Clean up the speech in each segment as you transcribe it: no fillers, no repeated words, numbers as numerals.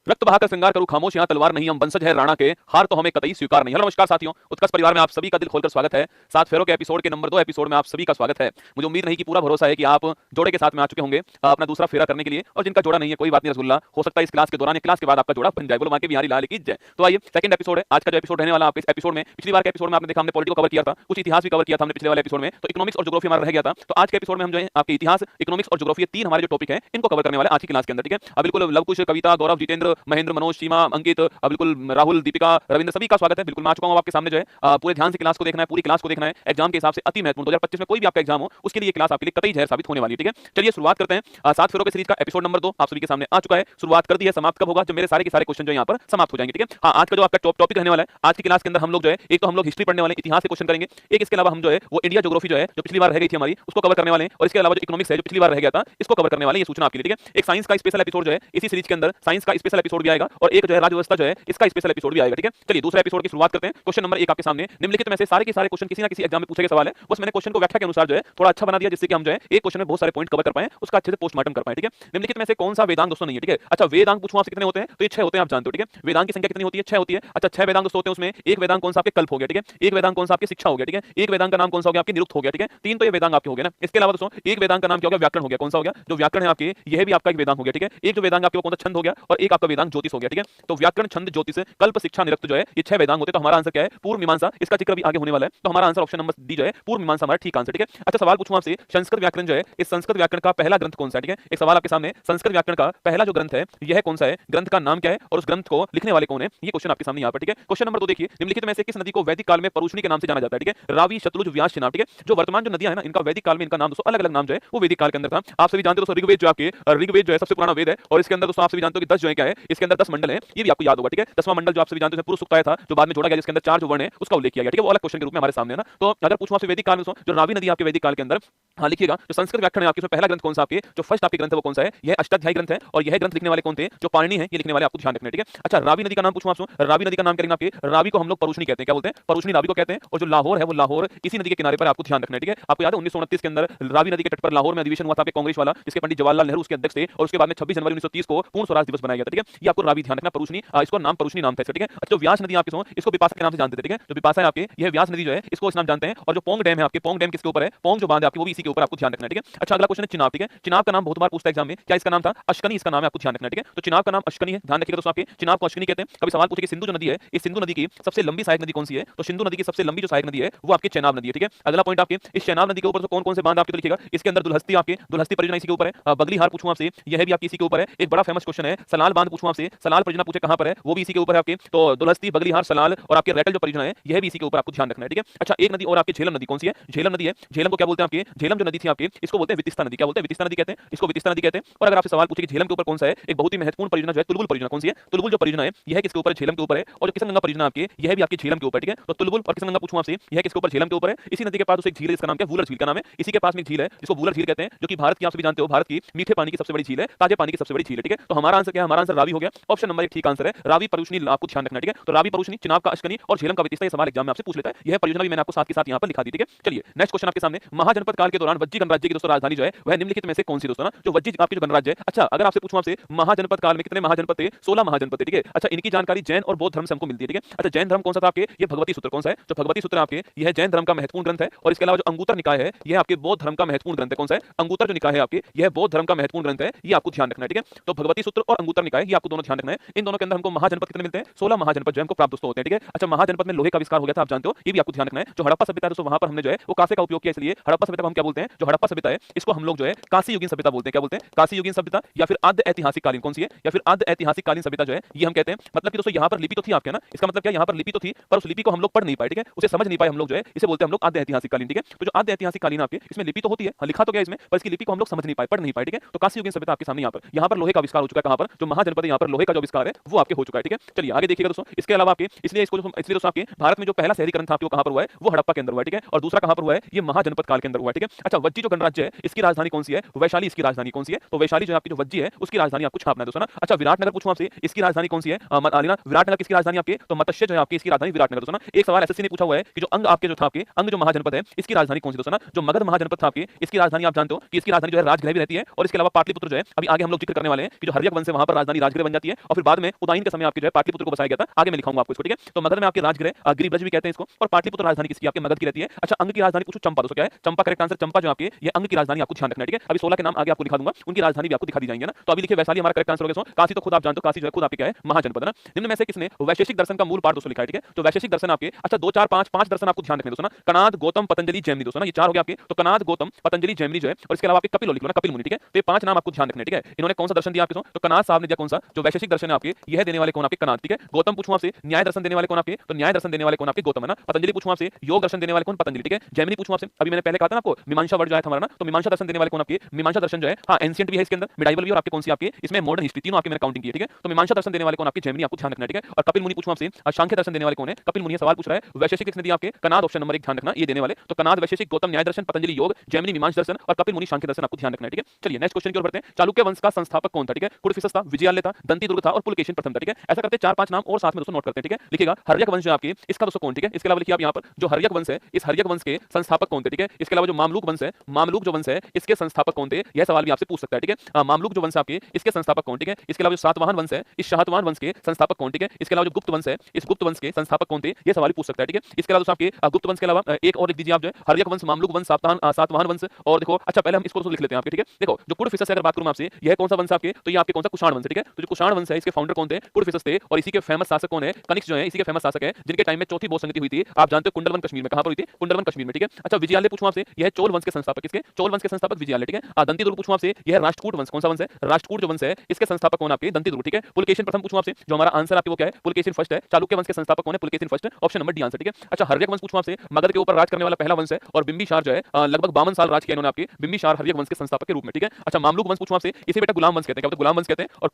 रक्त बहाकर श्रृंगार करूं खामोश यहाँ तलवार नहीं, हम वंशज है राणा के, हार तो हमें कतई स्वीकार नहीं। हेलो नमस्कार साथियों, उत्कर्ष परिवार में आप सभी का दिल खोलकर स्वागत है। सात फेरों के एपिसोड के नंबर 2 एपिसोड में आप सभी का स्वागत है। मुझे उम्मीद नहीं कि पूरा भरोसा है कि आप जोड़े के साथ में आ चुके होंगे अपना दूसरा फेरा करने के लिए, और जिनका जोड़ा नहीं है कोई बात नहीं रसगुल्ला, हो सकता है इस क्लास के दौरान क्लास के बाद आपका जोड़ा बन जाए। बोलो मां के बिहारी लाल की जय। तो आइए सेकंड एपिसोड है आज का, जो एपिसोड रहने वाला आपके इस एपिसोड में, पिछली बार के एपिसोड में आपने देखा हमने पॉलिटिकल कवर किया था, कुछ इतिहास भी कवर किया था हमने पिछले वाले एपिसोड में, तो इकोनॉमिक्स और ज्योग्राफी हमारा रह गया था। तो आज के एपिसोड में हम जो है आपके इतिहास, इकोनॉमिक्स और ज्योग्राफी तीन हमारे जो टॉपिक है इनको कवर करने वाले आज की क्लास के अंदर, ठीक है। अब बिल्कुल लव कुश, कविता, गौरव, जितेंद्र, महेंद्र, मनोज, सीमा, अंकित, बिल्कुल राहुल, दीपिका, रविंद्र, सभी का स्वागत है। बिल्कुल मैं आ चुका हूं आपके सामने, जो है पूरे ध्यान से क्लास को देखना है, पूरी क्लास को देखना है। एग्जाम के हिसाब से अति महत्वपूर्ण 2025 में कोई भी आपका एग्जाम हो उसके लिए क्लास आपके लिए कतई जहर साबित होने वाली है, ठीक है। चलिए शुरुआत करते हैं। सात फेरों के सीरीज का एपिसोड नंबर 2 आप सभी के सामने आ चुका है। शुरुआत कर दी है, समाप्त कब होगा? जब मेरे सारे के सारे क्वेश्चन जो यहां पर समाप्त हो जाएंगे, ठीक है। हां, आज का जो आपका टॉपिक रहने वाला है आज की क्लास के अंदर, हम लोग जो है एक तो हम लोग हिस्ट्री पढ़ने वाले, इतिहास के क्वेश्चन करेंगे, एक इसके अलावा हम जो है वो इंडिया ज्योग्राफी जो है जो पिछली बार रह गई थी हमारी उसको कवर करने वाले हैं, और इसके अलावा जो इकोनॉमिक्स है जो पिछली बार रह गया था इसको कवर करने वाले हैं। ये सूचना आपके लिए, ठीक है। एक साइंस का स्पेशल एपिसोड जो है इसी सीरीज के अंदर, साइंस का स्पेशल एपिसोड भी आएगा, और एक जो है राज्य व्यवस्था जो है इसका स्पेशल एपिसोड भी आएगा, ठीक है। चलिए दूसरे एपिसोड की शुरुआत करते हैं। क्वेश्चन नंबर 1 आपके सामने निम्नलिखित में से सारे के सारे क्वेश्चन किसी ना किसी एग्जाम में पूछे गए सवाल है, बस मैंने क्वेश्चन को व्याख्या के अनुसार जो है थोड़ा अच्छा बना दिया, जिससे कि हम जो है एक क्वेश्चन में बहुत सारे पॉइंट कवर कर पाए, उसका अच्छे से पोस्टमार्टम कर पाए, ठीक है। निम्नलिखित में से कौन सा वेदांग दोस्तों नहीं है, ठीक है। अच्छा, वेदांग पूछूं आपसे कितने होते हैं, तो ये 6 होते हैं, आप जानते हो, ठीक है। वेदांग की संख्या कितनी होती है? 6 होती है। अच्छा, 6 वेदांग दोस्तों होते हैं, उसमें एक वेदांग कौन सा आपके कल्प हो गया, ठीक है। एक वेदांग कौन सा आपकी शिक्षा हो गया, ठीक है। एक वेदांग का नाम कौन सा हो गया आपकी निरुक्त हो गया, ठीक है। 3 तो ये वेदांग आपके हो गए ना। इसके अलावा दोस्तों एक वेदांग का नाम क्या हो गया? व्याकरण हो गया। कौन सा हो गया? जो व्याकरण है आपके, यह भी आपका एक वेदांग हो गया, ठीक है। एक जो वेदांग आपके वो कौन सा? छंद हो गया, और एक आपका वेदांग ज्योतिष हो गया, ठीक है। तो व्याकरण, छंद, ज्योतिष, कल्प, शिक्षा, निरुक्त जो है ये 6 वेदांग होते हैं। तो हमारा आंसर क्या है? पूर्व मीमांसा। इसका जिक्र भी आगे होने वाला है, तो हमारा आंसर ऑप्शन नंबर डी जो है पूर्व मीमांसा हमारा ठीक आंसर, ठीक है। अच्छा, सवाल पूछूं आपसे, संस्कृत व्याकरण जो है इस संस्कृत व्याकरण का पहला ग्रंथ कौन सा है, ठीक है। एक सवाल आपके सामने, संस्कृत व्याकरण का पहला जो ग्रंथ है यह कौन सा है, ग्रंथ का नाम क्या है, और उस ग्रंथ को लिखने वाले कौन है, ये क्वेश्चन आपके सामने यहाँ पर, ठीक है। क्वेश्चन नंबर 2 देखिए, निम्नलिखित में से किस नदी को वैदिक काल में परुष्णी के नाम से जाना जाता है, ठीक है। रावी, शतलुज, व्यास, चिनाब, ठीक है। जो वर्तमान जो नदियां है ना, इनका वैदिक काल में इनका नाम दोस्तों अलग अलग नाम जो है वो वैदिक काल के अंदर था। आप सभी जानते हो दोस्तों, ऋग्वेद जो आपके, ऋग्वेद जो है सबसे पुराना वेद है, और इसके अंदर दोस्तों आप सभी जानते हो कि 10 जो है क्या है, इसके अंदर 10 मंडल है, ये भी आपको याद होगा, ठीक है। 10वां मंडल जो आप सभी जानते हो पुरुष सूक्त आया था, जो बाद में जोड़ा गया, जिसके अंदर 4 जो वर्ण है उसका उल्लेख किया गया, ठीक है। वो अलग क्वेश्चन के रूप में हमारे सामने है ना। तो अगर पूछूं आपसे वैदिक काल में जो रावी नदी आपके वैदिक काल के अंदर, हाँ लिखिएगा, जो संस्कृत व्याकरण है आपके, उसमें पहला ग्रंथ कौन सा आपके, जो फर्स्ट आपके ग्रंथ है वो कौन सा है? यह अष्टाध्यायी ग्रंथ है, और यह ग्रंथ लिखने वाले कौन थे? जो पाणिनि है, ये लिखने वाले आपको ध्यान रखना है, ठीक है। अच्छा, रावी नदी का नाम पूछूं आपसे, रावी नदी का नाम करेंगे आपके, रावी को हम लोग परुष्णी कहते हैं, क्या बोलते हैं? परुष्णी रावी को कहते हैं। और जो लाहौर है वो लाहौर इसी नदी के किनारे पर, आपको ध्यान रखना है, ठीक है। आपको याद है 1929 के अंदर रावी नदी के तट पर लाहौर में अधिवेशन हुआ था कांग्रेस वाला, जिसके पंडित जवाहरलाल नेहरू उसके अध्यक्ष थे, और उसके बाद में 26 जनवरी 1930 को पूर्ण स्वराज दिवस बनाया गया था, ठीक है। ये आपको रावी ध्यान रखना, परुष्णी, इसको नाम परुष्णी नाम था, ठीक है। अच्छा, व्यास नदी आपके सो इसको विपाशा के नाम से जानते थे, ठीक है। जो विपाशा है आपके, यह व्यास नदी जो है इसको इस नाम जानते हैं। और जो पोंग डैम है आपके, पोंग डैम किसके ऊपर है? पोंग जो बांध है आपकी वो भी इसी के ऊपर, आपको ध्यान रखना है, ठीक है। अच्छा, अगला क्वेश्चन है चिनाब, ठीक है। चिनाब का नाम बहुत बार पूछता है एग्जाम में, क्या इसका नाम था? अश्कनी इसका नाम है, आपको ध्यान रखना है, ठीक है। तो चिनाब का नाम अश्कनी है, ध्यान रखिएगा दोस्तों, आपके चिनाब को अश्कनी कहते हैं। कभी सवाल पूछे कि सिंधु जो नदी है, इस सिंधु नदी की सबसे लंबी सहायक नदी कौन सी है, तो सिंधु नदी की सबसे लंबी जो सहायक नदी है वो आपकी चेनाब नदी है, ठीक है। अगला पॉइंट आपके, इस चेनाब नदी के ऊपर कौन कौन से बांध आपके तो लिखिएगा, इसके अंदर दुलहस्ती आपके, दुलहस्ती परियोजना इसी के ऊपर है। बगलीहार पूछूं आपसे, यह भी आपकी इसी के ऊपर है। एक बड़ा फेमस क्वेश्चन है सलाल बांध पूछूं आपसे, सलाल परियोजना पूछे कहां पर है, वो भी इसी के ऊपर है आपके। तो दुलहस्ती, बगलीहार, सलाल और आपके रैटल जो परियोजना है यह भी इसी के ऊपर, आपको ध्यान रखना है, ठीक है। अच्छा, एक नदी और आपकी झेलम नदी कौन सी है? झेलम नदी है। झेलम को क्या बोलते हैं आपके? झेलम जो नदी थी आपके, इसको बोलते हैं वितिस्ता नदी, क्या बोलते हैं? वितिस्ता नदी कहते हैं, इसको वितिस्ता नदी कहते हैं। और अगर आपसे सवाल पूछे कि झेलम के ऊपर कौन सा है, एक बहुत ही महत्वपूर्ण परियोजना जो है तुलबुल परियोजना, कौन सी है? तुलबुल जो परियोजना है यह किसके ऊपर? झेलम के ऊपर है। और जो किशनगंगा परियोजना आपकी, यह भी आपकी झेलम के ऊपर, ठीक है। तो तुलबुल और किशनगंगा पूछूं आपसे, यह किसके ऊपर? झेलम के ऊपर है। इसी नदी के पास एक झील है, इसका नाम क्या? वूलर झील का नाम है। इसी के पास में एक झील है जिसको वूलर झील कहते हैं, जो कि भारत की, आप सभी जानते हो, भारत की मीठे पानी की सबसे बड़ी झील है, ताजे पानी की सबसे बड़ी झील है, ठीक है। तो हमारा आंसर क्या है? हमारा आंसर रावी हो गया, ऑप्शन नंबर 1 ठीक आंसर है, रावी परुष्णी, आपको ध्यान रखना है, ठीक है। तो रावी, परुष्णी, चिनाब का अश्कनी और झेलम का वितिस्ता, ये सवाल एग्जाम में आपसे पूछ लेता है। यह परियोजना भी मैंने आपको साथ के साथ यहां पर लिखा दी, ठीक है। चलिए नेक्स्ट क्वेश्चन आपके सामने, महाजनपद काल के दौरान वज्जी गणराज्य की दोस्तों राजधानी जो है वह निम्नलिखित में से कौन सी दोस्तों ना, जो वज्जी आपकी जो गणराज्य है। अच्छा, अगर आपसे पूछूं आपसे महाजनपद काल में कितने महाजनपद थे? 16 महाजनपद थे, ठीक है। अच्छा, इनकी जानकारी जैन और बौद्ध धर्म से हमको मिलती है, ठीक है। अच्छा, जैन धर्म कौन सा था आपके? ये भगवती सूत्र कौन सा है? जो भगवती सूत्र आपके, यह जैन धर्म का महत्वपूर्ण ग्रंथ है। और इसके अलावा जो अंगुतर निकाय है यह आपके बौद्ध धर्म का महत्वपूर्ण ग्रंथ है, कौन सा है? अंगुतर जो निकाय है आपके, यह बौद्ध धर्म का महत्वपूर्ण ग्रंथ है, ये आपको ध्यान रखना है, ठीक है। तो भगवती सूत्र और अंगुतर निकाय ये आपको दोनों ध्यान रखना है। इन दोनों के अंदर हमको महाजनपद कितने मिलते हैं? 16 महाजनपद जो हमको प्राप्त दोस्तों होते हैं, ठीक है। अच्छा, महाजनपद में लोहे का आविष्कार हो गया था, आप जानते हो, ये भी आपको ध्यान रखना है। जो हड़प्पा सभ्यता है दोस्तों, वहां पर हमने जो है वो कांसे का उपयोग किया, इसलिए हड़प्पा सभ्यता को हम क्या बोलते हैं? जो हड़प्पा सभ्यता है इसको हम लोग जो है कांस्य युगीन सभ्यता बोलते हैं, क्या बोलते हैं? कांस्य युगीन सभ्यता, या फिर आद्य ऐतिहासिक कालीन, कौन सी है? या फिर आद्य ऐतिहासिक कालीन सभ्यता जो है ये हम कहते हैं। मतलब कि दोस्तों यहाँ पर लिपि तो थी आपके ना, इसका मतलब क्या, यहाँ पर लिपि तो थी पर उस लिपि को हम लोग पढ़ नहीं पाए, ठीक है, उसे समझ नहीं पाए हम लोग, जो है इसे बोलते हैं हम लोग आद्य ऐतिहासिक कालीन, ठीक है। तो जो आद्य ऐतिहासिक कालीन आपके, इसमें लिपि तो होती है, लिखा तो गया इसमें, पर इसकी लिपि को हम लोग समझ नहीं पाए, पढ़ नहीं पाए, ठीक है। तो कांस्य युगीन सभ्यता आपके सामने यहाँ पर लोहे का आविष्कार हो चुका है, कहां पर? जो महाजनपद है यहाँ पर लोहे का जो आविष्कार है वो आपके हो चुका है, ठीक है। चलिए आगे देखिएगा दोस्तों, इसके अलावा आपके, इसलिए दोस्तों आपके भारत में जो पहला शहरीकरण था आपके वो कहां पर हुआ है? वो हड़प्पा के अंदर हुआ है, ठीक है। और दूसरा कहां पर हुआ है? ये महाजनपद काल के अंदर हुआ है, ठीक है। अच्छा, वज्जी जो गणराज्य है इसकी राजधानी कौन सी है? वैशाली इसकी राजधानी कौन सी है? तो वैशाली जो आपकी जो वज्जी है उसकी राजधानी आपको छापना है दोस्तों ना। अच्छा, विराटनगर पूछूं आपसे, इसकी राजधानी कौन सी है? लेना विराटनगर किसकी राजधानी आपकी? तो मत्स्य जो है आपकी इसकी राजधानी विराटनगर दोस्तों ना। एक सवाल एसएससी ने पूछा हुआ है कि जो अंग आपके जो था आपके अंग जो महाजनपद है इसकी राजधानी कौन सी दोस्तों ना। जो मगध महाजनपद था आपकी इसकी राजधानी आप जानते हो कि इसकी राजधानी जो है राजगृह भी रहती है, और इसके अलावा पाटलिपुत्र जो है अभी आगे हम लोग जिक्र करने वाले हैं कि जो हर्यक वंश है वहां पर राजधानी राजगृह बन जाती है, और फिर बाद में उदाइन के समय आपके जो है पाटलिपुत्र को बसाया गया था। आगे मैं लिखाऊंगा आपको इसको, ठीक है। तो मगध में आपके राजगृह गिरिब्रज भी कहते हैं इसको, और पाटलिपुत्र राजधानी किसकी? आपके मगध की रहती है। अच्छा, अंग की राजधानी पूछो चंपा दोस्तों, क्या है? चंपा करेक्ट आंसर। चंपा जो आपके ये अंग की राजधानी आपको ध्यान रखना है, ठीक है। अभी 16 के नाम आगे आपको दिखा दूंगा, उनकी राजधानी भी आपको दिखा दी जाएंगे ना। तो अभी लिखिए वैशाली हमारा करेक्ट आंसर हो गया। काशी तो खुद आप जानते हो, काशी जो है खुद आपके क्या है? महाजनपद है ना। निम्न में से किसने वैशेषिक दर्शन का मूल पाठ दोस्तों लिखा है, ठीक है। तो वैशेषिक दर्शन आपके अच्छा 2 4 5 5 दर्शन आपको ध्यान रखने दोस्तों ना। कनाद, गौतम, पतंजलि, जैमिनी दोस्तों ना, ये 4 हो गए आपके। तो कनाद, गौतम, पतंजलि, जैमिनी जो है, और इसके अलावा आपके कपिल लिख लो ना, कपिल मुनि, ठीक है। तो ये 5 नाम आपको ध्यान रखने, ठीक है। इन्होंने कौन सा दर्शन दिया आपके? तो कनाद साहब ने दिया कौन सा? जो वैशेषिक दर्शन है आपके यह देने वाले कौन? आपके कनाद, ठीक है। गौतम पूछूं आपसे, न्याय दर्शन देने वाले कौन आपके? तो न्याय दर्शन देने वाले कौन? आपके गौतम है ना। पतंजलि पूछूं आपसे, योग दर्शन देने वाले कौन? पतंजलि, ठीक है। जैमिनी पूछूं आपसे, अभी मैंने पहले कहा था ना आपको मीमांसा वर्ड जो है हमारा ना, तो मीमांसा दर्शन देने वाले कौन आपके? मीमांसा दर्शन जो है हाँ एंशिएंट भी है इसके अंदर, मिडाइवल भी, और आपके कौन सी आपके इसमें मॉडर्न हिस्ट्री, तीनों आपके मैंने काउंटिंग की है, ठीक है। तो मीमांसा दर्शन देने वाले कौन? आपके जैमिनी, आपको ध्यान रखना है, ठीक है। और कपिल मुनि पूछूं आपसे, सांख्य दर्शन देने वाले कौन है? कपिल मुनि सवाल पूछ रहा है। वैशेषिक किसने दिया आपके? कनाद ऑप्शन नंबर 1 ध्यान रखना, ये देने वाले। तो कनाद, वैशेषिक, गौतम न्याय दर्शन, पतंजलि योग, जैमिनी मीमांसा दर्शन, और कपिल मुनि सांख्य दर्शन आपको ध्यान रखना है, ठीक है। चलिए नेक्स्ट क्वेश्चन की ओर बढ़ते हैं। चालुक्य वंश का संस्थापक कौन था? ठीक है। कुडफिसस था, विजयालय था, दंतीदुर्ग था, और पुलकेशिन प्रथम था, ठीक है। ऐसा करते 4-5 नाम और साथ में दोस्तों नोट करते हैं, ठीक है। लिखिएगा हर्यक वंश जो आपके इसका दोस्तों कौन, ठीक है। इसके अलावा लिखिए आप यहाँ पर जो हर्यक वंश है इस हर्यक वंश के संस्थापक कौन थे, ठीक है। इसके अलावा जो मामलुक वंश है, मामलुक जो वंश है इसके संस्थापक कौन थे, यह सवाल भी आपसे पूछ सकता है, ठीक है। मामलुक जो वंश आपके इसके संस्थापक कौन, ठीक है। इसके अलावा जो सातवाहन वंश है इस सातवाहन वंश के संस्थापक कौन, ठीक है। इसके अलावा जो गुप्त वंश है इस गुप्त वंश के संस्थापक कौन थे, यह सवाल पूछ सकता है, ठीक है। इसके अलावा दोस्तों आपके गुप्त वंश के अलावा एक और लिख दीजिए आप जो है हर्यक वंश, मामलुक वंश, सातवाहन वंश, और देखो अच्छा पहले हम इसको लिख लेते हैं आपके, ठीक है। देखो जो कुडफिसस से अगर बात करूं आपसे, यह कौन सा वंश आपके? तो ये आपके कौन सा? कुषाण वंश, ठीक है। तो जो कुषाण वंश है इसके फाउंडर कौन थे? कुडफिसस थे, और इसी के फेमस शासक कौन है? कनिष्क जो है इसी के फेमस शासक है, जिनके टाइम में चौथी बौद्ध संगति हुई थी, आप जानते हो कुंडलवन कश्मीर में। कहां पर हुई थी? कुंडलवन कश्मीर में, ठीक है। अच्छा, विजयालय पूछूं आपसे, यह चोल वंश के संस्थापक किसके? चोल वंश के संस्थापक विजयालय, ठीक है। दंतीदुर्ग पूछूं आपसे, यह राष्ट्रकूट वंश, कौन सा वंश है? राष्ट्रकूट जो वंश है इसके संस्थापक कौन आपके? दंतीदुर्ग, ठीक है। पुलकेशिन प्रथम पूछूं आपसे, जो हमारा आंसर आपके वो क्या है? पुलकेशिन फर्स्ट है। चालुक्य वंश के संस्थापक कौन है? Pulakeshin first, option number D answer, ठीक है। अच्छा, हर्यक वंश पूछूं आपसे, मगध के ऊपर राज करने वाला पहला वंश है, और बिंबिसार जो है लगभग 52 साल राज किया इन्होंने आपके बिंबिसार हर्यक वंश के संस्थापक के रूप में, ठीक है। अच्छा, मामलुक वंश पूछूं आपसे, इसे बेटा गुलाम वंश कहते हैं, क्या बोलते हैं? गुलाम वंश कहते हैं, और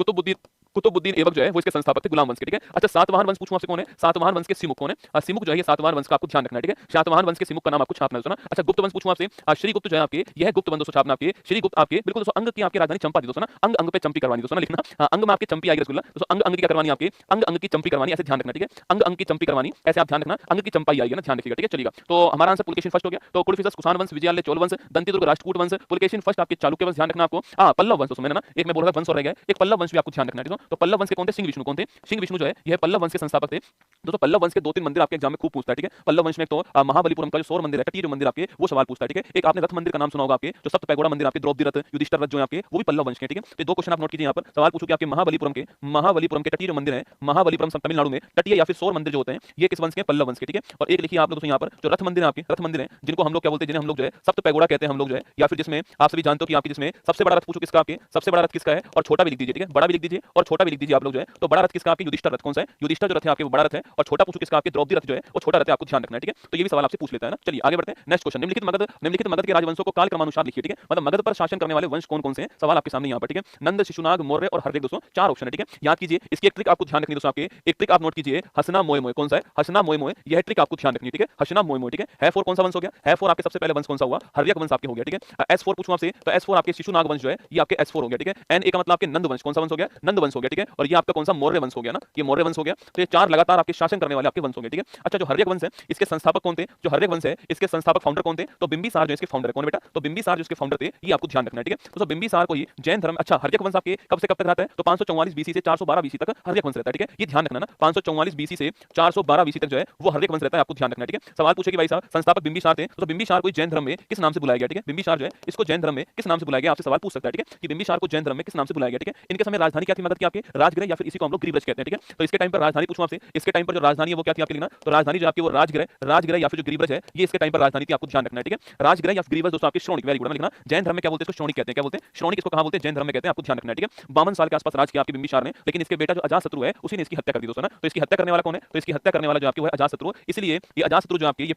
कुतुबुद्दीन ऐबक जो है वो इसके संस्थापक थे, गुलाम वंश के, ठीक है। अच्छा, सातवाहन वंश पूछूं आपसे कौन है? सातवाहन वंश के सिमुख कौन है? सिमुख जो है ये सातवाहन वंश का आपको ध्यान रखना है, ठीक है। सातवाहन वंश के सिमुख का नाम आपको छापना है दोस्तों ना। अच्छा, गुप्त वंश पूछूं आपसे, श्रीगुप्त जो है आपके यह गुप्त वंश दोस्तों छापना आपके श्रीगुप्त आपके बिल्कुल दोस्तों। अंग की आपकी राजधानी चंपा थी दोस्तों ना, अंग अंग पे चंपी करवानी दोस्तों ना, लिखना अंग में आपके चंपी आएगी रसगुल्ला दोस्तों। अंग अंग की क्या करवानी आपके? अंग अंग की चंपी करवानी, ऐसे ध्यान रखना, ठीक है। अंग अंग की चंपी करवानी, ऐसे आप ध्यान रखना, अंग की चंपा आएगी ना, ध्यान रखिएगा, ठीक है। चलिएगा, तो हमारा आंसर पुलकेशिन फर्स्ट हो गया। तो कुडफिसस, कुषाण वंश, विजयालय चोल वंश, दंतीदुर्ग राष्ट्रकूट वंश, पुलकेशिन फर्स्ट आपके चालुक्य वंश, ध्यान रखना आपको। पल्लव वंश दोस्तों, मैंने ना एक में बोल रहा वंश और रह गया, एक पल्लव वंश भी आपको ध्यान रखना है, ठीक है। तो पल्लव वंश के कौन थे? सिंह विष्णु कौन थे? सिंह विष्णु जो है यह पल्लव वंश के संस्थापक थे दोस्तों। पल्लव वंश के 2-3 मंदिर आपके एग्जाम में खूब पूछता है, ठीक है। पल्लव वंश में तो महाबलीपुरम का जो सौर मंदिर है, तटीय जो मंदिर आपके वो सवाल पूछता है, ठीक है। एक आपने रथ मंदिर का नाम सुना होगा आपके, जो सप्त पैगोड़ा मंदिर आपके द्रौपदी रथ, युधिष्ठिर रथ जो है आपके वो भी पल्लव वंश के, ठीक है। तो 2 क्वेश्चन आप नोट कीजिए यहाँ पर। सवाल पूछो कि आपके महाबलीपुरम के तटीय जो मंदिर है, महाबलीपुरम तमिलनाडु में तटीय या फिर सौर मंदिर जो होते हैं ये किस वंश के? पल्लव वंश के, ठीक है। और एक लिखिए आप लोग दोस्तों यहाँ पर जो रथ मंदिर है आपके, रथ मंदिर है जिनको हम लोग क्या बोलते हैं, जिन्हें हम लोग जो है सप्त पैगोड़ा कहते हैं हम लोग जो है, या फिर जिसमें आप सभी जानते हो कि आपके जिसमें सबसे बड़ा रथ पूछो किसका आपके? सबसे बड़ा रथ किसका है? और छोटा भी लिख दीजिए, ठीक है। बड़ा भी लिख दीजिए और छोटा भी लिख दीजिए आप लोग जो है। तो बड़ा रथ किसका आपके? युधिष्ठिर रथ कौन सा है? युधिष्ठिर जो रथ है आपके वो बड़ा रथ है, और छोटा पूछो किसका आपके? द्रौपदी रथ जो है वो छोटा रथ है, आपको ध्यान रखना है, ठीक है। तो ये भी सवाल आपसे पूछ लेता है ना। चलिए आगे बढ़ते हैं। नेक्स्ट क्वेश्चन, निम्नलिखित मगध के राजवंशों को काल क्रमानुसार लिखिए, ठीक है। मतलब मगध पर शासन करने वाले वंश कौन-कौन से हैं? सवाल आपके सामने यहाँ पर, ठीक है। नंद, शिशुनाग, मौर्य और हर्यक दोस्तों 4 ऑप्शन है, ठीक है। याद कीजिए, इसकी एक ट्रिक आपको ध्यान रखनी है दोस्तों। आपके एक ट्रिक आप नोट कीजिए, हसना मोय मोय, कौन सा है? हसना मोय मोय, यह ट्रिक आपको ध्यान रखनी है, ठीक है। हसना मोय मोय, ठीक है। फोर कौन सा वंश हो गया? है फोर आपके सबसे पहले वंश कौन सा हुआ? हर्यक वंश आपके हो गया, ठीक है। S4 पूछूं आपसे, तो S4 आपके शिशुनाग वंश जो है ये आपके S4 हो गया, ठीक है। N का मतलब आपके नंद वंश, कौन सा वंश हो गया? नंद वंश हो गया, ठीक है। और ये आपका कौन सा? मौर्य वंश हो गया ना, ये मौर्य वंश हो गया। तो ये 4 लगातार आपके शासन करने वाले आपके वंश हो गए, ठीक है। अच्छा, जो हर्यक वंश है इसके संस्थापक कौन थे? जो हर्यक वंश है इसके संस्थापक फाउंडर कौन थे? तो बिंबिसार जो इसके फाउंडर है, कौन बेटा? तो बिंबिसार जो इसके फाउंडर थे, ये आपको ध्यान रखना है, ठीक है। तो बिंबिसार को ही जैन धर्म, अच्छा हर्यक वंश आपके कब से कब तक रहता है? तो 544 बीसी से 412 बीसी तक हर्यक वंश रहता है, ठीक है। ये ध्यान रखना ना, 544 बीसी से 412 बीसी तक जो है वो हर्यक वंश रहता है, आपको ध्यान रखना है, ठीक है। सवाल पूछे कि भाई साहब संस्थापक बिंबिसार थे, तो बिंबिसार को जैन धर्म में किस नाम से बुलाया गया, ठीक है। बिंबिसार जो है इसको जैन धर्म में किस नाम से बुलाया गया, आपसे सवाल पूछ सकता है, ठीक है। कि बिंबिसार को जैन धर्म में किस नाम से बुलाया गया, ठीक है। इनके समय राजधानी क्या थी मगध की आपके? राजगृह, या फिर इसी को हम लोग गिरिब्रज कहते हैं, ठीक है। तो इसके टाइम पर राजधानी पूछूं आपसे, इसके टाइम पर जो राजधानी है वो क्या थी आपके लिखना। तो राजधानी जो आपकी वो राजगृह या फिर जो गिरिब्रज है ये इसके टाइम पर राजधानी थी, आपको ध्यान रखना है, ठीक है। राजगृह या गिरिब्रज दोस्तों आपके श्रोणिक, वेरी गुड लिखना। जैन धर्म में क्या बोलते हैं? इसको श्रोणिक कहते हैं, क्या बोलते हैं? श्रोणिक इसको कहां बोलते हैं? जैन धर्म में कहते हैं, आपको ध्यान रखना है, ठीक है। 52 साल के आसपास राज किया आपके बिंबिसार ने, लेकिन इसके बेटा जो अजातशत्रु है उसी ने इसकी हत्या कर दी दोस्तों ना। तो इसकी हत्या करने वाला कौन है? तो इसकी हत्या करने वाला जो आपके वो है अजातशत्रु, इसलिए ये अजातशत्रु जो आपके ये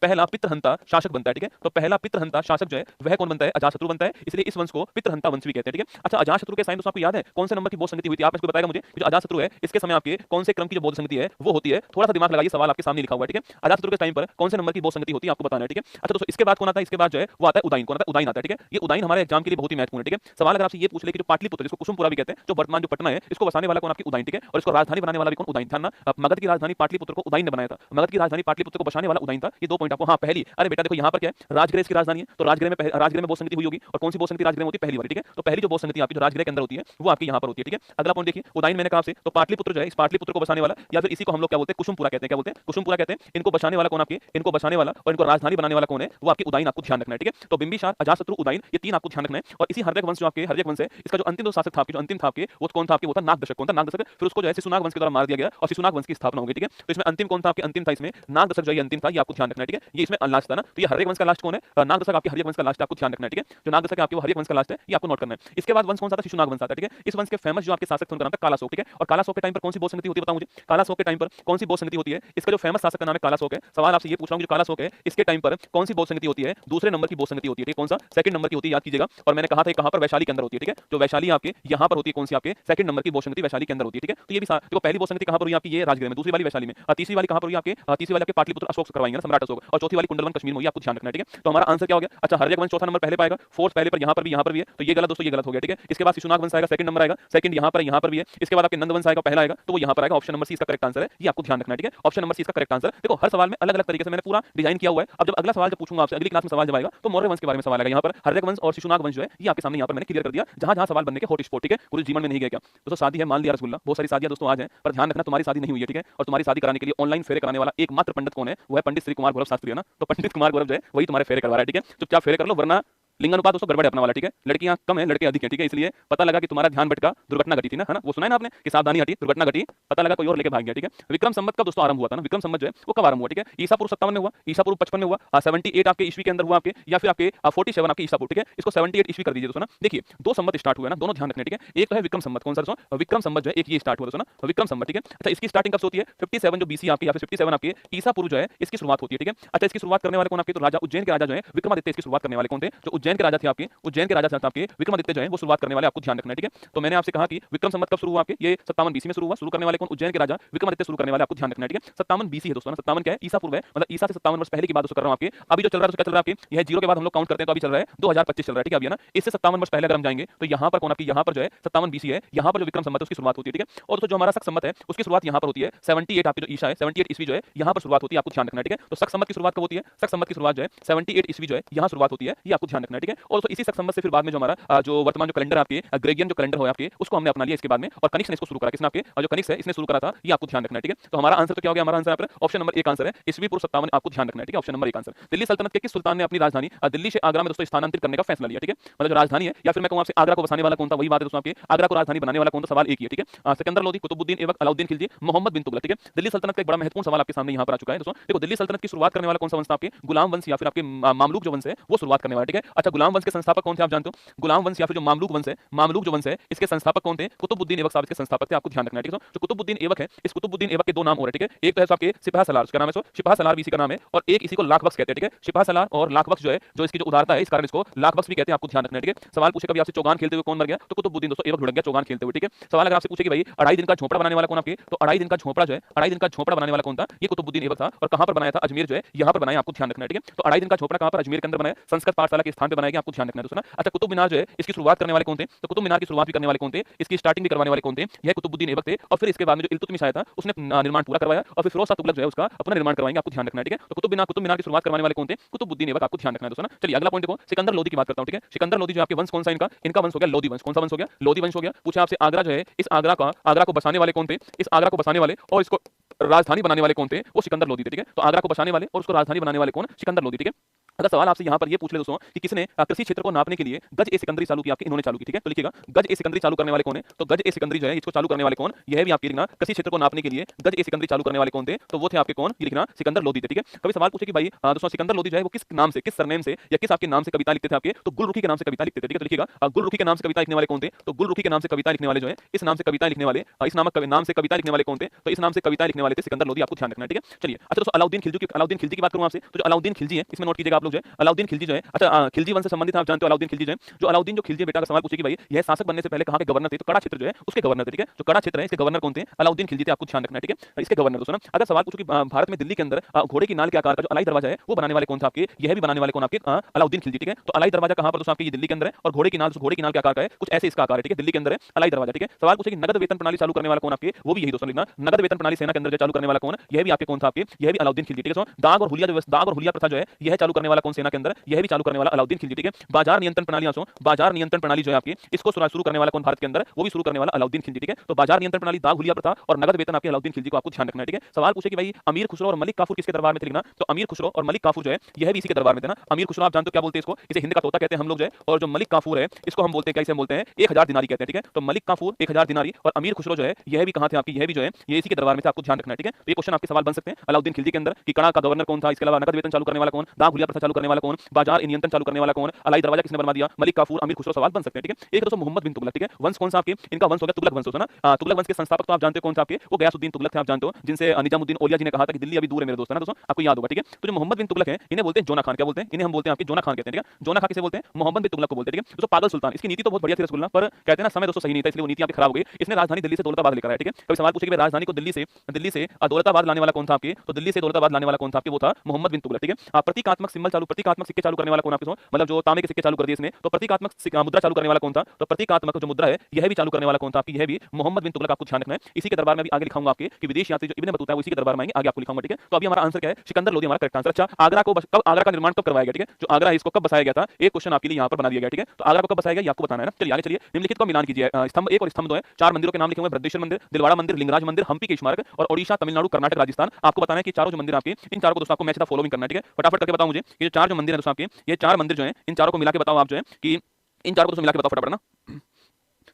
पहला पितृहंता शासक बनता है, ठीक है। तो पहला पितृहंता शासक जो है वह कौन बनता है? अजातशत्रु बनता है, इसलिए इस वंश को पितृहंता वंश भी कहते हैं, ठीक है। अच्छा, अजातशत्रु के साइन दोस्तों आपको याद है कौन से नंबर की बौद्ध संगति हुई थी? आप इसको बताएगा मुझे। जो अजातशत्रु है इसके समय आपके कौन से क्रम की जो बौद्ध संगति है वो होती है? थोड़ा सा दिमाग लगाइए, सवाल आपके सामने लिखा हुआ है, ठीक है। अजातशत्रु के टाइम पर कौन से नंबर की बौद्ध संगति होती है आपको बताना है, ठीक है। अच्छा दोस्तों, इसके बाद कौन आता है? इसके बाद जो है वो आता है उदाइन। कौन आता है? उदाइन आता है, ठीक है। ये उदाइन हमारे एग्जाम के लिए बहुत ही महत्वपूर्ण है, ठीक है। सवाल अगर आपसे ये पूछ ले कि जो पाटलिपुत्र, जिसको कुसुमपुरा भी कहते हैं, जो वर्तमान जो पटना है, इसको बसाने वाला कौन? आपकी उदाइन, ठीक है। और इसको राजधानी बनाने वाला भी कौन? उदाइन था ना। मगध की राजधानी पाटलिपुत्र को उदाइन ने बनाया था। मगध की राजधानी पाटलिपुत्र को बसाने वाला उदाइन था। ये 2 पॉइंट आपको। हाँ, पहली, अरे बेटा देखो यहाँ पर क्या है, राजगृह इसकी राजधानी है, तो राजगृह में बोध संगति हुई होगी। और कौन सी बोध संगति राजगृह में होती है? पहली वाली, ठीक है। तो पहली जो बोध संगति आपकी जो राजगृह के अंदर होती है वो आपकी यहाँ पर होती है, ठीक है। अगला पॉइंट देखिए, उदाइन मैंने कहा आपसे, तो पाटलिपुत्र जो है, इस पाटलिपुत्र को बसाने वाला, या फिर इसी को हम लोग क्या बोलते हैं? कुसुमपुरा कहते हैं। क्या बोलते हैं? कुसुमपुरा कहते हैं। इनको बसाने वाला कौन? आपके इनको बसाने वाला और इनको राजधानी बनाने वाला कौन है? वो आपकी उदाइन। आपको ध्यान रखना है, ठीक है। तो बिंबिसार, अजातशत्रु, उदाइन, ये 3 आपको ध्यान रखना है। और इसी हर्यक वंश जो आपके हर्यक वंश है, इसका जो अंतिम जो शासक था आपके, जो अंतिम था आपके, वो कौन था आपके? वो था नागदशक। कौन था? नागदशक। फिर उसको जो है शिशुनाग वंश के द्वारा मार दिया गया और शिशुनाग वंश की स्थापना हो गई, ठीक है। तो इसमें अंतिम कौन था आपके? अंतिम था इसमें नागदशक जो है अंतिम था, ये आपको ध्यान रखना है, ठीक है। ये इसमें लास्ट था ना, तो ये हर्यक वंश का लास्ट कौन है? नागदशक आपके हर्यक वंश का लास्ट, आपको ध्यान रखना है, ठीक है। जो नागदशक आपके हर्यक वंश का लास्ट है, ये आपको नोट करना है। इसके बाद वंश कौन सा था? शिशुनाग वंश आता है, ठीक है। इस वंश के फेमस जो आपके शासक थे उनका नाम था कालाशोक, ठीक है। और कालाशोक के टाइम पर कौन सी बोध संगति होती है? बताओ मुझे। कालाशोक के टाइम पर कौन सी बोध संगति होती है? इसका जो फेमस शासक का नाम है कालाशोक है। सवाल आपसे ये पूछ रहा हूं, जो कालाशोक है इसके टाइम पर कौन सी बोध संगति होती है? दूसरे नंबर की बोध संगति होती है, ठीक है। कौन सा? सेकंड नंबर की होती है, याद कीजिएगा। और मैंने कहा था कहां पर? वैशाली के अंदर होती है, ठीक है। जो वैशाली आपके यहां पर होती है, कौन सी? आपके सेकंड नंबर की बोध संगति वैशाली के अंदर होती है, ठीक है। तो ये भी देखो, पहली बोध संगति कहां पर हुई आपकी? ये राजगृह में। दूसरी वाली वैशाली में। तीसरी वाली कहां पर हुई आपके? तीसरी वाली आपके पाटलिपुत्र अशोक से करवाएंगे ना, सम्राट अशोक। और चौथी वाली कुंडलवन कश्मीर में हुई, आपको ध्यान रखना है, ठीक है। तो हमारा आंसर क्या हो गया? अच्छा, हर्यक वंश चौथा नंबर पहले पाएगा, फोर्थ पहले पर, यहां पर भी है, तो ये गलत दोस्तों, ये गलत हो गया, ठीक है। इसके बाद शिशुनाग वंश आएगा, सेकंड नंबर आएगा, सेकंड यहां पर भी है। इसके बाद आपके नंद वंश आएगा, पहला आएगा, तो वो यहां पर आएगा। ऑप्शन नंबर सी इसका करेक्ट आंसर है, ये आपको ध्यान रखना है, ठीक है। ऑप्शन नंबर सी इसका करेक्ट आंसर। देखो, हर सवाल में अलग अलग तरीके से मैंने पूरा डिजाइन किया हुआ है। अब जब अगला सवाल जब पूछूंगा आपसे, अगली क्लास में सवाल जब आएगा, तो मौर्य वंश के बारे में सवाल आएगा। यहाँ पर हर्यक वंश और शिशुनाग वंश जो है, ये आपके सामने यहाँ पर मैंने क्लियर कर दिया, जहां जहां सवाल बनने के हॉट स्पॉट, ठीक है। पूरे जीवन में नहीं गया क्या दोस्तों? शादी है, मान लिया रसगुल्ला, बहुत सारी शादियां दोस्तों आज हैं, पर ध्यान रखना तुम्हारी शादी नहीं हुई है, ठीक है। और तुम्हारी शादी कराने के लिए ऑनलाइन फेरे कराने वाला एकमात्र पंडित कौन है? वो है पंडित श्री कुमार गौरव शास्त्री, है ना। तो पंडित कुमार गौरव जो है वही तुम्हारे फेरे करवा रहा है, ठीक है। चुपचाप फेरे कर लो, वरना लिंगानुपात दोस्तों गड़बड़ है अपना वाला, ठीक है। लड़कियां कम है, लड़के अधिक हैं, ठीक है। इसलिए पता लगा कि तुम्हारा ध्यान भटका, दुर्घटना घटी थी ना, है ना। वो सुना है ना आपने कि सावधानी हटी, दुर्घटना घटी, पता लगा कोई और लेके भाग गया, ठीक है। विक्रम संवत कब दोस्तों आरंभ हुआ था ना? विक्रम संवत जो है वो कब आरंभ हुआ, ठीक है। ईसा पूर्व 57 में हुआ, ईसा पूर्व 55 में हुआ, 78 आपके ईस्वी के अंदर हुआ आपके, या फिर आपके 47 आपके ईसा पूर्व, ठीक है। इसको 78 ईस्वी कर दीजिए दोस्तों ना। देखिए 2 संवत स्टार्ट हुए ना, दोनों ध्यान रखने, ठीक है। एक तो है विक्रम संवत, कौन सा दोस्तों? विक्रम संवत जो है एक ये स्टार्ट हुआ दोस्तों ना, विक्रम संवत, ठीक है। अच्छा, इसकी स्टार्टिंग कब से होती है? 57 जो बीसी आपकी, या फिर 57 आपके ईसा पूर्व जो है इसकी शुरुआत होती है, ठीक है। अच्छा, इसकी शुरुआत करने वाले कौन आपके? तो राजा उज्जैन के राजा जो है विक्रमादित्य इसकी शुरुआत करने वाले कौन थे? जो उज्जैन के राजा थे आपके, उज्जैन के राजा थे आपके विक्रमादित्य जो है वो शुरुआत करने वाले, आपको ध्यान रखना है, ठीक है। तो मैंने आपसे कहा कि विक्रम संवत कब शुरू हुआ आपके? ये 57 बीसी में शुरू हुआ। शुरू करने वाले कौन? उज्जैन के राजा विक्रमादित्य शुरू करने वाले, आपको ध्यान रखना है, ठीक है। 57 बीसी है दोस्तों ना, 57 क्या है? ईसा पूर्व है, मतलब ईसा से 57 वर्ष पहले की बात दोस्तों कर रहा हूं आपके। अभी जो चल रहा है क्या चल रहा है आपके? यह जीरो के बाद हम लोग काउंट करते हैं, तो अभी चल रहा है 2025 चल रहा है, ठीक है। अभी है ना, इससे 57 वर्ष पहले अगर हम जाएंगे तो यहाँ पर कौन आपकी? यहाँ पर जो है 57 बीसी है, यहाँ पर जो विक्रम संवत है उसकी शुरुआत होती है, ठीक है। और दोस्तों जो हमारा शक संवत है उसकी शुरुआत यहाँ पर होती है 78 आपकी जो ईसा है, 78 ईस्वी जो है यहाँ पर शुरुआत होती है, आपको ध्यान रखना है, ठीक है। तो शक संवत की शुरुआत कब होती है? शक संवत की शुरुआत जो है 78 ईस्वी जो है यहाँ शुरुआत होती है, ये आपको ध्यान रखना है, ठीक है। और इसी शक संवत से फिर बाद में जो हमारा जो वर्तमान जो कैलेंडर आपके ग्रेगियन जो कैलेंडर है आपके, उसको हमने अपना लिया इसके बाद में, और कनिष्क ने इसको शुरू करा। किसने? आपके जो कनिष्क है इसने शुरू करा था, ये आपको ध्यान रखना है, ठीक है। तो हमारा आंसर तो क्या हो गया? हमारा आंसर यहाँ पर ऑप्शन नंबर 1 आंसर है, ईस्वी पूर्व 57, आपको ध्यान रखना है, ठीक है। Option number 1 answer. दिल्ली सल्तनत के किस सुल्तान ने अपनी राजधानी दिल्ली से आगरा में दोस्तों स्थानांतरित करने का फैसला लिया, ठीक है। मतलब जो राजधानी है, या फिर मैं कहूं आपसे आगरा को बसाने वाला कौन था? वही बात है दोस्तों, आपके आगरा को राजधानी बनाने वाला कौन था? सवाल एक ही है, ठीक है। सिकंदर लोधी, कुतुबुद्दीन ऐबक, अलाउद्दीन खिलजी, मोहम्मद बिन तुगलक, ठीक है। दिल्ली सल्तनत का एक बड़ा महत्वपूर्ण सवाल आपके सामने यहाँ पर आ चुका है दोस्तों। देखो, दिल्ली सल्तनत की शुरुआत करने वाला कौन सा वंश था? आपके गुलाम वंश या फिर आपके मामलुक जो वंश है वो शुरुआत करने वाला, ठीक है। अच्छा, गुलाम वंश के संस्थापक कौन थे आप जानते हो? गुलाम वंश या फिर जो मामलुक वंश है, मामलुक जो वंश है इसके संस्थापक कौन थे? कुतुबुद्दीन ऐबक साहब इसके संस्थापक थे, आपको ध्यान रखना है, ठीक है। जो कुतुबुद्दीन ऐबक है, इस कुतुबुद्दीन ऐबक के 2 नाम और है, ठीक है। एक तो है आपके सिपहा सलार, उसका नाम है सिपहा सलार भी इसी का नाम है, और एक इसी को लाख बख्श कहते हैं, ठीक है। सिपहा सलार और लाख बख्श जो है, जो इसकी जो उदारता है इस कारण इसको लाख बख्श भी कहते हैं, आपको ध्यान रखना है, ठीक है। सवाल पूछे कभी आपसे चौगान खेलते हुए कौन मर गया? तो कुतुबुद्दीन दोस्तों ऐबक जुड़ गया चौगान खेलते हुए, ठीक है। सवाल अगर आपसे पूछे कि भाई 2.5 दिन का झोपड़ा बनाने वाला कौन आपके? तो 2.5 दिन का झोपड़ा जो है, 2.5 दिन का झोपड़ा बनाने वाला कौन था? ये कुतुबुद्दीन ऐबक था। और कहां पर बनाया था? अजमेर जो है यहाँ पर बनाया, आपको ध्यान रखना है, ठीक है। तो 2.5 दिन का झोपड़ा कहां पर? अजमेर के अंदर बनाया, संस्कृत पाठशाला के स्थान पर बनाया गया, आपको ध्यान रखना है दोस्तों ना। अच्छा, कुतुब मीनार जो है इसकी शुरुआत करने वाले कौन थे? तो कुतुब मीनार की शुरुआत भी करने वाले कौन थे? इसकी स्टार्टिंग भी करवाने वाले कौन थे? यह कुतुबुद्दीन ऐबक थे। और फिर इसके बाद में जो इल्तुतमिश आया था उसने निर्माण पूरा करवाया, और फिर फिरोज शाह तुगलक जो है उसका अपना निर्माण करवाएंगे, आपको ध्यान रखना है, ठीक है। तो कुतुब मीनार की शुरुआत करवाने वाले कौन थे? कुतुबुद्दीन ऐबक, आपको ध्यान रखना है दोस्तों ना। चलिए अगला पॉइंट देखो, सिकंदर लोधी की बात करता हूं, ठीक है। सिकंदर लोधी जो आपके वंश कौन सा? इनका वंश हो गया लोधी वंश। कौन सा वंश हो गया? लोधी वंश हो गया। पूछे आपसे आगरा जो है, इस आगरा को बसाने वाले कौन थे? इस आगरा को बसाने वाले और इसको राजधानी बनाने वाले कौन थे? वो सिकंदर लोधी थे, ठीक है। तो आगरा को बसाने वाले और उसको राजधानी बनाने वाले कौन? सिकंदर लोधी, ठीक है। अगर सवाल आपसे यहाँ पर ये पूछ ले दोस्तों कि किसने कृषि क्षेत्र को नापने के लिए गज ए सिकंदरी चालू की? आपके इन्होंने चालू की, ठीक है। तो लिखिएगा गज ए सिकंदरी चालू करने वाले कौन है? तो गज ए सिकंदरी जो है इसको चालू करने वाले कौन? यह भी आपके लिखना, कृषि क्षेत्र को नापने के लिए गज ए सिकंदरी चालू करने वाले कौन थे? तो वो थे आपके कौन? ये लिखना सिकंदर लोधी थे, ठीक है। कभी सवाल पूछे कि भाई दोस्तों सिकंदर लोधी जो है वो किस नाम से, किस सरनेम से या किस आपके नाम से कविता लिखते थे आपके? तो गुलरुखी के नाम से कविता लिखते थे, ठीक है। तो लिखिएगा गुलरुखी के नाम से कविता लिखने वाले कौन थे? तो गुलरुखी के नाम से कविता लिखने वाले जो है, इस नाम से कविता लिखने वाले, इस नाम से कविता लिखने वाले कौन थे? तो इस नाम से कविता लिखने वाले थे सिकंदर लोधी, आपको ध्यान रखना है, ठीक है। चलिए अच्छा दोस्तों, अलाउद्दीन खिलजी की बात करूं आपसे, तो जो अलाउद्दीन खिलजी है इसमें नोट कीजिएगा आप लोग जो है अलाउद्दीन खिलजी जो है, अच्छा खिलजी वंश से संबंधित आप जानते हो अलाउद्दीन खिलजी जो है, जो अलाउद्दीन जो खिलजी बेटा का सवाल पूछे कि भाई यह शासक बनने से पहले कहाँ के गवर्नर थे, तो कड़ा क्षेत्र जो है उसके गवर्नर थे, ठीक है। जो कड़ा क्षेत्र है इसके गवर्नर कौन थे, अलाउद्दीन खिलजी थे, आपको ध्यान रखना है, ठीक है। इसके गवर्नर दोस्तों ना, अगर सवाल पूछो कि भारत में दिल्ली के अंदर घोड़े की नाल के आकार का जो अलाई दरवाजा है वो बनाने वाले कौन थे आपके, यह भी बनाने वाले कौन आपके, अलाउद्दीन खिलजी, ठीक है। तो अलाई दरवाजा कहां पर दोस्तों आपके, ये दिल्ली के अंदर है, और घोड़े की नाल के आकार का है, कुछ ऐसे इसका आकार है, ठीक है। दिल्ली के अंदर है अलाई दरवाजा, ठीक है। सवाल पूछे कि नगद वेतन प्रणाली चालू करने वाला कौन आपके, वो भी यही दोस्तों लिखना, नगद वेतन प्रणाली सेना के अंदर चालू करने वाला कौन, यह भी आपके कौन था आपके, यह भी अलाउद्दीन खिलजी, ठीक है। दाग और हुलिया, जो दाग और हुलिया प्रथा जो है यह चालू करने वाला कौन सेना के अंदर, यह भी चालू करने वाला अलाउद्दीन खिलजी, ठीक है। बाजार नियंत्रण प्रणाली, बाजार नियंत्रण प्रणाली जो है आपकी, इसको शुरू करने वाला कौन भारत के अंदर, वो भी शुरू करने वाला अलाउद्दीन खिलजी, ठीक है। तो बाजार नियंत्रण प्रणाली, दाग हुलिया प्रथा और नगद वेतन आपके अलाउद्दीन खिलजी को आपको ध्यान रखना है, ठीक है। सवाल पूछे कि भाई अमीर खुसरो और मलिक काफूर किसके दरबार में थे, लिखना। तो अमीर खुसरो और मलिक काफूर जो है यह भी इसी के दरबार में थे ना। अमीर खुसरो आप जानते हो क्या बोलते हैं इसको, इसे हिंद का तोता कहते हैं हम लोग जो है, और जो मलिक काफूर है इसको हम बोलते हैं, क्या इसे बोलते हैं, 1000 दिनारी कहते हैं, ठीक है। तो मलिक काफूर 1000 दिनारी और अमीर खुसरो जो है यह भी कहां थे आपकी, यह भी जो है ये इसी के दरबार में थे, आपको ध्यान रखना है, ठीक है। तो ये क्वेश्चन आपके सवाल बन सकते हैं अलाउद्दीन खिलजी के अंदर कि कड़ा का गवर्नर कौन था, इसके अलावा नगद वेतन चालू करने वाला कौन, दाग हुलिया प्रथा चालू करने वाला कौन, बाजार नियंत्रण चालू करने वाला कौन, अलाई दरवाजा किसने बनवा दिया, मलिक काफूर, अमीर खुसरो, सवाल बन सकते हैं, ठीक है। एक दोस्तों मोहम्मद बिन तुगलक, ठीक है। वंश कौन सा आपके, इनका वंश हो गया तुगलक वंश, होता ना। तुगलक वंश के संस्थापक तो आप जानते हो कौन सा आपके, वो गयासुद्दीन तुगलक थे, आप जानते हो, जिनसे निजामुद्दीन औलिया जी ने कहा था कि दिल्ली अभी दूर है मेरे दोस्त, है ना दोस्तों, आपको याद होगा, ठीक है। तो जो मोहम्मद बिन तुगलक है इन्हें बोलते हैं जोना खान, क्या बोलते हैं, इन्हें हम बोलते हैं आपके जोना खान कहते हैं, ठीक है। जोना खान किसे बोलते हैं, मोहम्मद बिन तुगलक को बोलते हैं, ठीक है। दोस्तों पागल सुल्तान, इसकी नीति तो बहुत बढ़िया थी रसगुल्ला, पर कहते हैं ना समय दोस्तों सही नहीं था, इसलिए वो नीति आपकी खराब हो गई। इसने राजधानी दिल्ली से दौलताबाद लेकर आया, ठीक है। कभी सवाल पूछे कि राजधानी को दिल्ली से दौलताबाद लाने वाला कौन था आपके, तो दिल्ली से दौलताबाद लाने वाला कौन था आपके, वो था मोहम्मद बिन तुगलक, ठीक है। प्रतीकात्मक सिक्के चालू करने वाला कौन आपके, मतलब जो तांबे के सिक्के चालू कर दिए इसने, तो प्रतीकात्मक मुद्रा चालू करने वाला कौन था, तो प्रतीकात्मक जो मुद्रा है यह भी चालू करने वाला कौन था आपकी, यह भी मोहम्मद बिन तुगलक, आपको ध्यान रखना है। इसी के दरबार में भी आगे लिखाऊंगा आपके कि विदेश यात्री जो इब्न बतूता है उसी के दरबार में आएंगे, आगे आपको लिखाऊंगा, ठीक है। तो अभी हमारा आंसर क्या है, सिकंदर लोदी हमारा करेक्ट आंसर। अच्छा आगरा का निर्माण कब करवाया गया, ठीक है। जो आगरा है इसको कब बसाया गया था, एक क्वेश्चन आपके लिए यहाँ पर बना दिया गया, ठीक है। तो आगरा को कब बसाया गया ये आपको बताना है ना। चलिए आगे चलिए, निम्नलिखित को मिलान कीजिए, स्तंभ 1 और स्तंभ 2 है, 4 मंदिरों के नाम लिखे हुए, बृहदेश्वर मंदिर, दिलवाड़ा मंदिर, लिंगराज मंदिर, हम्पी के स्मारक और ओडिशा, तमिलनाडु, कर्नाटक, राजस्थान। आपको बताना है कि चारों जो मंदिर आपके, इन चारों को दोस्तों आपको मैच द फॉलोइंग करना है, ठीक है। फटाफट करके बताओ मुझे, ये 4 जो मंदिर है दोस्तों आपके, ये 4 मंदिर जो है इन चारों को मिला के बताओ आप जो है कि इन चारों को दोस्तों मिला के बताओ फटाफट ना,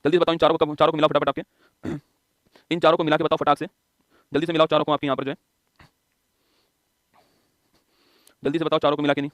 जल्दी से बताओ इन चारों को मिलाओ फटाफट आपके, इन चारों को मिला के बताओ फटाक से, जल्दी से मिलाओ चारों को आपके यहाँ पर जो है, जल्दी से बताओ चारों को मिला के नहीं।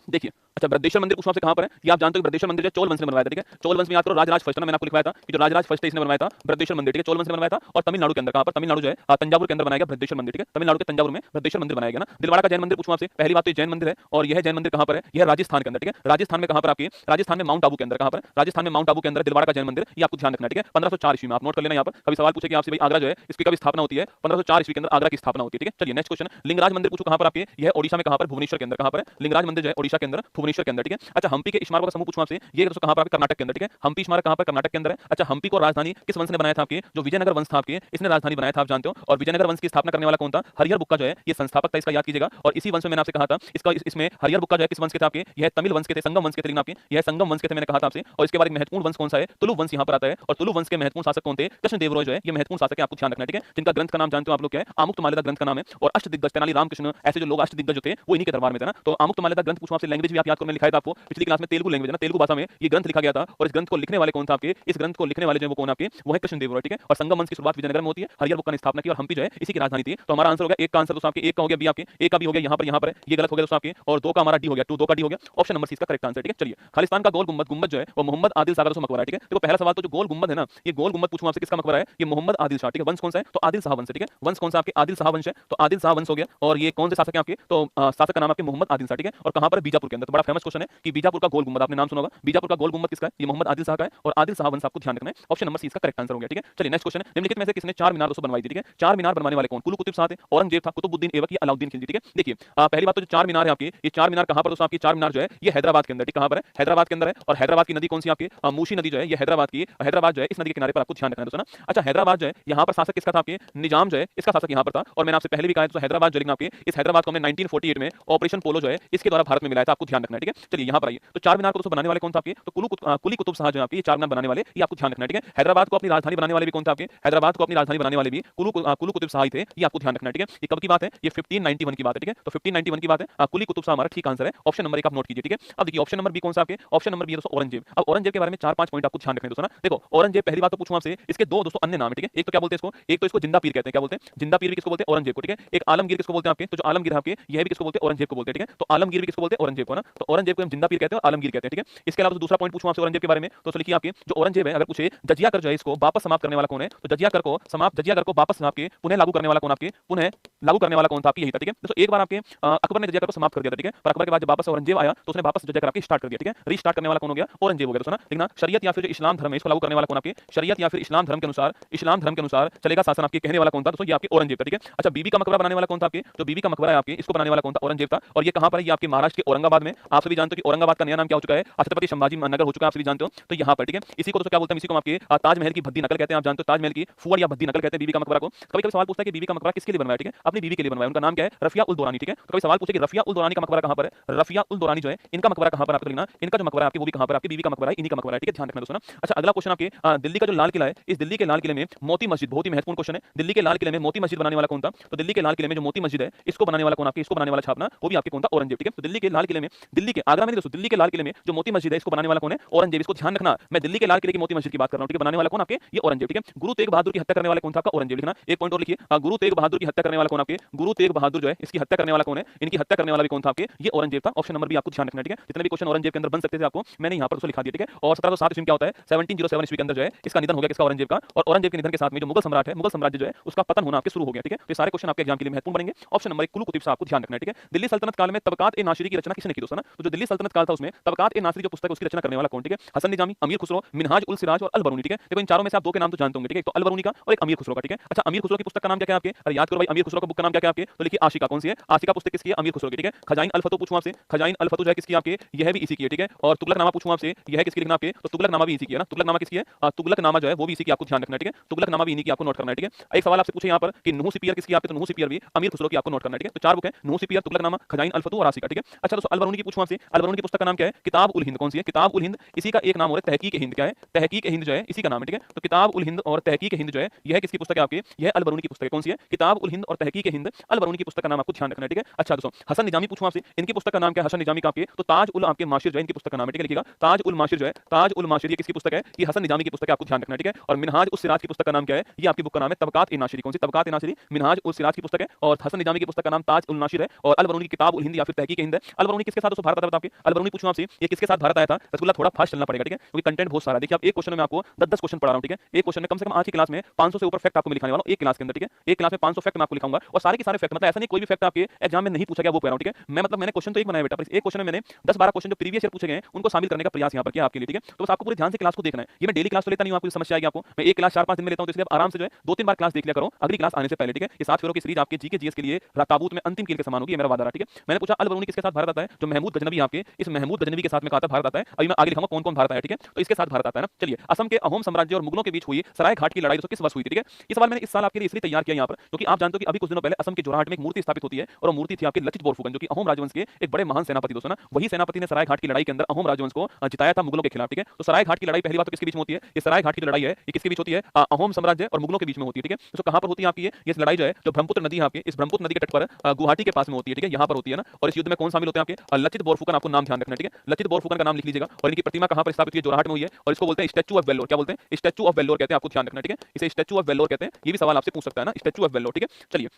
देखिए अच्छा बृहदेश्वर मंदिर पूछो आपसे कहां पर है, ये आप जानते हो बृहदेश्वर मंदिर जो चोल वंश ने बनवाया था, ठीक है। चोल वंश में याद करो राजराज फर्स्ट ना, मैंने आपको लिखवाया था कि जो राजराज फर्स्ट है इसने बनवाया था बृहदेश्वर मंदिर, ठीक है। चोल वंश ने बनवाया था, और तमिलनाडु के अंदर कहां पर, तमिलनाडु जो है तंजावुर के अंदर बनाया गया बृहदेश्वर मंदिर, ठीक है। तमिलनाडु के तंजावुर में बृहदेश्वर मंदिर बनाया गया ना। दिलवाड़ा का जैन मंदिर पूछो आपसे, पहली बात तो जैन मंदिर है, और यह जैन मंदिर कहां पर है, यह राजस्थान के अंदर, ठीक है। राजस्थान में कहां पर आपके, राजस्थान में माउंट आबू के अंदर, कहां पर, राजस्थान में माउंट आबू के अंदर दिलवाड़ा का जैन मंदिर, ये आपको ध्यान रखना है, ठीक है। 1504 ईस्वी में, आप नोट कर लेना यहाँ पर, कभी सवाल पूछे कि आपसे भाई आगरा जो है इसकी कब स्थापना होती है, 1504 ईस्वी के अंदर आगरा की स्थापना होती है, ठीक है। चलिए नेक्स्ट क्वेश्चन, लिंगराज मंदिर पूछो कहां पर आपके, यह ओडिशा में कहां पर, भुवनेश्वर के अंदर, कहां पर है लिंगराज मंदिर जो है ओडिशा के अंदर, भुवनेश्वर के अंदर, ठीक है। अच्छा हम्पी के स्मारकों का समूह पूछूं आपसे, ये दोस्तों कहां पर आपके, कर्नाटक के अंदर, ठीक है। हम्पी स्मारक कहां पर, कर्नाटक के अंदर है। अच्छा हम्पी को राजधानी किस वंश ने बनाया था आपके, जो विजयनगर वंश था आपके, इसने राजधानी बनाया था, आप जानते हो। और विजयनगर वंश की स्थापना करने वाला कौन था, हरिहर बुक्का जो है ये संस्थापक था, इसका याद कीजिएगा। और इसी वंश में मैंने आपसे कहा था, इसका इसमें हरिहर बुक्का जो है किस वंश के थे आपके, यह तमिल वंश के थे, संगम वंश के थे, लेकिन आपके यह संगम वंश के थे, मैंने कहा था आपसे। और इसके बाद एक महत्वपूर्ण वंश कौन सा है, तुलु वंश यहाँ पर आता है, और तुलु वंश के महत्वपूर्ण शासक कौन थे, कृष्णदेवराय जो है ये महत्वपूर्ण शासक है, आपको ध्यान रखना है, ठीक है। जिनका ग्रंथ का नाम जानते हो आप लोग क्या है, आमुक्तमाल्यदा ग्रंथ का नाम है, और अष्टदिग्गज तेनाली रामकृष्ण, ऐसे जो लोग अष्टदिग्गज जो थे वो इन्हीं के दरबार में थे ना। तो आमुक्तमाल्यदा ग्रंथ पूछो आपसे, लैंग्वेज भी आप याद करो, मैंने लिखा था आपको पिछली क्लास में, तेलुगु लैंग्वेज है ना, तेलुगु भाषा में ये ग्रंथ लिखा गया था, और इस ग्रंथ को लिखने वाले कौन था आपके, इस ग्रंथ को लिखने वाले जो वो कौन आपके, वो है कृष्णदेवराय, ठीक है। और संगम वंश की शुरुआत विजयनगर में होती है, हरिहर बुक्का ने स्थापना की, और हम्पी जो है इसी की राजधानी थी। तो हमारा आंसर होगा एक का आंसर दोस्तों आपके, एक का हो गया बी, आपके एक का भी हो गया यहाँ पर है, ये गलत हो गया दोस्तों आपके, और 2 का हमारा डी हो गया, 2 का डी हो गया, ऑप्शन नंबर सी इसका करेक्ट आंसर, ठीक है। चलिए खालिस्तान का गोल गुंबद, गुंबद जो है वो मोहम्मद आदिल शाह का दोस्तों मकबरा है, ठीक है। देखो पहला सवाल तो जो गोल गुंबद है ना, ये गोल गुंबद पूछूं आपसे किसका मकबरा है, ये मोहम्मद आदिल शाह, ठीक है। वंश कौन सा है, तो आदिल शाह वंश, ठीक है। वंश कौन सा आपके, आदिल शाह वंश है, तो आदिल शाह वंश हो गया। और ये कौन से शासक है आपके, तो शासक का नाम आपके मोहम्मद आदिल शाह, ठीक है। और कहां पर, बीजापुर के अंदर। तो बड़ा फेमस क्वेश्चन है कि बीजापुर का गोल गुंबद, आपने नाम सुना होगा, बीजापुर का गोल गुंबद किसका है, ये मोहम्मद आदिल शाह का है, और आदिल शाह वंश आपको ध्यान रखना है, ऑप्शन नंबर सी इसका करेक्ट आंसर हो गया, ठीक है। चलिए नेक्स्ट क्वेश्चन है, निम्नलिखित में से किसने 4 मीनार दोस्तों बनवाई थी, ठीक है। 4 मीनार बनवाने वाले कौन, कुली कुतुब शाह थे, औरंगजेब था, कुतुबुद्दीन ऐबक या अलाउद्दीन खिलजी, ठीक है। देखिए पहली बात तो जो 4 मीनार है आपके, ये 4 मीनार कहां पर दोस्तों आपकी, 4 मीनार जो है ये हैदराबाद के अंदर, ठीक कहां पर है, हैदराबाद के अंदर है। और हैदराबाद की नदी कौन सी आपकी, मूसी नदी जो है ये हैदराबाद की, हैदराबाद जो है इस नदी के किनारे पर, आपको ध्यान रखना है दोस्तों ना। अच्छा हैदराबाद जो है यहाँ पर शासक किसका था आपके, निजाम जो है इसका शासक यहाँ पर था। और मैंने आपसे पहले भी कहा है हैदराबाद जो, लेकिन आपके इस हैदराबाद को हमने 1948 में ऑपरेशन पोलो जो है इसके द्वारा भारत में मिलाया था, आपको ध्यान रखना है, ठीक है। चलिए यहाँ पर आइए, तो 4 मीनार को दोस्तों बनाने वाले कौन था आपके, तो कुली कुतुब शाह जो है आपके 4 मीनार बनाने वाले, ये आपको ध्यान रखना है, ठीक है। हैदराबाद को अपनी राजधानी बनाने वाले भी कौन था आपके, हैदराबाद को अपनी राजधानी बनाने वाले भी कुली कुतुब शाह थे, ये आपको ध्यान रखना है, ठीक है। ये कब की बात है, ये 1591 की बात है, ठीक है। तो 1591 की बात है, कुली कुतुब शाह हमारा ठीक आंसर है, ऑप्शन नंबर 1 आप नोट कीजिए, ठीक है। अब देखिए ऑप्शन नंबर बी कौन सा आपके, ऑप्शन नंबर बी है दोस्तों औरंगजेब। अब औरंगजेब के बारे में 4-5 पॉइंट आपको ध्यान रखने दोस्तों ना। देखो औरंगजेब पहली बात तो पूछूं आपसे, इसके 2 दोस्तों अन्य नाम है, ठीक है। एक तो क्या बोलते हैं इसको, एक तो इसको जिंदा पीर कहते हैं, क्या बोलते हैं, जिंदा पीर भी किसको बोलते हैं, औरंगजेब को, ठीक है। एक आलमगीर किसको बोलते हैं आपके, तो जो आलमगीर है आपके यह भी किसको बोलते हैं, औरंगजेब को बोलते हैं, ठीक है। तो आलमगीर भी किसको बोलते हैं, औरंगजेब को ना। तो औरंगजेब को हम जिंदा पीर कहते हैं और आलमगीर कहते हैं, ठीक है। इसके अलावा दूसरा पॉइंट पूछूं आपसे औरंगजेब के बारे में, तो लिखिए आपके जो औरंगजेब है, अगर पूछे जजिया कर जो है इसको वापस समाप्त करने वाला कौन है, तो जजिया कर को वापस आपके पुनः लागू करने वाला कौन, आपके पुनः लागू करने वाला कौन था, आपकी यही था, ठीक है। तो एक बार आपके अकबर ने जजिया कर को समाप्त कर दिया था, ठीक है, पर अकबर के बाद जब वापस औरंगजेब आया तो उसने वापस जजिया कर आपकी स्टार्ट कर दिया, ठीक है। रीस्टार्ट करने वाला कौन हो गया, औरंगजेब हो गया। तो सुना लिखना, शरीयत या फिर जो इस्लाम धर्म है इसको लागू करने वाला कौन, आपके शरीयत या फिर इस्लाम धर्म के अनुसार चलेगा शासन, आपके कहने वाला कौन था, दोस्तों ये आपके औरंगजेब था, ठीक है। अच्छा, बीबी का मकबरा बनाने वाला कौन था, आपके जो बीबी का मकबरा है आपके इसको बनाने वाला कौन था, औरंगजेब था। और ये कहां पर है, ये आपके महाराष्ट्र के औरंगाबाद में। आप सभी जानते हो कि औरंगाबाद का नया नाम क्या हो चुका है, छत्रपति संभाजी नगर हो चुका है, आप सभी जानते हो। तो यहाँ पर, ठीक है, इसी को दोस्तों क्या बोलते हैं, इसी को आपके ताजमहल की भद्दी नकल कहते हैं, आप जानते हो ताजमहल की फुअर या भद्दी नकल कहते हैं बीबी का मकबरा को। कभी कभी सवाल पूछता है कि बीबी का मकबरा किसके लिए बनवाया, ठीक है, अपनी बीबी के लिए बनवाया, उनका नाम क्या है, रफिया उल दुरानी, ठीक है। तो कभी सवाल पूछे कि रफिया उल दुरानी का मकबरा कहां पर है, रफिया उल दुरानी जो है इनका मकबरा कहां पर, आपको लिखना इनका जो मकबरा है आपकी वो भी कहां पर, आपकी बीबी का मकबरा है, इन्हीं का मकबरा है, ठीक है, ध्यान रखना दोस्तों ना। अच्छा, अगला क्वेश्चन आपके दिल्ली का जो लाल किला है, इस दिल्ली के लाल किले में मोती मस्जिद, बहुत ही महत्वपूर्ण क्वेश्चन है, दिल्ली के लाल किले में मोती मस्जिद बनाने वाला कौन था, तो दिल्ली के लाल किले में जो मोती मस्जिद है इसको बनाने वाला कौन, आपके इसको बनाने वाला छापना वो भी आपके कौन था, औरंगजेब, ठीक है। तो दिल्ली के लाल किले में, दिल्ली के आगरा में दोस्तों, दिल्ली के लाल किले में जो मोती मस्जिद है इसको बनाने वाला कौन है, औरंगजेब। इसको ध्यान रखना, मैं दिल्ली के लाल किले की मोती मस्जिद की बात कर रहा हूं, ठीक है, बनाने वाला कौन, आपके ये औरंगजेब, ठीक है। गुरु तेग बहादुर की हत्या करने वाला कौन था, आपका औरंगजेब, लिखना एक पॉइंट और लिखिए, गुरु तेग बहादुर की हत्या करने वाला कौन, आपके गुरु तेग बहादुर जो है इसकी हत्या करने वाला कौन है, इनकी हत्या करने वाला भी कौन था, आपके ये औरंगजेब था। ऑप्शन नंबर भी आपको ध्यान रखना, ठीक है। जितने भी क्वेश्चन औरंगजेब के अंदर बन सकते थे आपको मैंने यहाँ पर उसको लिखा दिया, ठीक है। और 1707 ईस्वी में क्या होता है, 1707 ईस्वी के अंदर जो है इसका निधन हो गया, किसका, औरंगजेब का। और औरंगजेब के निधन के साथ में जो मुगल सम्राट है, मुगल साम्राज्य जो है उसका पतन होना आपके शुरू हो गया, ठीक है। तो सारे क्वेश्चन आपके एग्जाम के लिए महत्वपूर्ण बनेंगे। ऑप्शन नंबर 1 कुलु कुतुब से आपको ध्यान रखना है, ठीक है। दिल्ली सल्तनत काल में तबकात ए नासिरी की रचना किसने की दोस्तों ना, तो जो दिल्ली सल्तनत काल था उसमें तबकात ए नासिरी जो पुस्तक उसकी रचना करने वाला कौन, ठीक है, हसन निजामी, अमीर खुसरो, मिनहाज उल सिराज और अल बरूनी, ठीक है। देखो इन चारों में से आप दो के नाम तो जानते होंगे, ठीक है, तो अल बरूनी का और एक अमीर खुसरो का, ठीक है। अच्छा, अमीर खुसरो की पुस्तक का नाम क्या है आपके, अरे याद करो भाई, अमीर खुसरो का बुक का नाम क्या है आपके, तो लिखिए आशिका, कौन सी है, आशिका पुस्तक किसकी है, अमीर खुसरो की, ठीक है। खजाइन अल फतू पूछूं आपसे, खजाइन अल फतू जो है किसकी आपके, यह भी इसी की है, ठीक है। और तुगलकनामा पूछूं आपसे, यह किसकी लिखना आपके, तो तुगलकनामा भी इसी की है ना, तुगलकनामा किसकी है, तुगलकनामा जो है वो भी इसी की, आपको ध्यान रखना है, ठीक है। तुगलकनामा भी इन्हीं की आपको नोट करना है, ठीक है। एक सवाल आपसे पूछे यहाँ पर कि नूह सिपियर किसकी, आपके तो नूह सिपियर भी अमीर खुसरो की आपको नोट करना है, ठीक है। तो चार बुक है, नूह सिपियर, तुगलकनामा, खजाइन अल फतू और आशिका, ठीक है। अच्छा दोस्तों, अल बरूनी की पूछूं आपसे, अल बरूनी की पुस्तक का नाम क्या है, किताब उल हिंद, कौन सी है, किताब उल हिंद। इसी का एक नाम और है तहकीक हिंद, क्या है, तहकीक हिंद जो है इसी का नाम है, ठीक है। तो किताब उल हिंद और तहकीक हिंद जो है यह किसकी पुस्तक है आपकी, यह अल बरूनी की पुस्तक है, कौन सी है, किताब उल हिंद और तहकीक हिंद, अल बरूनी की पुस्तक का नाम आपको ध्यान रखना है, ठीक है। अच्छा दोस्तों, हसन निजामी पूछूं आपसे, इनकी पुस्तक का नाम क्या है, हसन निजामी का आपके, तो ताज उल आपके माशिर जो है इनकी पुस्तक का नाम है, ठीक है, लिखिएगा ताज उल माशिर जो है, ताज उल माशिर ये किसकी पुस्तक है, ये हसन निजामी की पुस्तक है, आपको ध्यान रखना है, ठीक है। और मिनहाज उस सिराज की पुस्तक का नाम क्या है, ये आपकी बुक का नाम है तबकात ए नासिरी, कौन सी, तबकात ए नासिरी, मिनहाज उल सिराज की पुस्तक है। और हसन निजामी की पुस्तक का नाम ताज उल नासिर है। और अल बरूनी की किताब उल हिंद या फिर तहकीक हिंद है। अल बरूनी किसके साथ दोस्तों भारत आया था आपके, अल बरूनी पूछूं आपसे, ये किसके साथ भारत आया था, रसगुल्ला थोड़ा फास्ट चलना पड़ेगा, ठीक है, क्योंकि कंटेंट बहुत सारा है। देखिए आप एक क्वेश्चन में आपको 10 क्वेश्चन पढ़ा रहा हूं, ठीक है। एक क्वेश्चन में कम से कम आज की क्लास में 500 से ऊपर फैक्ट आपको मैं लिखाने वाला हूं एक क्लास के अंदर, ठीक है। एक क्लास में 500 फैक्ट मैं आपको लिखाऊंगा और सारे के सारे फैक्ट, मतलब ऐसा नहीं कोई भी फैक्ट आपके एग्जाम में नहीं पूछा गया वो कह रहा हूं, ठीक है। मैं मतलब मैंने क्वेश्चन तो एक बनाया बेटा, पर एक क्वेश्चन में मैंने 10-12 क्वेश्चन जो प्रीवियस ईयर पूछे गए उनको शामिल करने का प्रयास यहां पर किया आपके लिए, ठीक है। तो बस आपको पूरे ध्यान से क्लास को देखना है। ये मैं डेली क्लास तो लेता नहीं हूं, आपको समस्या आएगी आपको, मैं एक क्लास 4-5 दिन में लेता हूं, तो इसलिए आप आराम से जो है 2-3 बार क्लास देख लिया करो अगली क्लास आने से पहले, ठीक है। ये 7 फेरों की सीरीज आपके जीके जीएस के लिए ताबूत में अंतिम कील के समान होगी, ये मेरा वादा रहा, ठीक है। मैंने पूछा अल बरूनी किसके साथ भारत आता है, जो महमूद गजनवी आपके, इस महमूद गजनवी के साथ में कहा था भारत आता है। अभी मैं आगे लिखूंगा कौन कौन भारत आया, ठीक है। तो इसके साथ भारत आता है ना। चलिए, असम के अहोम साम्राज्य और मुगलों के बीच हुई सराय घाट की लड़ाई दोस्तों किस वर्ष हुई थी, ठीक है। ये सवाल मैंने इस साल आपके लिए इसलिए तैयार किया यहाँ पर, क्योंकि आप जानते हो कि अभी कुछ दिनों पहले असम के जोरहाट में एक मूर्ति स्थापित होती है और वो मूर्ति थी आपके लचित बोरफुकन, जो कि अहोम राजवंश के एक बड़े महान सेनापति दोस्तों ना। वही सेनापति ने सराय घाट की लड़ाई के अंदर अहोम राजवंश को जिताया था मुगलों के खिलाफ, ठीक है। तो सराय घाट की लड़ाई पहली बात तो किसके बीच में होती है, ये सराय घाट की लड़ाई है ये किसके बीच होती है, अहोम साम्राज्य और मुगलों के बीच में होती है, ठीक है। तो कहां पर होती है आपकी ये लड़ाई जो है, जो ब्रह्मपुत्र नदी है आपकी, इस ब्रह्मपुत्र नदी के तट पर गुवाहाटी के पास में होती है, ठीक है, यहाँ पर होती है ना। और इस युद्ध में कौन शामिल होते हैं आपके, लचित बोरफुकन, आपको नाम ध्यान रखना है, ठीक है। लचित बोरफुकन का नाम लिख लीजिएगा। और इनकी प्रतिमा कहां पर स्थापित हुई है, जोरहाट में हुई है। और इसको बोलते हैं स्टैच्यू ऑफ वेल्लोर, क्या बोलते हैं, स्टैच्यू ऑफ वेल्लोर कहते हैं, आपको ध्यान रखना है, ठीक है। इसे स्टैच्यू ऑफ वेल्लोर कहते हैं, ये भी सवाल आपसे पूछ सकता है ना, स्टैच्यू ऑफ वेल्लोर, ठीक है। चलिए,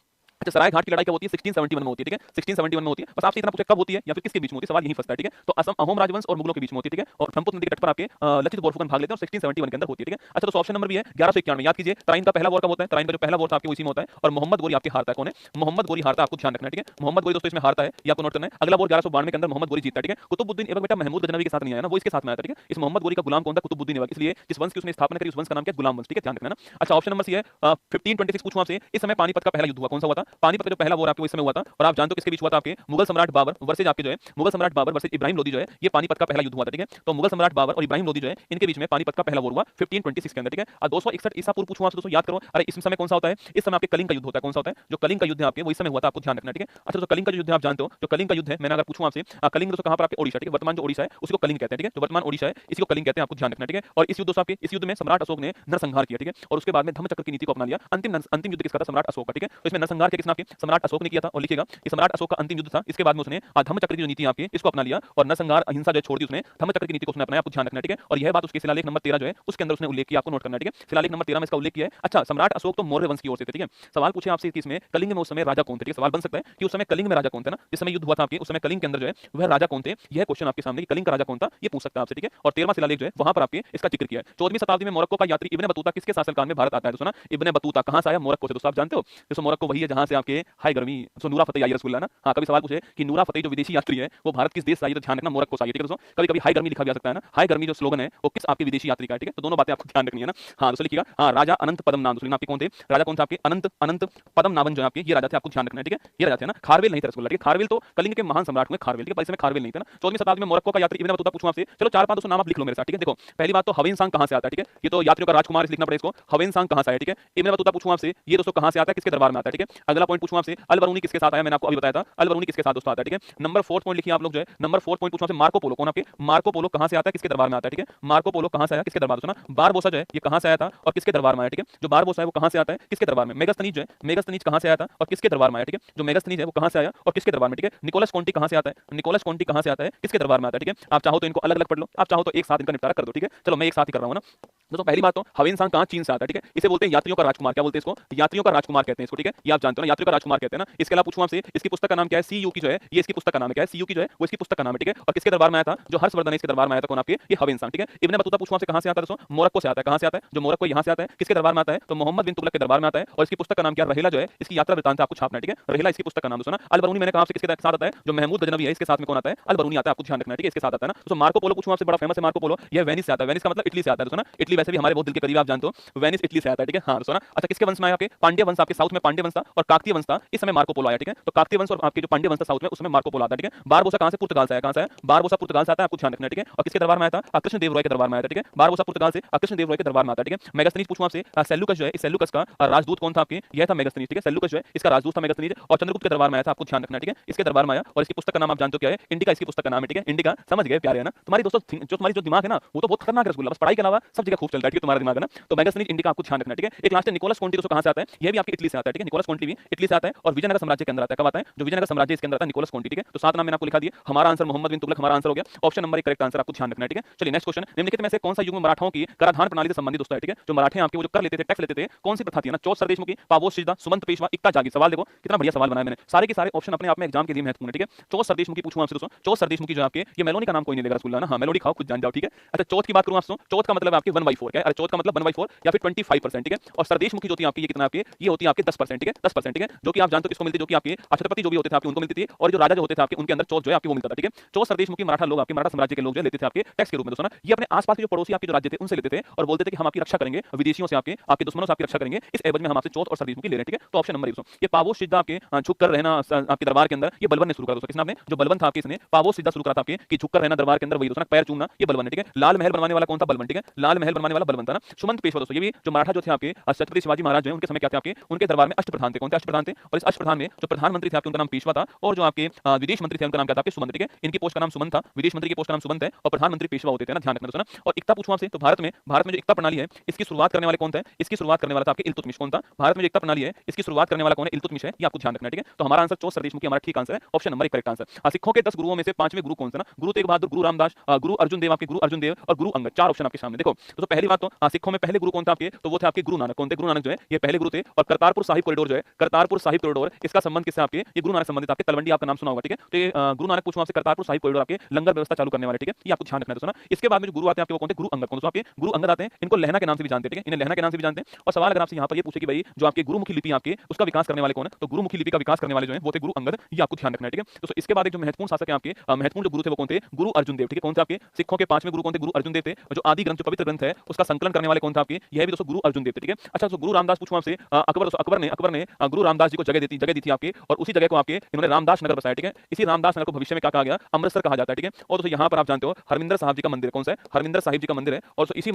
अच्छा, सराय घाट की लड़ाई कब होती है, 1671 में होती है, ठीक है। 1671 में होती है। बस आपसे इतना पूछे कब होती है या फिर किसके बीच में होती है, सवाल यही फंसता है, ठीक है। तो असम अहोम राजवंश और मुगलों के बीच में होती है, ठीक है। और ब्रह्मपुत्र नदी के तट पर आपके लचित बोरफुकन भाग लेते हैं और 1671 के अंदर होती है, ठीक है। अच्छा, तो ऑप्शन नंबर भी है 1191, याद कीजिए। तराइन का पहला वॉर कब होता है, तराइन का जो पहला वॉर था आपके उसी में होता है। और मोहम्मद गोरी आपके हारता है, कौन है, मोहम्मद गोरी हारता है, आपको ध्यान रखना है, ठीक है। मोहम्मद गोरी दोस्तों इसमें हारता है, ये आपको नोट करना है। अगला वॉर 1192 के अंदर मोहम्मद गोरी जीतता है, ठीक है। कुतुबुद्दीन ऐबक बेटा महमूद गजनवी के साथ नहीं आया ना, वो इसके साथ में आया था, ठीक है। इस मोहम्मद गोरी का गुलाम कौन था, कुतुबुद्दीन ऐबक, इसलिए जिस वंश की उसने स्थापना करी उस वंश का नाम क्या है, गुलाम वंश, ठीक है, ध्यान रखना ना। अच्छा, ऑप्शन नंबर सी है 1526 पूछूं आपसे, इस समय पानीपत का पहला युद्ध हुआ, कौन सा हुआ था, पानीपत का जो पहला वॉर आपके इस समय हुआ था। और आप जानते हो किसके बीच हुआ था, आपके मुगल सम्राट बाबर वर्सेज आपके जो है, मुगल सम्राट बाबर वर्सेज इब्राहिम लोदी जो है, ये पानीपत का पहला युद्ध हुआ था, ठीक है। तो मुगल सम्राट बाबर और इब्राहिम लोदी जो है इनके बीच में पानीपत का पहला वॉर हुआ 1526 के अंदर, ठीक है। और 261 ईसा पूर्व पूछूं आपसे दोस्तों, याद करो। अरे इस समय कौन सा होता है, इस समय आपके कलिंग का युद्ध होता है, कौन सा होता है, जो कलिंग का युद्ध है आपके वो इस समय हुआ था, आपको ध्यान रखना, ठीक है। अच्छा, तो कलिंग का युद्ध है आप जानते हो, जो कलिंग का युद्ध है, मैंने अगर पूछूं आपसे कलिंग दोस्तों कहां पर आपके ओडिशा, ठीक है, वर्तमान जो ओडिशा है उसी को कलिंग कहते हैं, ठीक है। जो वर्तमान ओडिशा है इसी को कलिंग कहते हैं, आपको ध्यान रखना, ठीक है। और इस युद्ध दोस्तों आपके इस युद्ध में सम्राट अशोक ने नरसंहार किया, ठीक है। और उसके बाद में धम्मचक्र की नीति को अपना लिया। अंतिम युद्ध किसका था, सम्राट अशोक का, ठीक है। तो इसमें नरसंहार किसने आपके सम्राट अशोक ने किया था। और लिखिएगा ये सम्राट अशोक का अंतिम युद्ध था। इसके बाद में उसने धम्मचक्र की जो नीति आपकी इसको अपना लिया और नरसंहार अहिंसा जो छोड़ दी उसने, धम्मचक्र की नीति को उसने अपनाया। आपको ध्यान रखना है, ठीक है। और यह बात उसके शिलालेख नंबर 13 जो है उसके अंदर उसने उल्लेख किया, आपको नोट करना है, ठीक है। शिलालेख नंबर 13 में इसका उल्लेख किया है। अच्छा, सम्राट अशोक तो मौर्य वंश की ओर से थे, ठीक है। सवाल पूछे आपसे कि इसमें कलिंग में उस समय राजा कौन थे, ठीक है। सवाल बन सकता है कि उस समय कलिंग में राजा कौन थे ना, जिस समय युद्ध हुआ था आपके उस समय कलिंग के अंदर जो है वह राजा कौन थे, यह क्वेश्चन आपके सामने कि कलिंग का राजा कौन था ये पूछ सकता है आपसे, ठीक है। और 13वां शिलालेख जो है वहां पर आपके इसका जिक्र किया है। 14वीं शताब्दी में मोरक्को का यात्री इब्ने बतूता किसके शासनकाल में भारत आता है। दोस्तों ना, इब्ने बतूता कहां से आया, मोरक्को से। दोस्तों आप जानते हो दोस्तों मोरक्को वही है जहां से आपके हाय गर्मी नूरा फतेह आई रसगुल्ला ना। हाँ, कभी सवाल पूछे कि नूरा फतेह जो विदेशी यात्री है वो भारत किस देश से आई, तो ध्यान रखना मोरक्को से आई, ठीक है दोस्तों। कभी कभी हाय गर्मी लिखा जा सकता है ना, हाय गर्मी जो स्लोगन है वो किस आपके विदेशी यात्री का है, ठीक है। तो दोनों बातें आपको ध्यान रखनी है ना। हाँ दोस्तों लिखिएगा, हाँ राजा अनंत पद्म नाम, दोस्तों आपके कौन थे, राजा कौन था आपके अनंत अनंत पद्म नाभन जो है आपके ये राजा थे, आपको ध्यान रखना है, ठीक है। ये राजा थे ना, खारवेल नहीं था रसगुल्ला, ठीक है। खारवेल तो कलिंग के महान सम्राट हुए खारवेल, ठीक है, पर इस समय खारवेल नहीं था ना। 14वीं शताब्दी में मोरक्को का यात्री इब्ने बतूता पूछूं आपसे, चलो 4-5 दोस्तों नाम आप लिख लो मेरे साथ, ठीक है। देखो पहली बात तो हवेन सांग कहां से आता है, ठीक है। ये तो यात्रियों का राजकुमार लिखना पड़ेगा इसको, हवेन सांग कहां से आया, ठीक है। इब्ने बतूता पूछूं आपसे ये दोस्तों कहां से आता है, किसके दरबार में आता है, ठीक है। अगला पॉइंट पूछूं आपसे अल बरूनी किसके साथ आया, मैंने आपको अभी बताया था अल बरूनी किसके साथ दोस्तों आता है, ठीक है। नंबर 4 पॉइंट लिखिए आप लोग जो है, नंबर 4 पॉइंट पूछूं आपसे मार्को पोलो कौन आपके, मार्को पोलो कहां से आता है किसके दरबार में आता है, ठीक है। मार्को पोलो कहां से आया किसके दरबार, दोस्तों ना बारबोसा जो है ये कहां से आया था और किसके दरबार में आया, ठीक है। जो बारबोसा है वो कहां से आता है किसके दरबार में, मेगास्थनीज जो है मेगास्थनीज कहां से आया था और किसके दरबार में आया, ठीक है। जो मेगास्थनीज है वो कहां से आया और किसके दरबार में, ठीक है। निकोलस कॉन्टी कहां से आता है, निकोलस कॉन्टी कहां से आता है किसके दरबार में आता है, ठीक है। आप चाहो तो इनको अलग अलग पढ़ लो, आप चाहो तो एक साथ इनका निपटारा कर दो, ठीक है। चलो मैं एक साथ ही कर रहा हूं ना। दोस्तों पहली बात तो हवेन सांग कहां चीन से आता है, ठीक है। इसे बोलते हैं यात्रियों का राजकुमार, क्या बोलते हैं इसको, यात्रियों का राजकुमार कहते हैं इसको, ठीक है। ये आप जानते हो ना, यात्रियों का राजकुमार कहते हैं ना। इसके अलावा पूछूं आपसे इसकी पुस्तक का नाम क्या है, सीयू की जो है ये इसकी पुस्तक का नाम है, क्या है सीयू की जो है वो इसकी पुस्तक का नाम है, ठीक है। और किसके दरबार में आया था, जो हर्षवर्धन है इसके दरबार में आया था, कौन आपके ये हवेन सांग, ठीक है। इब्ने बतूता पूछूं आपसे कहां से आता है दोस्तों, मोरक्को से आता है, कहां से आता है जो मोरक्को यहां से आता है किसके दरबार में आता है तो मोहम्मद बिन तुगलक के दरबार में आता है। और इसकी पुस्तक का नाम क्या, रहेला जो है इसकी यात्रा वृत्तांत आपको छापना है, ठीक है। रहेला इसकी पुस्तक का नाम दोस्तों ना। अल बरूनी मैंने कहा आपसे किसके साथ आता है, जो महमूद गजनवी है इसके साथ में कौन आता है, अल बरूनी आता है, आपको ध्यान रखना है, ठीक है। इसके साथ आता है ना। तो मार्को पोलो पूछूं आपसे, बड़ा फेमस है मार्को पोलो, ये वेनिस से आता है, वेनिस का मतलब इटली से आता है दोस्तों ना। इटली वैसे भी हमारे बहुत दिल के करीब, आप जानते हो वेनिस इटली से आता है, ठीक है। हाँ दोस्तों ना। अच्छा किसके वंश में आया आपके, पांड्य वंश, आपके साउथ में पांड्य वंश था और काकतीय वंश था, इस समय मार्को पोलो आया, ठीक है। तो काकतीय वंश और आपके जो पांड्य वंश था साउथ में उसमें मार्को पोलो आता है, ठीक है। बारबोसा कहां से, पुर्तगाल से आया, कहां से आया बारबोसा पुर्तगाल से आता है, आपको ध्यान रखना है, ठीक है। और किसके दरबार में आया था, कृष्ण देव रॉय के दरबार में आया था, ठीक है। बारबोसा पुर्तगाल से कृष्ण देव रॉय के दरबार में आता है, ठीक है। मेगास्थनीज पूछूं आपसे, सेल्यूकस जो है इस सेल्यूकस का राजदूत कौन था आपके, यह था मेगास्थनीज, ठीक है। सेल्यूकस जो है इसका राजदूत था मेगास्थनीज और चंद्रगुप्त के दरबार में आया था, आपको ध्यान रखना है, ठीक है। इसके दरबार में आया और इसकी पुस्तक का नाम आप जानते हो क्या है, इंडिका इसकी पुस्तक का नाम है, ठीक है। इंडिका, समझ गए प्यारे है ना। तुम्हारी दोस्तों जो तुम्हारी जो दिमाग है ना वो तो बहुत खतरनाक है रसगुल्ला, बस पढ़ाई के अलावा सब जगह खूब चलता है, ठीक है तुम्हारा दिमाग है ना। तो मेगास्थनीज इंडिका आपको ध्यान रखना है, ठीक है। एक लास्ट निकोलस कॉन्टी दोस्तों कहां से आता है, यह भी आपकी इटली से आता है, ठीक है। निकोलस कॉन्टी भी इटली से आता है और विजयनगर साम्राज्य के अंदर आता है, कब आता है जो विजयनगर साम्राज्य इसके अंदर आता है निकोलस कॉन्टी, ठीक है। तो 7 नाम मैंने आपको लिखा दिए, हमारा आंसर मोहम्मद बिन तुगलक हमारा आंसर हो गया, ऑप्शन नंबर 1 करेक्ट आंसर, आपको ध्यान रखना है, ठीक है। चलिए नेक्स्ट क्वेश्चन, निम्नलिखित में से कौन सा युग में मराठाओं की कराधान प्रणाली से संबंधित दोस्तों है, ठीक है। जो मराठे आपके वो जो कर लेते थे टैक्स लेते थे कौन सी प्रथा थी ना, चौथ सरदेशमुखी, पावोस सिजदा, सुमंत पेशवा, इक्का जागीर। सवाल देखो कितना बढ़िया सवाल बनाया मैंने, सारे के सारे ऑप्शन अपने आप में एग्जाम के लिए महत्वपूर्ण है, ठीक है। चौथ सरदेशमुखी पूछूं आपसे दोस्तों, चौथ सरदेशमुखी जो आपके ये मेलोनी का नाम कोई नहीं लेगा रसगुल्ला ना, हाँ मेलोनी खाओ खुद जान जाओ, ठीक है। अच्छा चौथ की बात करूं आपसे, चौथ का मतलब आपके 1/4 क्या है, अरे चौथ का मतलब 1/4 या फिर 25%, ठीक है। और सरदेशमुखी जो थी आपकी ये कितना आपके ये होती है आपके 10%, ठीक है 10%, ठीक है। जो कि आप जानते हो किसको मिलती है, जो कि आपके छत्रपति जो भी होते थे आपके उनको मिलती थी और जो राजा जो होते थे आपके उनके अंदर चौथ जो है आपके वो मिलता था, ठीक है। चौथ सरदेशमुखी मराठा लोग आपके मराठा साम्राज्य के लोग जो लेते थे आपके टैक्स के रूप में दोस्तों ना। ये अपने आसपास के जो पड़ोसी आपके जो राज्य थे उनसे लेते थे और बोलते थे कि हम आपकी रक्षा करेंगे विदेशियों से, आपके आपके दुश्मनों से आपकी रक्षा करेंगे, इस एवज में हम आपसे चौथ और सरदेशमुखी ले रहे हैं, ठीक है। तो ऑप्शन नंबर 1 ये पावोस सिजदा आपके झुक कर रहना आपके दरबार के अंदर, ये बलबन ने शुरू करा दोस्तों, किसने आपने जो बलबन था आपके इसने पावोस सिजदा शुरू करा था आपके कि झुक कर रहना दरबार के अंदर, वही दोस्तों पैर चूमना, ये बलबन है, ठीक है। लाल महल बनवाने वाला कौन था, बलबन, ठीक है। लाल महल बनवाने वाला बलबन था ना। सुमंत पेशवा दोस्तों ये भी जो मराठा जो थे आपके छत्रपति शिवाजी महाराज जो है उनके समय क्या थे आपके उनके दरबार में अष्टप्रधान थे, कौन थे अष्टप्रधान थे। और इस अष्टप्रधान में जो प्रधानमंत्री थे आपके उनका नाम पेशवा था और जो आपके विदेश मंत्री थे उनका नाम क्या था आपके सुमंत, ठीक है। इनकी पोस्ट का नाम सुमंत था, विदेश मंत्री की पोस्ट का नाम सुमंत है और प्रधानमंत्री पेशवा होते थे ना, ध्यान रखना दोस्तों ना। और एकता पूछूं आपसे तो भारत में जो एकता प्रणाली है इसकी शुरुआत करने वाले कौन थे, इसकी शुरुआत करने वाला था आपके इल्तुतमिश, कौन था भारत में जो एकता प्रणाली है इसकी शुरुआत करने वाला कौन है, इल्तुतमिश है, ये आपको ध्यान रखना है, ठीक है। तो हमारा आंसर चौथ सरदेशमुखी हमारा ठीक आंसर है, ऑप्शन नंबर 1 करेक्ट आंसर। सिखों के 10 गुरुओं में से 5वें गुरु कौन सा ना, गुरु तेग बहादुर, गुरु रामदास, गुरु अर्जुन देव, आपके गुरु अर्जुन देव और गुरु अंगद, 4 ऑप्शन आपके सामने। देखो तो पहली बात तो सिखों में पहले गुरु कौन था आपके, तो वो थे आपके गुरु नानक, कौन थे गुरु नानक जो है ये पहले गुरु थे। और करतारपुर साहिब कॉरिडोर जो है करतारपुर साहिब कॉरिडोर इसका संबंध किससे आपके ये गुरु नानक संबंधित, आपके तलवंडी आपका नाम सुना होगा, ठीक है। तो ये गुरु नानक पूछूं आपसे करतारपुर साहिब कॉरिडोर आपके लंगर व्यवस्था चालू करने वाले, ठीक है, ये आपको ध्यान रखना है दोस्तों ना। इसके बाद में जो गुरु आते हैं आपके वो कौन थे, गुरु अंगद, कौन आपके गुरु अंगद आते हैं, इनको लहना के नाम से भी जानते हैं, ठीक है, इन्हें लहना के नाम से भी जानते हैं। और सवाल अगर आपसे यहाँ पर ये पूछे कि भाई जो आपके गुरुमुखी लिपि आपके उसका विकास करने वाले कौन है, तो गुरुमुखी लिपि का विकास करने वाले जो है वो थे गुरु अंगद, ये आपको ध्यान रखना है, ठीक है। तो इसके बाद एक जो महत्वपूर्ण शासक है आपके महत्वपूर्ण जो गुरु थे वो कौन थे, गुरु अर्जुन देव, ठीक है। कौन थे आपके सिखों के 5वें गुरु कौन थे, गुरु अर्जुन देव थे। जो आदि ग्रंथ जो पवित्र ग्रंथ है उसका संकलन करने वाले कौन थे आपके, यह भी दोस्तों गुरु अर्जुन देव थे, ठीक है। अच्छा तो गुरु रामदास पूछूं आपसे, अकबर ने गुरु रामदास जी को जगह दी थी आपके और उसी जगह को आपके इन्होंने रामदास नगर बसाया, ठीक है। इसी रामदास नगर को भविष्य में क्या कहा गया, अमृतसर कहा जाता है, ठीक है। और दोस्तों यहाँ पर आप जानते हो हरमिंदर साहिब जी का मंदिर कौन सा है, हरमिंदर साहिब जी का मंदिर है। और इसी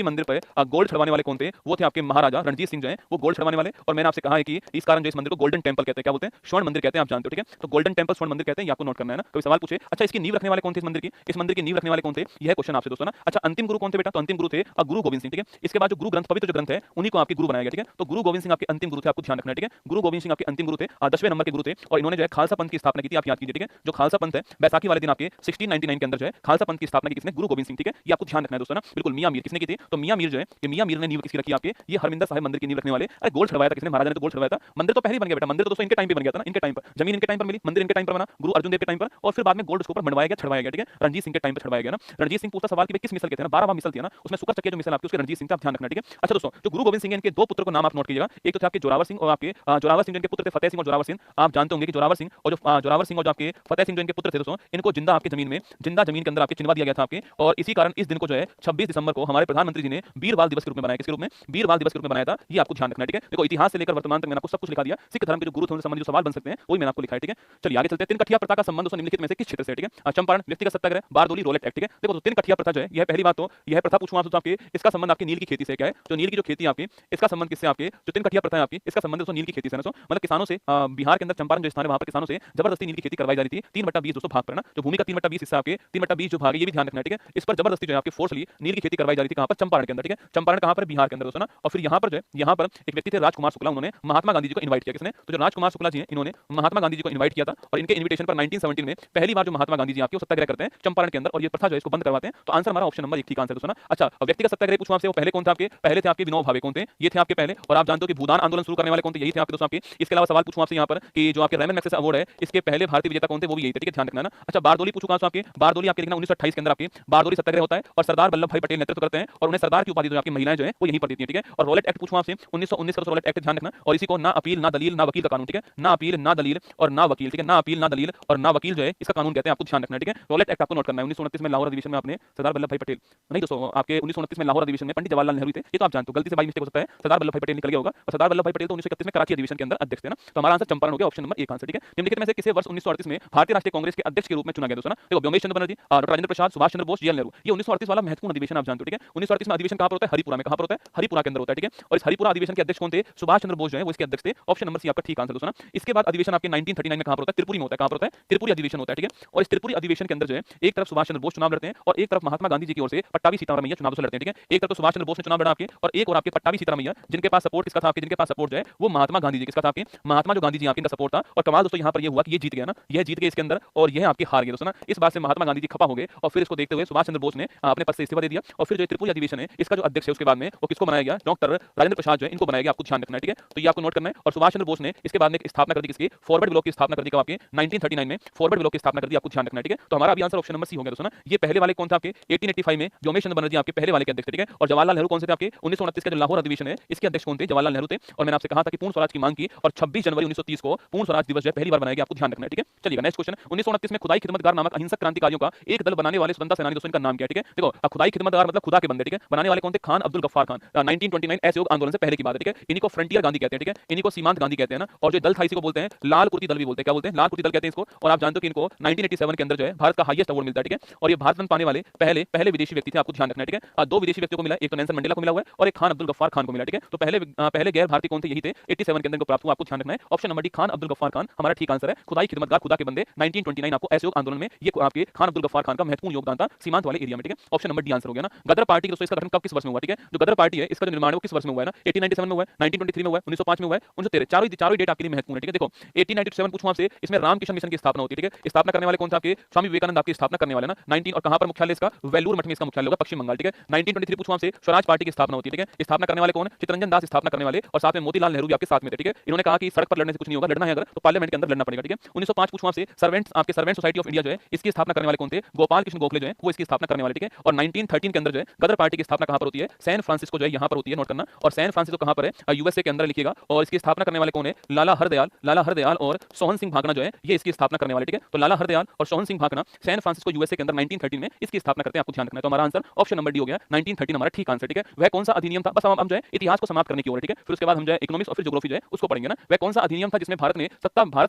मंदिर पे गोल्ड छड़वाने वाले कौन थे, वो थे आपके महाराजा रणजीत सिंह जो है वो गोल्ड छड़वाने वाले। और मैंने आपसे कहा है कि इस कारण जो इस मंदिर को गोल्डन टेंपल कहते हैं, क्या बोलते हैं, स्वर्ण मंदिर कहते हैं, आप जानते हो, ठीक है। तो गोल्डन टेंपल स्वर्ण मंदिर कहते हैं, आपको नोट करना है ना। कोई सवाल पूछे अच्छा इसकी नींव रखने वाले कौन थे, इस मंदिर की नींव रखने वाले कौन थे, यह क्वेश्चन आपसे दोस्तों ना। अच्छा अंतिम गुरु कौन थे बेटा, तो अंतिम गुरु थे गुरु गोविंद सिंह, ठीक है। इसके बाद जो गुरु ग्रंथ, पवित्र जो ग्रंथ है, उन्हीं को आपके गुरु बनाया गया, ठीक है। तो गुरु गोविंद सिंह आपके अंतिम गुरु थे, आपको ध्यान रखना है, ठीक है। गुरु गोविंद सिंह आपके अंतिम गुरु थे, 10वें नंबर के गुरु थे, और इन्होंने जो है खालसा पंथ की स्थापना की थी, आप याद कीजिए, ठीक है। जो खालसा पंथ है, बैसाखी वाले दिन आपके 1699 के अंदर जो है खालसा पंथ की स्थापना की किसने? गुरु गोविंद सिंह, ठीक है। ये आपको ध्यान रखना है दोस्तों ना, बिल्कुल। मियां मीर किसने की थी? तो मियां मीर जो है, ये मियां मीर ने नींव किसकी रखी आपके? ये हरमिंदर साहिब मंदिर की नींव रखने वाले। अरे गोल्ड छड़वाया था किसने? महाराजा ने तो गोल्ड छड़वाया था। मंदिर तो पहले ही बन गया बेटा, मंदिर तो दोस्तों इनके टाइम पे बन गया था ना, इनके टाइम पर जमीन इनके टाइम पर मिली, मंदिर इनके टाइम पर बना, गुरु अर्जुन देव के टाइम पर, और फिर बाद में गोल्ड उसके ऊपर बनवाया गया, छड़वाया गया, ठीक है। रणजीत सिंह के टाइम पर छड़वाया गया ना। रणजीत सिंह पूछता सवाल कि किस मिसल के थे ना, 12वां मिसल थी ना, उसमें सुकर चक्के जो मिसल आपके, उसके रणजीत सिंह, आप ध्यान रखना, ठीक है। अच्छा दोस्तों, जो गुरु गोविंद सिंह इनके दो पुत्र को नाम आप नोट कीजिएगा। एक तो थे आपके जोरावर सिंह, और आपके जोरावर सिंह जिनके पुत्र थे फतेह सिंह और जोरावर सिंह। आप जानते होंगे कि जोरावर सिंह और जो आपके फतेह सिंह जो इनके पुत्र थे दोस्तों, इनको जिंदा आपके जमीन में, जिंदा जमीन के अंदर आपके चिनवा दिया गया था आपके, और इसी कारण इस दिन को जो है 26 दिसंबर को हमारे प्रधानमंत्री जी ने वीरबाल दिवस के रूप में बनाया। किसके रूप में? वीरबाल दिवस के रूप में बनाया था। ये आपको ध्यान रखना है, ठीक है। देखो इतिहास से लेकर वर्तमान तक मैंने आपको सब कुछ लिखा दिया। सिख धर्म के जो गुरु थे उनसे संबंधित जो सवाल बन सकते हैं वही मैंने आपको लिखा है, ठीक है। चलिए आगे चलते हैं। तिनकठिया प्रथा का संबंध दोस्तों निम्नलिखित में से किस क्षेत्र से, ठीक है? चंपारण, व्यक्तिगत सत्याग्रह, बारदोली, रोलेट एक्ट, ठीक है। देखो तो तिनकठिया प्रथा जो है, यह पहली बात तो यह प्रथा पूछूं आपसे तो आपके इसका संबंध आपकी नील की खेती से क्या है? जो नील की जो खेती है आपकी, इसका संबंध किससे? आपके जो तिनकठिया प्रथा है आपकी, इसका संबंध दोस्तों नील की खेती से ना। मतलब किसानों से, बिहार के अंदर चंपारण जो स्थान है वहां पर किसानों से जबरदस्ती नील की खेती करवाई जा रही थी। 3/20 दोस्तों भाग पर ना, जो भूमि का 3/20 हिस्सा आपके 3/20 जो भाग है, ये भी ध्यान रखना है, ठीक है। इस पर जबरदस्ती जो है आपके फोर्सली नील की खेती करवाई जा रही थी। कहां पर? चंपारण के अंदर, ठीक है। चंपारण कहां पर? बिहार के अंदर दोस्तों ना। और फिर यहां पर जो है, यहां पर एक व्यक्ति थे राजकुमार शुक्ला, उन्होंने महात्मा गांधी जी को इनवाइट किया। किसने? तो जो राजकुमार शुक्ला जी हैं, इन्होंने महात्मा गांधी जी को इनवाइट किया था, और इनके इनविटेशन पर 1917 में पहली बार जो महात्मा गांधी जी आपके सत्याग्रह करते हैं चंपारण के अंदर, और ये प्रथा जो है इसको बंद करवाते हैं। तो आंसर हमारा ऑप्शन नंबर 1 ठीक आंसर दोस्तों ना। अच्छा, व्यक्तिगत सत्याग्रह पूछूं आपसे, वो पहले कौन थे आपके? पहले थे आपके विनोबा भावे। कौन थे? ये थे आपके पहले। और आप जानते हो कि भूदान आंदोलन शुरू करने वाले कौन थे? यही थे आपके दोस्तों आपके। इसके अलावा सवाल पूछूं आपसे यहाँ पर कि जो आपके रेमन मैग्सेसे अवार्ड है, इसके पहले भारतीय विजेता कौन थे? वो भी यही थे, ठीक है, ध्यान रखना ना। अच्छा, बारदोली पूछूं कहां से आपके? बारदोली आपके लिखना 1928 के अंदर आपके बारदोली सत्याग्रह होता है, और सरदार वल्लभ भाई पटेल नेतृत्व करते हैं, और उन्हें सरदार की उपाधि जो आपकी महिलाएं जो है वो यहीं पर देती हैं, ठीक है। और रोलेट एक्ट पूछूं आपसे 1919 का रोलेट एक्ट ध्यान रखना, और इसी को ना अपील ना दलील ना वकील का कानून, ठीक है। ना अपील ना दलील और ना वकील, ठीक है। ना अपील ना दलील और ना वकील जो है इसका कानून कहते हैं, आपको ध्यान रखना है, ठीक है। रोलेट एक्ट आपको नोट करना है। 1929 में लाहौर अधिवेशन में आपने सरदार वल्लभ भाई पटेल, नहीं दोस्तों आपके 1929 में लाहौर अधिवेशन में पंडित जवाहरलाल नेहरू थे। ये तो आप जानते हो, गलती से बाई मिस्टेक हो सकता है, सरदार वल्लभ भाई पटेल निकल गया होगा, और सरदार वल्लभ भाई पटेल तो 1931 में कराची अधिवेशन के अंदर अध्यक्ष थे ना। तो हमारा आंसर चंपारण हो गया, ऑप्शन नंबर 1 आंसर, ठीक है। निम्नलिखित में से किसे वर्ष 1938 में भारतीय राष्ट्रीय कांग्रेस के अध्यक्ष के रूप में चुना गया दोस्तों ना? देखो व्योमेश चंद्र बनर्जी, डॉक्टर राजेंद्र प्रसाद, सुभाष चंद्र बोस, जीएल नेहरू। ये 1938 वाला महत्वपूर्ण अधिवेशन आप जानते हो, ठीक है। 1938 में अधिवेशन कहां पर होता है? हरिपुरा में। कहां पर होता है? हरिपुरा के अंदर होता है, ठीक है। और इस हरिपुरा अधिवेशन के अध्यक्ष कौन थे? सुभाष चंद्र बोस जो है वो इसके अध्यक्ष थे। ऑप्शन नंबर सी आपका ठीक आंसर दोस्तों ना। इसके बाद अधिवेशन आपके 1939 में कहां पर होता है? त्रिपुरी में होता है। कहां पर होता है? त्रिपुरी अधिवेशन होता है, ठीक है। और इस त्रिपुरी अधिवेशन के अंदर जो है एक तरफ सुभाष चंद्र बोस चुनाव लड़ते हैं, और एक तरफ महात्मा गांधी जी की ओर से पट्टाभी सीताराम मैया चुनाव लड़ते हैं, ठीक है। एक तरफ तो सुभाष चंद्र बोस ने चुनाव लड़ा आपके, और एक और आपके पट्टाभी सीताराम मैया, जिनके पास सपोर्ट किसका था आपके? जिनके पास सपोर्ट जो है वो महात्मा गांधी जी किसका था आपके? महात्मा जो गांधी जी आपके इनका सपोर्ट था। और कमाल दोस्तों यहाँ पर ये हुआ कि ये जीत गया ना, यह जीत गए इसके अंदर, और यह आपके हार गए दोस्तों ना। इस बात से महात्मा गांधी जी खफा हो गए, और फिर इसको देखते हुए सुभाष चंद्र बोस ने अपने पद से इस्तीफा दे दिया। और फिर जो त्रिपुरी अधिवेशन है इसका जो अध्यक्ष है उसके बाद में वो किसको बनाया गया? डॉक्टर राजेंद्र प्रसाद जो है इनको बनाया गया, आपको ध्यान रखना है, ठीक है। तो ये आपको नोट करना है। और सुभाष चंद्र बोस ने इसके बाद में स्थापना कर दी किसकी? फॉरवर्ड ब्लॉक की स्थापना कर दी, कब आपके? 1939 में फॉरवर्ड ब्लॉक की स्थापना कर दी, आपको ध्यान रखना है, ठीक है। तो हमारा अभी आंसर ऑप्शन नंबर सी हो गया दोस्तों ना। ये पहले वाले कौन थे आपके? 1885 में व्योमेश चंद्र बनर्जी आपके पहले वाले के अध्यक्ष थे, ठीक है। और जवाहरलाल नेहरू कौन से थे आपके? 1929 का जो लाहौर अधिवेशन है इसके अध्यक्ष कौन थे? जवाहरलाल नेहरू थे। और मैंने आपसे कहा था कि पूर्ण स्वराज की मांग की, और 26 जनवरी 1930 को पूर्ण स्वराज दिवस जो है पहली बार बनाया गया, आपको ध्यान रखना है, ठीक है। चलिए नेक्स्ट क्वेश्चन। 1929 में खुदाई खिदमतगार नामक अहिंसक क्रांतिकारियों का एक दल बनाने वाले स्वतंत्रता सेनानी दोस्तों इनका नाम क्या है, ठीक है। देखो खुदाई खिदमतगार मतलब खुदा के बंदे, ठीक है। बनाने वाले कौन थे? खान अब्दुल गफ्फार खान। 1929 असहयोग आंदोलन से पहले की बात है, ठीक है। इन्हीं को फ्रंटियर गांधी कहते हैं, ठीक है। इन्हीं को सीमांत गांधी कहते हैं ना। और जो दल था इसी को बोलते हैं लाल कुर्ती दल भी बोलते हैं। क्या बोलते हैं? लाल कुर्ती दल कहते हैं इसको। और आप जानते हो कि इनको 1987 के अंदर जो है भारत का हाईएस्ट अवार्ड मिलता है, ठीक है। और ये भारत रत्न पाने वाले पहले विदेशी व्यक्ति थे, आपको ध्यान रखना है, ठीक है। 2 विदेशी व्यक्तियों को मिला, एक तो नेल्सन मंडेला को मिला हुआ है, और एक खान अब्दुल गफ्फार खान को मिला, ठीक है। तो पहले गैर भारतीय कौन थे? यही थे, 87 के अंदर को प्राप्त हुआ, आपको ध्यान रखना है। Option number D Khan Abdul Ghaffar Khan हमारा ठीक आंसर है। खुदाई खिदमतगार खुदा के बंदे 1929 आपको असहयोग आंदोलन में ये आपके खान अब्दुल गफ्फार खान का महत्वपूर्ण योगदान था सीमांत वाले एरिया में, ठीक है। ऑप्शन नंबर डी आंसर हो गया ना। गदर पार्टी दोस्तों इसका गठन कब किस वर्ष में हुआ, ठीक है। जो गदर पार्टी है इसका जो निर्माण है वो किस वर्ष में हुआ है ना? 1897 में हुआ है, 1923 में हुआ है, 1905 में हुआ है, 1913। चारों डेट आपके लिए महत्वपूर्ण है, ठीक है। देखो 1897 पूछूं आपसे, इसमें रामकृष्ण मिशन की स्थापना होती है, ठीक है। स्थापना करने वाले कौन थे आपके? स्वामी विवेकानंद आपकी स्थापना करने वाले ना। 19 और कहां पर मुख्यालय इसका? वेलूर मठ में इसका मुख्यालय होगा, पश्चिम बंगाल, ठीक है। 1923 पूछूं आपसे, स्वराज पार्टी की स्थापना होती है, ठीक है। स्थापना करने वाले कौन? चित्तरंजन दास स्थापना करने वाले, और साथ में मोतीलाल नेहरू भी आपके साथ में थे, ठीक है। इन्होंने कहा कि सड़क पर लड़ने से कुछ नहीं होगा, लड़ना है अगर तो पार्लियामेंट के अंदर लड़ना पड़ेगा, ठीक है। 1905 पूछूं आपसे, सर्वेंट सोसाइटी ऑफ इंडिया जो है इसकी स्थापना करने वाले कौन थे? गोपाल कृष्ण गोखले जो है वो इसकी स्थापना करने वाले, ठीक है। और 1913 के अंदर जो है गदर पार्टी की स्थापना कहां पर होती है? सैन फ्रांसिस्को जो है यहां पर होती है, नोट करना। और सैन फ्रांसिस्को कहां पर है? यूएसए के अंदर लिखिएगा। और इसकी स्थापना करने वाले कौन है? लाला हरदयाल और सोहन सिंह भाकना जो है ये इसकी स्थापना करने वाले, ठीक है। तो लाला हरदयाल और Sohan Singh Bhakna San Francisco USA के अंदर 1913 में इसकी स्थापना करते हैं, आपको ध्यान रखना है। तो हमारा आंसर ऑप्शन नंबर डी हो गया, 1913 हमारा ठीक आंसर, ठीक है। वह कौन सा अधिनियम था? बस हम जो है इतिहास को समाप्त करने की ओर, ठीक है। फिर उसके बाद हम जो है इकोनॉमिक्स और फिर ज्योग्राफी जो है उसको पढ़ेंगे ना। वह कौन सा अधिनियम था जिसमें भारत में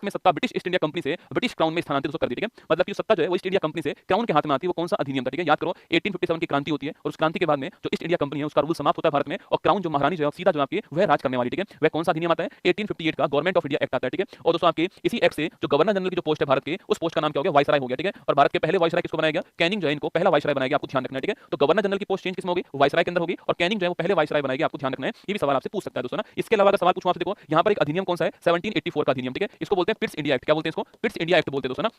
सत्ता ब्रिटिश ईस्ट इंडिया कंपनी से ब्रिटिश क्राउन में स्थानांतरित कर दी, ठीक है। मतलब कि सत्ता जो है वो ईस्ट इंडिया कंपनी से क्राउन के हाथ में आती है, वो कौन सा अधिनियम था, ठीक है। याद करो 1857 की क्रांति होती है, और उस क्रांति के बाद में जो ईस्ट इंडिया कंपनी है उसका रूल समाप्त होता है भारत में, और क्राउन जो महारानी जो है सीधा जो आपकी वह राज करने वाली, ठीक है। वह कौन सा अधिनियम आता है? 1858 का गवर्नमेंट ऑफ इंडिया एक्ट आता है, ठीक है। और दोस्तों आपके इसी एक्ट से जो गवर्नर जनरल की जो पोस्ट है भारत के, उस पोस्ट का नाम क्या हो गया? वाइसराय हो गया, ठीक है। और भारत के पहले वाइसराय किसको बनाया गया? कैनिंग जो है इनको पहला वाइसराय बनाया गया, आपको ध्यान रखना है, ठीक है। तो गवर्नर जनरल की पोस्ट चेंज किसमें होगी, वाइसराय के अंदर होगी, और कैनिंग जो है वो पहले वाइसराय बनाएगी, आपको ध्यान रखना है, ये भी सवाल आपसे पूछ सकता है दोस्तों ना। इसके अलावा अगर सवाल पूछूं आपसे, देखो यहाँ पर एक अधिनियम कौन सा है, 1784 का अधिनियम, ठीक है, इसको बोलते हैं पिट्स इंडिया एक्ट। क्या बोलते हैं इसको, पिट्स इंडिया एक्ट बोलते हैं दोस्तों ना,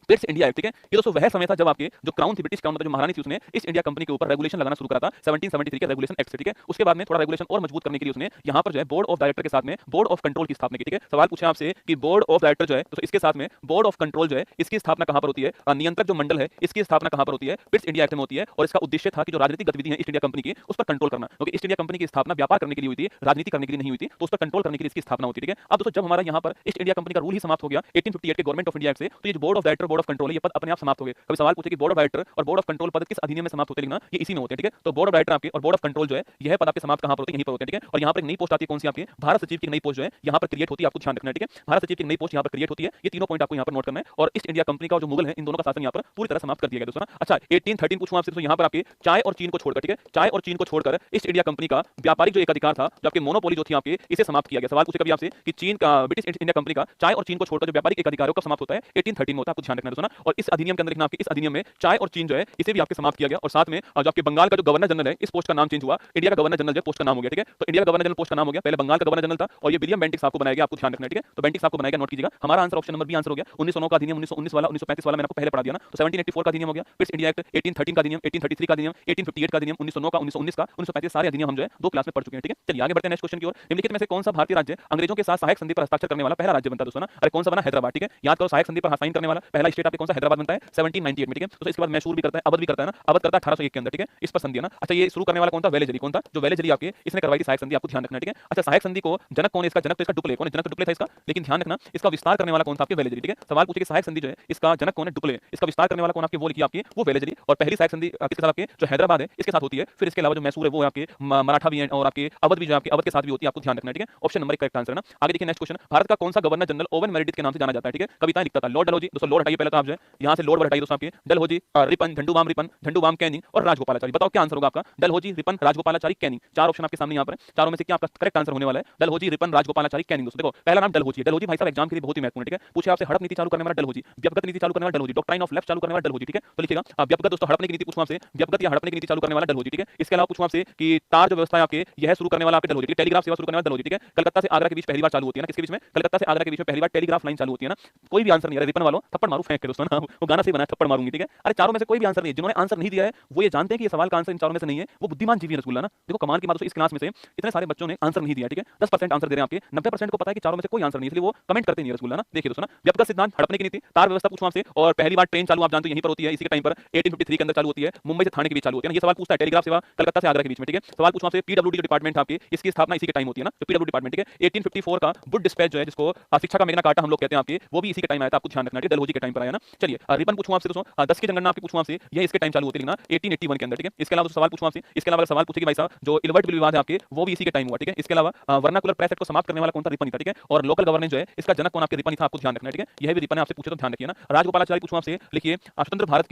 पिट्स इंडिया एक्ट, ठीक है। ये दोस्तों वह समय था जब आपके जो क्राउन थी, ब्रिटिश क्राउन, जो महारानी थी, उसने ईस्ट इंडिया कंपनी के ऊपर रेगुलेशन लगाना शुरू करा था 1773 के रेगुलेशन एक्ट से, ठीक है। उसके बाद में थोड़ा रेगुलेशन और मजबूत करने के लिए उसने यहाँ पर जो है बोर्ड ऑफ डायरेक्टर के साथ में बोर्ड ऑफ कंट्रोल की स्थापना की, ठीक है। सवाल पूछे आपसे कि बोर्ड ऑफ डायरेक्टर जो है, तो इसके साथ में बोर्ड ऑफ कंट्रोल जो है, इसकी स्थापना कहां पर होती है, नियंत्रक जो मंडल है इसकी स्थापना कहां पर होती है, पिट्स इंडिया एक्ट में होती है। और इसका उद्देश्य था कि जो राजनीतिक गतिविधि है ईस्ट इंडिया कंपनी की, उस पर कंट्रोल करना, क्योंकि ईस्ट इंडिया कंपनी की स्थापना व्यापार करने के लिए हुई थी, राजनीति करने के लिए नहीं हुई थी, तो उस पर कंट्रोल करने के लिए इसकी स्थापना होती है, ठीक है। अब दोस्तों जब हमारा यहाँ पर ईस्ट इंडिया कंपनी का रूल ही समाप्त हो गया 1858 के गवर्नमेंट ऑफ इंडिया एक्ट से, तो ये जो board of director, board of control है, ये पद अपने आप समाप्त हो गए। कभी सवाल पूछे कि बोर्ड ऑफ डायरेक्टर और बोर्ड ऑफ कंट्रोल पद किस अधिनियम में समाप्त होते हैं, लिखना ये इसी में होते हैं, ठीक है। तो बोर्ड ऑफ डायरेक्टर आपके और बोर्ड ऑफ कंट्रोल जो है, यह पद आपके समाप्त कहां पर होते हैं, यहीं पर होते हैं, ठीक है। और यहाँ पर एक नई पोस्ट आती है, कौन सी, आपकी भारत सचिव की नई पोस्ट जो है यहाँ पर क्रिएट होती है, आपको ध्यान रखना है, ठीक है। भारत सचिव की नई पोस्ट यहाँ पर क्रिएट होती है, ये तीनों पॉइंट आपको यहाँ पर नोट करना है। और ईस्ट इंडिया कंपनी का जो मुगल है, इन दोनों का शासन यहाँ पर पूरी तरह समाप्त कर दिया गया दोस्तों। अच्छा 1813 पूछूं आपसे, तो यहाँ पर आपके चाय और चीन को छोड़कर, ठीक है, चाय और चीन को छोड़कर ईस्ट इंडिया कंपनी का व्यापारिक जो एक अधिकार था, जो आपके मोनोपोली जो थी आपके, इसे समाप्त किया गया। सवाल पूछे कभी आपसे कि चीन का, ब्रिटिश इंडिया कंपनी का चाय और चीन को छोड़कर जो व्यापारिक एक अधिकार है, कब समाप्त होता है, 1813 में होता है, आपको ध्यान रखना है दोस्तों। और इस अधिनियम के अंदर लिखना, आपके इस अधिनियम में चाय और चीन जो है इसे भी आपके समाप्त किया गया। और साथ में जो आपके बंगाल का जो गवर्नर जनरल है, इस पोस्ट का नाम चेंज हुआ, इंडिया का गवर्नर जनरल जो पोस्ट का नाम हो गया, ठीक है। तो इंडिया का गवर्नर जनरल पोस्ट का नाम हो गया, पहले बंगाल का गवर्नर जनरल था, और ये विलियम बेंटिक्स आपको बनाया गया, आपको ध्यान रखना है, ठीक है। तो बेंटिक्स आपको बनाएगा, नोट कीजिएगा। हमारा answer option number B answer हो गया। 1909 का अधिनियम, 1919 वाला, 1935 वाला मैंने आपको पहले पढ़ा दिया ना, तो 1784 का अधिनियम हो गया, पिट्स इंडिया एक्ट 1813 का अधिनियम, 1833 का अधिनियम, 1858 का अधिनियम, 1909 का, 1919 का, 1935 सारे अधिनियम हम जो है दो क्लास में पढ़ चुके हैं, ठीक है। चलिए आगे बढ़ते हैं नेक्स्ट क्वेश्चन की ओर। निम्नलिखित में से कौन सा भारतीय राज्य अंग्रेजों के साथ सहायक संधि पर हस्ताक्षर करने वाला पहला राज्य बनता है दोस्तों ना। अरे कौन सा बना, हैदराबाद, ठीक है। याद करो सहायक संधि पर साइन करने वाला पहला स्टेट आपके कौन सा, हैदराबाद बनता है 1798 में, ठीक है। तो इसके बाद मैसूर भी करता है, अवध भी करता है ना, अवध करता है 1801 के अंदर, ठीक है। इस पर संधि है ना। अच्छा ये शुरू करने वाला कौन था, वेलेजरी, कौन था जो वेलेजरी आपके इसने करवाई थी सहायक संधि, आपको ध्यान रखना है, ठीक है। अच्छा सहायक संधि को जनक कौन है, इसका जनक तो इसका डुप्ले, कौन है जनक, तो डुप्ले था इसका, लेकिन ध्यान रखना इसका विस्तार करने वाला कौन था, आपके वेलेजरी, ठीक है। सवाल पूछे कि सहायक संधि जो है इसका जनक कौन है, डुप्ले, इसका विस्तार करने वाला कौन आपके, वो लिखिए आपकी वो वेलेजरी। और पहली सहायक संधि किसके साथ, आपके जो हैदराबाद है इसके साथ होती है। फिर इसके अलावा जो मैसूर है वो आपके मराठा भी है, और आपके अवध भी जो आपके अवध के साथ भी होती है, आपको ध्यान रखना है, ठीक है। ऑप्शन नंबर करेक्ट आंसर है ना। आगे देखिए नेक्स्ट क्वेश्चन, भारत का कौन सा गवर्नर जनरल ओवन मेरिडिथ के नाम से जाना जाता है, ठीक है। कविताएं लिखता था, लॉर्ड डलहौजी दोस्तों, लॉर्ड हटाइए पहले तो आप जो है यहाँ से लॉर्ड हटाइए दोस्तों, आपके डलहौजी, रिपन, झंडूबाम कैनिंग और राजगोपालाचारी। बताओ क्या आंसर होगा आपका, डलहौजी, रिपन, राजगोपालाचारी, कैनिंग। चार ऑप्शन आपके सामने यहाँ पर, चारों में से क्या आपका करेक्ट आंसर होने वाला है, डलहौजी, रिपन, राजगोपालाचारी, कैनिंग। दोस्तों देखो पहला नाम डलहौजी, डलहौजी भाई साहब एग्जाम के लिए बहुत ही महत्वपूर्ण है, ठीक है। पूछे आपसे हड़प नीति चालू करने वाला डलहौजी, व्यक्तिगत नीति चालू करने वाला डलहौजी, डॉक्ट्राइन ऑफ लेफ्ट चालू करने वाला डलहौजी, ठीक है। तो लिखिएगा व्यक्तिगत दोस्तों, हड़पने की नीति पूछूं आपसे, व्यक्तिगत या हड़पने की नीति चालू करने वाला डलहौजी, ठीक है। इसके अलावा पूछूं आपसे कि तार जो व्यवस्था है आपके यह शुरू करने वाला आपके डलहौजी, टेलीग्राफ सेवा शुरू करने वाला डलहौजी, ठीक है। कलकत्ता से आगरा के बीच पहली बार चालू होती है ना, किसके बीच में, कलकत्ता से आगरा के बीच में पहली बार टेलीग्राफ लाइन चालू होती है ना। कोई भी आंसर नहीं है, रिपन वालों थप्पड़ मारू फेंक के दोस्तों ना, वो गाना से बना थप्पड़ मारूंगी, ठीक है। अरे चारों में से कोई भी आंसर नहीं है, जिन्होंने आंसर नहीं दिया है वो ये जानते हैं कि ये सवाल का आंसर इन चारों में से नहीं है, वो बुद्धिमान जीवी है रसगुल्ला ना। देखो कमाल की बात दोस्तों, इस क्लास में से इतने सारे बच्चों ने आंसर नहीं दिया, ठीक है। 10% आंसर दे रहे हैं आपके, 90% को पता है कि चारों में से कोई आंसर नहीं, इसलिए वो कमेंट करते नहीं रसगुल्ला ना। देखिए दोस्तों ना, व्यक्तिगत सिद्धांत, हड़पने की नीति, तार व्यवस्था पूछूं आपसे, और पहली बार ट्रेन चालू आप जानते हो यहीं पर होती है, इसी के टाइम पर 1853 के अंदर चालू होती है, मुंबई से थाने के बीच चालू होती है। ये सवाल पूछता है, टेलीग्राफ सेवा कलकत्ता से आगरा के बीच में, ठीक है। सवाल पूछूं आपसे, पीडब्ल्यूडी जो डिपार्टमेंट आपकी इसकी स्थापना इसी के टाइम होती है ना, तो पीडब्ल्यूडी डिपार्टमेंट, ठीक है। 1854 का वुड डिस्पैच जो है, जिसको शिक्षा का मेगना कार्टा हम लोग कहते हैं आपके, वो भी इसी के टाइम आया था, आपको ध्यान रखना है, डलहौजी के टाइम पर आया ना। चलिए रिपन पूछूं आपसे दोस्तों, 10 की जनगणना आपकी पूछूं आपसे, ये इसके टाइम चालू होती है ना 1881 के अंदर, ठीक है। इसके अलावा सवाल पूछूं आपसे, इसके अलावा सवाल पूछे कि भाई साहब जो इलवर्ट बिल विवाद है आपके, वो भी इसी के टाइम हुआ, ठीक है। इसके अलावा वर्नाकुलर प्रेस एक्ट को समाप्त करने वाला कौन था, रिपन ही था, ठीक है। और लोकल गवर्नेंस जो है इसका जनक कौन आपके, रिपन ही था, आपको ध्यान रखना है, ठीक है। यह भी रिपन आपसे पूछे तो ध्यान रखिए ना। राजगोपालाचारी पूछूं आपसे, लिखिए स्वतंत्र भारत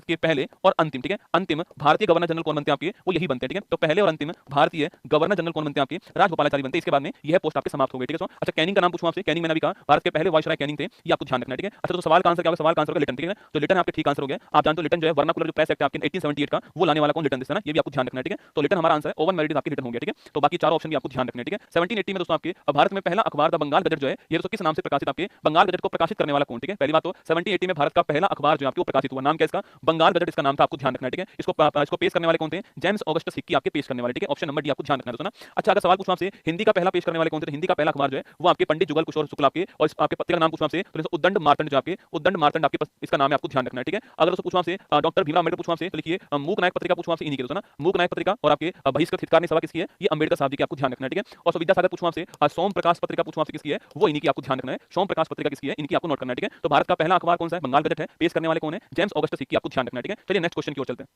के पहले और अंतिम, ठीक है, अंतिम भारतीय गवर्नर जनरल कौन बनते हैं आपके, वो यही बनते हैं, ठीक है। तो पहले और अंतिम भारतीय गवर्नर जनरल कौन बनते हैं आपके, राजगोपालाचारी बनते हैं। इसके बाद में यह पोस्ट आपके समाप्त हो गई, ठीक है। अच्छा कैनिंग का नाम पूछूं आपसे, कैनिंग मैंने भी कहा भारत के पहले वायसराय कैनिंग थे, ये आपको ध्यान रखना है, ठीक है। अच्छा तो सवाल का आंसर क्या होगा, सवाल का आंसर होगा लिटन, ठीक है। तो लिटन आपके ठीक आंसर हो गया। आप जानते हो लिटन जो है वर्नाकुलर जो प्रेस एक्ट आपके 1878 का, वो लाने वाला कौन, लिटन है ना, ये भी आपको ध्यान रखना है, ठीक है। तो लिटन हमारा आंसर है, ओवन मेरिडिथ आपके लिटन हो गया, ठीक है। तो बाकी चारों ऑप्शन भी आपको ध्यान रखना है, ठीक है। 1780 में दोस्तों आपके भारत में पहला अखबार द बंगाल गजट जो है, ये दोस्तों किस नाम से प्रकाशित, आपके बंगाल गजट को प्रकाशित करने वाला कौन, ठीक है। पहली बात तो 1780 में भारत का पहला अखबार जो आपके वो प्रकाशित हुआ, नाम क्या इसका, बंगाल गजट इसका नाम था, आपको ध्यान रखना है, ठीक है। इसको पेश करने वाले कौन थे, जेम्स ऑगस्टस हिक्की आपके पेश करने वाले, ठीक है। ऑप्शन नंबर डी आपको ध्यान रखना है दोस्तों ना। अच्छा अगर सवाल पूछूं आपसे हिंदी का पहला पेश करने वाले कौन थे, तो हिंदी का पहला अखबार जो है वो आपके पंडित जुगल किशोर शुक्ला आपके, और आपके पत्रिका का नाम पूछूं आपसे तो उद्दंड मार्तंड जो आपके, उद्दंड मार्तंड आपके इसका नाम है, आपको ध्यान रखना है, ठीक है। अगर दोस्तों पूछूं आपसे डॉक्टर भीमराव अम्बेडकर पूछूं आपसे, तो लिखिए मूक नायक पत्रिका पूछूं आपसे, इन्हीं की दोस्तों ना, मूक नायक पत्रिका। और आपके बहिष्कृत हितकारनी सभा किसकी है, ये अम्बेडकर साहब जी की, आपको ध्यान रखना है, ठीक है। और विद्या सागर पूछूं आपसे, सोम प्रकाश पत्रिका पूछूं आपसे किसकी है, वो इन्हीं की, आपको ध्यान रखना है, सोम प्रकाश पत्रिका किसकी है, इनकी आपको नोट करना है, ठीक है। तो भारत का पहला अखबार कौन सा है, बंगाल गजट है, पेश करने वाले कौन है, जेम्स ऑगस्टस हिक्की, आपको ध्यान रखना है, ठीक है। चलिए नेक्स्ट क्वेश्चन की ओर चलते हैं।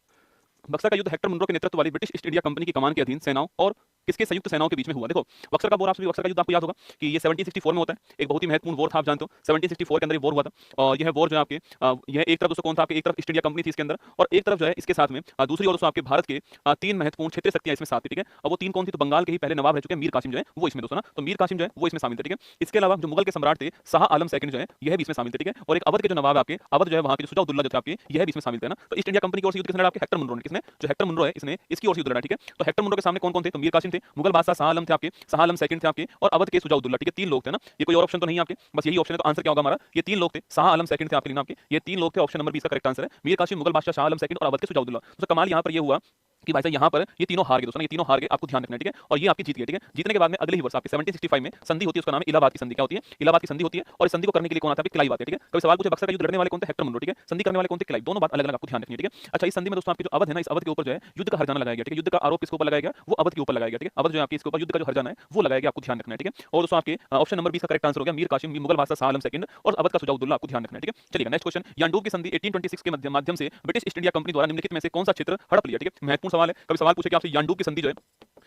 बक्सर का युद्ध हेक्टर मुनरो के नेतृत्व वाली ब्रिटिश ईस्ट इंडिया कंपनी की कमान के अधीन सेनाओं और किसके संयुक्त सेनाओं के बीच में हुआ? देखो बक्सर का वॉर, आप सभी बक्सर का युद्ध आपको याद होगा कि ये 1764 में होता है। एक बहुत ही महत्वपूर्ण वॉर था, आप जानते हो 1764 के अंदर ये वॉर हुआ था। और यह वॉर जो है आपके यह एक तरफ दोस्तों कौन था आपके, एक तरफ ईस्ट इंडिया कंपनी थी इसके अंदर, और एक तरफ जो है इसके साथ में दूसरी ओर दोस्तों आपके भारत के तीन महत्वपूर्ण क्षेत्रीय शक्तियां इसमें साथ थी, ठीक है। अब वो तीन कौन थी? तो बंगाल के ही पहले नवाब रह चुके मीर कासिम जो है वो इसमें दोस्तों ना, तो मीर कासिम जो है वो इसमें शामिल थे, ठीक है। इसके अलावा जो मुगल के सम्राट थे शाह आलम सेकंड जो है यह भी इसमें शामिल थे, ठीक है। और एक अवध के जो नवाब आपके, अवध जो है वहां के सुजाउद्दौला जो थे आपके, यह भी इसमें शामिल थे ना। तो ईस्ट इंडिया कंपनी की ओर से युद्ध किसने लड़ा? आपके हेक्टर मुनरो ने। किसने? जो हेक्टर मुनरो है इसने इसकी ओर से युद्ध लड़ा, ठीक है। तो हेक्टर मुनरो के सामने कौन कौन थे? तो मीर कासिम थे, मुगल बादशाह शाह आलम थे आपके, शाह आलम सेकंड थे आपके, और अवध के सुजाउद्दौला, ठीक है। तीन लोग थे ना, ये कोई और ऑप्शन तो नहीं है आपके, बस यही ऑप्शन है। तो आंसर क्या होगा हमारा? ये तीन लोग थे, शाह आलम सेकंड थे आपके लिए, आपके ये तीन लोग थे। ऑप्शन नंबर 20 का करेक्ट आंसर है मीर कासिम, मुगल बादशाह शाह आलम सेकंड और अवध के सुजाउद्दौला। तो कमाल यहाँ पर ये हुआ कि भाई साहब यहाँ पर ये तीनों हार गए दोस्तों, ये तीनों हार गए, आपको ध्यान रखना है, ठीक है। और ये आपकी जीत गए, ठीक है। जीतने के बाद में अगले ही वर्ष आपके 1765 में संधि होती है, उसका नाम है इलाहाबाद की संधि। क्या होती है? इलाहाबाद की संधि होती है। और इस संधि को करने के लिए कौन आता है? क्लाइव आते हैं, ठीक है। कभी सवाल पूछे बक्सर का युद्ध लड़ने वाले कौन थे? हेक्टर मुनरो, ठीक है। संधि करने वाले कौन थे? क्लाइव। दोनों बात अलग अलग आपको ध्यान रखनी है, ठीक है। अच्छा, इस संधि में दोस्तों आपके जो अवध है ना, इस अवध के ऊपर जो है युद्ध का हर्जाना लगाया गया, ठीक है। युद्ध का आरोप किसके ऊपर लगाया गया? वो अवध के ऊपर लगाया गया, ठीक है। अवध जो है आपके इसके ऊपर युद्ध का जो हर्जाना है वो लगाया गया, आपको ध्यान रखना है, ठीक है। और दोस्तों आपके ऑप्शन नंबर 20 का करेक्ट आंसर हो गया मीर कासिम, मुगल बादशाह शाह आलम सेकंड और अवध का सुजाउद्दौला, आपको ध्यान रखना है, ठीक है। चलिए नेक्स्ट क्वेश्चन, यानडूब की संधि 1826 के माध्यम से ब्रिटिश ईस्ट इंडिया कंपनी द्वारा निम्नलिखित में से कौन सा क्षेत्र हड़प लिया, ठीक है। महत्वपूर्ण सवाल है, कभी सवाल पूछे कि आपसे यानडूब की संधि जो है,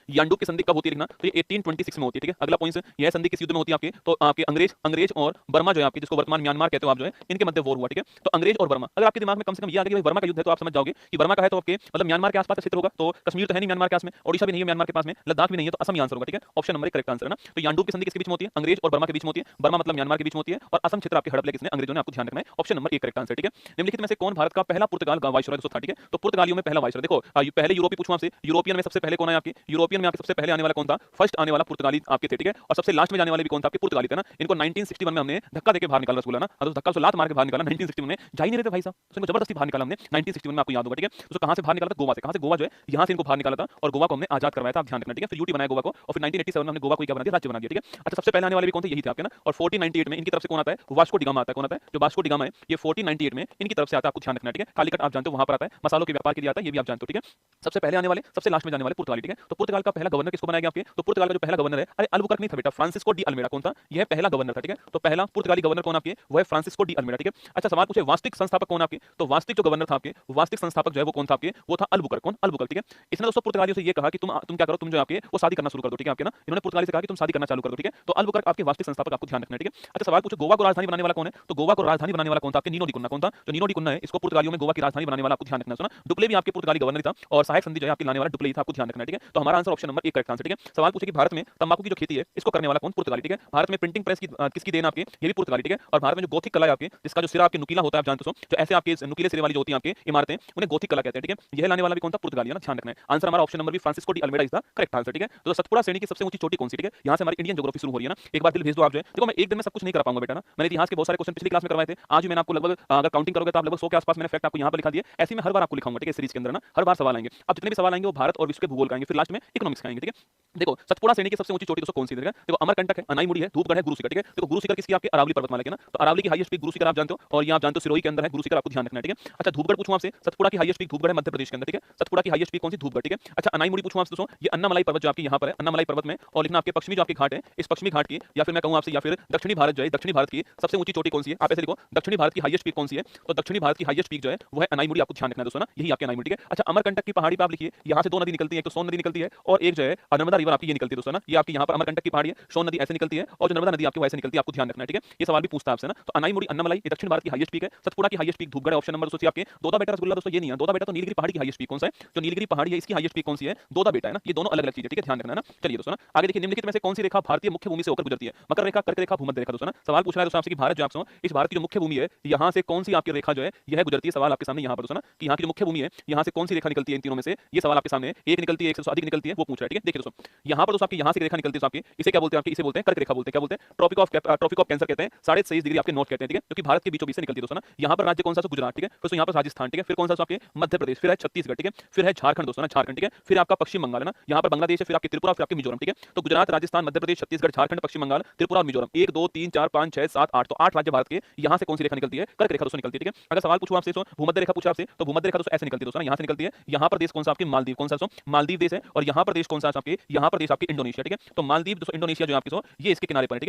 यानडूब की संधि कब होती है लिखना, तो ये 1826 में होती है, ठीक है। अगला पॉइंट, यह संधि किस युद्ध में होती है आपके? तो आपके अंग्रेज और बर्मा जो है आपके, जिसको वर्तमान म्यांमार कहते हो आप, जो है इनके मध्य वॉर हुआ, ठीक है। तो अंग्रेज और बर्मा, अगर आपके दिमाग में कम से कम ये आ गया कि भाई बर्मा का युद्ध है, तो आप समझ जाओगे कि बर्मा का है तो आपके मतलब म्यांमार के आसपास का क्षेत्र होगा। तो कश्मीर तो है नहीं म्यांमार के पास में, ओडिशा भी नहीं है म्यांमार के पास में, लद्दाख भी नहीं है, तो असम ही आंसर होगा, ठीक है। ऑप्शन नंबर 1 करेक्ट आंसर है ना। तो यानडूब की संधि किसके बीच में होती है? अंग्रेज और बर्मा के बीच में होती है। बर्मा मतलब म्यांमार के बीच में होती है, और असम क्षेत्र आपके हड़प लिया किसने? अंग्रेजों ने, आपको ध्यान रखना है। ऑप्शन नंबर 1 करेक्ट आंसर, ठीक है। निम्नलिखित में से कौन भारत का पहला पुर्तगाल वाइसरॉय दोस्तों था, ठीक है। तो पुर्तगालियों में पहला वाइसरॉय, देखो पहले यूरोपीय पूछूं आपसे, यूरोपियन में सबसे पहले कौन है आपके? यूरोपियन में आपके सबसे पहले आने वाला कौन था? फर्स्ट आने वाला पुर्तगाली आपके थे, ठीक है। और सबसे लास्ट में जाने वाले भी कौन था? आपके पुर्तगाली थे ना। इनको 1961 में हमने धक्का देके बाहर निकाला, रसगुल्ला ना, तो धक्का से लात मार के बाहर निकाला 1961 में, जा ही नहीं रहे थे भाई साहब, तो इनको जबरदस्ती बाहर निकाला हमने 1961 में, आपको याद होगा, ठीक है। तो कहां से बाहर निकाला था? गोवा से। कहां से? गोवा जो है यहां से इनको बाहर निकाला था और गोवा को हमने आजाद करवाया था, आप ध्यान रखना, ठीक है। फिर यूटी बनाया गोवा को, और फिर 1987 में हमने गोवा को क्या बना दिया? राज्य बना दिया, ठीक है। अच्छा, सबसे पहले आने वाले भी कौन थे? यही थे आपके ना। और 1498 में इनकी तरफ से कौन आता है? वास्को डिगामा आता है। कौन आता है? जो वास्को डिगामा है, ये 1498 में इनकी तरफ से आता है, आपको ध्यान रखना, ठीक है। कालीकट आप जानते हो वहां पर आता है, मसालों के व्यापार के लिए आता है, ये भी आप जानते हो, ठीक है। सबसे पहले आने वाले, सबसे लास्ट में जाने वाले पुर्तगाली, ठीक है। तो पुर्तगाल का पहला गवर्नर किसको बनाया गया आपके? तो पुर्तगाल का जो पहला गवर्नर है, अरे अल्बुकर्क नहीं था बेटा, फ्रांसिस्को डी अल्मेडा कौन था? यह पहला गवर्नर था, ठीक है। तो पहला पुर्तगाली गवर्नर कौन आपके? वो है फ्रांसिस्को डी अल्मेडा, ठीक है। अच्छा, सवाल पूछे वास्तविक संस्थापक कौन आपके? तो वास्तविक जो गवर्नर था आपके, वास्तविक संस्थापक जो है वो कौन था आपके? वो था अल्बुकर्क। कौन? अल्बुकर्क, ठीक है। इसने दोस्तों पुर्तगालियों से ये कहा कि तुम क्या करो, तुम जो आपके वो शादी करना शुरू कर दो, ठीक है। आपके ना इन्होंने पुर्तगाली से कहा कि तुम शादी करना चालू कर दो, ठीक है। तो अल्बुकर्क आपके वास्तविक संस्थापक, आपको ध्यान रखना है, ठीक है। अच्छा, सवाल पूछे गोवा को राजधानी बनाने वाला कौन है? तो गोवा को राजधानी बनाने वाला कौन था आपके? नीनो डी कुन्ना कौन था? जो नीनो डी कुन्ना है, इसको पुर्तगालियों में गोवा की राजधानी बनाने वाला, आपको ध्यान रखना है। सुना, डुप्ले भी आपके पुर्तगाली गवर्नर था, और सहायक संधि जो है आपके लाने वाला डुप्ले ही था, आपको ध्यान रखना है, ठीक है। तो हमारा answer option number 1 correct answer, ठीक है। सवाल पूछे कि भारत में तंबाकू की जो खेती है इसको करने वाला कौन? पुर्तगाली, ठीक है। भारत में प्रिंटिंग प्रेस की किसकी देन आपके? ये भी पुर्तगाली, ठीक है। और भारत में जो गोथिक कला है आपके, जिसका जो सिरा आपके नुकीला होता है, आप जानते हो, जो ऐसे आपके नुकीले सिरे वाली जो होती है आपके इमारतें, उन्हें गोथिक कला कहते हैं, ठीक है। यह लाने वाला भी कौन था? पुर्तगाली है ना, ध्यान रखना है। आंसर हमारा option number B Francisco de Almeida is the correct answer, ठीक है। तो सतपुड़ा श्रेणी की सबसे ऊंची चोटी कौन सी, ठीक है। यहां से हमारी इंडियन ज्योग्राफी शुरू हो रही है ना। एक बार दिल भेज दो आप, जो है देखो मैं एक दिन में सब कुछ नहीं कर पाऊंगा बेटा ना। मैंने इतिहास के बहुत सारे क्वेश्चन पिछली क्लास में करवाए थे, आज भी मैंने आपको लगभग अगर काउंटिंग करोगे तो आप लगभग 100 के आसपास मैंने फैक्ट आपको यहां पर लिखा दिए। ऐसे में हर बार आपको लिखाऊंगा, ठीक है। सीरीज के अंदर ना हर बार सवाल आएंगे, अब जितने भी सवाल आएंगे वो भारत और विश्व के भूगोल का आएंगे, फिर लास्ट में इकोनॉमिक्स का आएंगे, ठीक है। देखो सतपुड़ा श्रेणी की सबसे ऊंची चोटी दोस्तों कौन सी है? देखो अमरकंटक है, अनाईमुड़ी है, धूपगढ़ है, गुरु शिखर, ठीक है। देखो गुरु शिखर किसकी? आपके अरावली पर्वतमाला के ना। तो अरावली की हाईएस्ट पीक गुरु शिखर आप जानते हो, और ये आप जानते हो सिरोही के अंदर है गुरु शिखर, आपको ध्यान रखना है, ठीक है। अच्छा, धूपगढ़ पूछूं आपसे, सतपुड़ा की हाईएस्ट पीक धूपगढ़ है मध्य प्रदेश के अंदर, ठीक है। सतपुड़ा की हाईएस्ट पीक कौन सी? धूपगढ़, ठीक है। अच्छा, अनाईमुड़ी पूछूं आपसे दोस्तों, ये अन्नामलाई पर्वत जो आपके यहाँ पर है, अन्नामलाई पर्वत में, और लिखना आपके पश्चिमी जो आपके घाट है, इस पश्चिमी घाट की, या फिर मैं कहूं आपसे, या फिर दक्षिणी भारत जो है, दक्षिणी भारत की सबसे ऊंची चोटी कौन सी है? आप ऐसे लिखो, दक्षिणी भारत की हाईएस्ट पीक कौन सी है? तो दक्षिणी भारत की हाईएस्ट पीक जो है वो है अनाईमुड़ी, आपको ध्यान रखना है दोस्तों ना, यही आपके अनाईमुड़ी, ठीक है। अच्छा, अमरकंटक की पहाड़ी पर आप लिखिए, यहाँ से दो नदी निकलती है, एक तो सोन नदी निकलती है, और एक जो है नर्मदा रिवर आपकी ये निकलती है दोस्तों ना। ये आपकी यहाँ पर अमरकंटक की पहाड़ी है, सोन नदी ऐसे निकलती है, और जो नर्मदा नदी आपकी वैसे निकलती है, आपको ध्यान रखना है, ठीक है। ये सवाल भी पूछता है आपसे ना। तो अनाईमुड़ी, अन्नामलाई, ये दक्षिण भारत की हाईएस्ट पीक है। सतपुड़ा की highest peak Dhupgarh, option number दोस्तों आपके। दोदा बेटा रसगुल्ला दोस्तों ये नहीं है, दोदा बेटा तो नीलगिरी पहाड़ी की हाईएस्ट पीक कौन सा है? जो नीलगिरी पहाड़ी है इसकी हाईएस्ट पीक कौन सी है? दोदा बेटा है ना। ये दोनों अलग अलग चीजें, ठीक है, ध्यान रखना है ना। चलिए दोस्तों ना आगे देखिए, निम्नलिखित में से कौन सी रेखा भारतीय मुख्य भूमि से होकर गुजरती है? मकर रेखा, कर्क रेखा, भूमध्य रेखा दोस्तों ना। सवाल पूछ रहा है दोस्तों आपसे कि भारत जो आपसे इस भारत की जो मुख्य भूमि है, यहाँ से कौन सी आपकी रेखा जो है यह गुजरती है? सवाल आपके सामने यहाँ पर दोस्तों ना, कि यहाँ की जो मुख्य भूमि है यहाँ से कौन सी रेखा निकलती है? इन तीनों में से ये सवाल आपके सामने, एक निकलती है, एक से अधिक निकलती है, वो पूछ रहा है, ठीक है। देखिए दोस्तों, यहाँ पर दोस्तों आपकी यहाँ से रेखा निकलती है आपकी, इसे क्या बोलते हैं? आपकी इसे बोलते हैं कर्क रेखा बोलते हैं। क्या बोलते हैं? ट्रॉपिक ऑफ कैंसर कहते हैं, 23.5 डिग्री आपके नॉर्थ कहते हैं, ठीक है, क्योंकि भारत के बीचों बीच से निकलती है दोस्तों ना। यहाँ पर राज्य कौन सा? गुजरात, ठीक है। फिर यहाँ पर राजस्थान, ठीक है। फिर कौन सा? आपके मध्य प्रदेश, फिर है छत्तीसगढ़, ठीक है। फिर है झारखंड दोस्तों ना, झारखंड, ठीक है। फिर आपका पश्चिम बंगाल है ना, यहाँ पर बांग्लादेश है, फिर आपकी त्रिपुरा, फिर आपकी मिजोरम, ठीक है। तो गुजरात, राजस्थान, मध्य प्रदेश, छत्तीसगढ़, झारखंड, पश्चिम बंगाल, त्रिपुरा और मिजोरम, 1 2 3 4 5 6 7 8, तो 8 राज्य भारत के। यहाँ से कौन सी रेखा निकलती है? कर्क रेखा दोस्तों निकलती है, ठीक है। अगर सवाल पूछूं आपसे भूमध्य रेखा पूछा आपसे, तो भूमध्य रेखा दोस्तों ऐसे निकलती है दोस्तों, यहाँ से निकलती है। यहाँ पर देश कौन सा? आपके मालदीव, कौन सा? मालदीव देश है, और यहाँ पर देश कौन सा है आपके, यहाँ पर देश आपके इंडोनेशिया, ठीक है। तो मालदीव दोस्तों इंडोनेशिया जो आपके ये इसके किनारे पर है, ठीक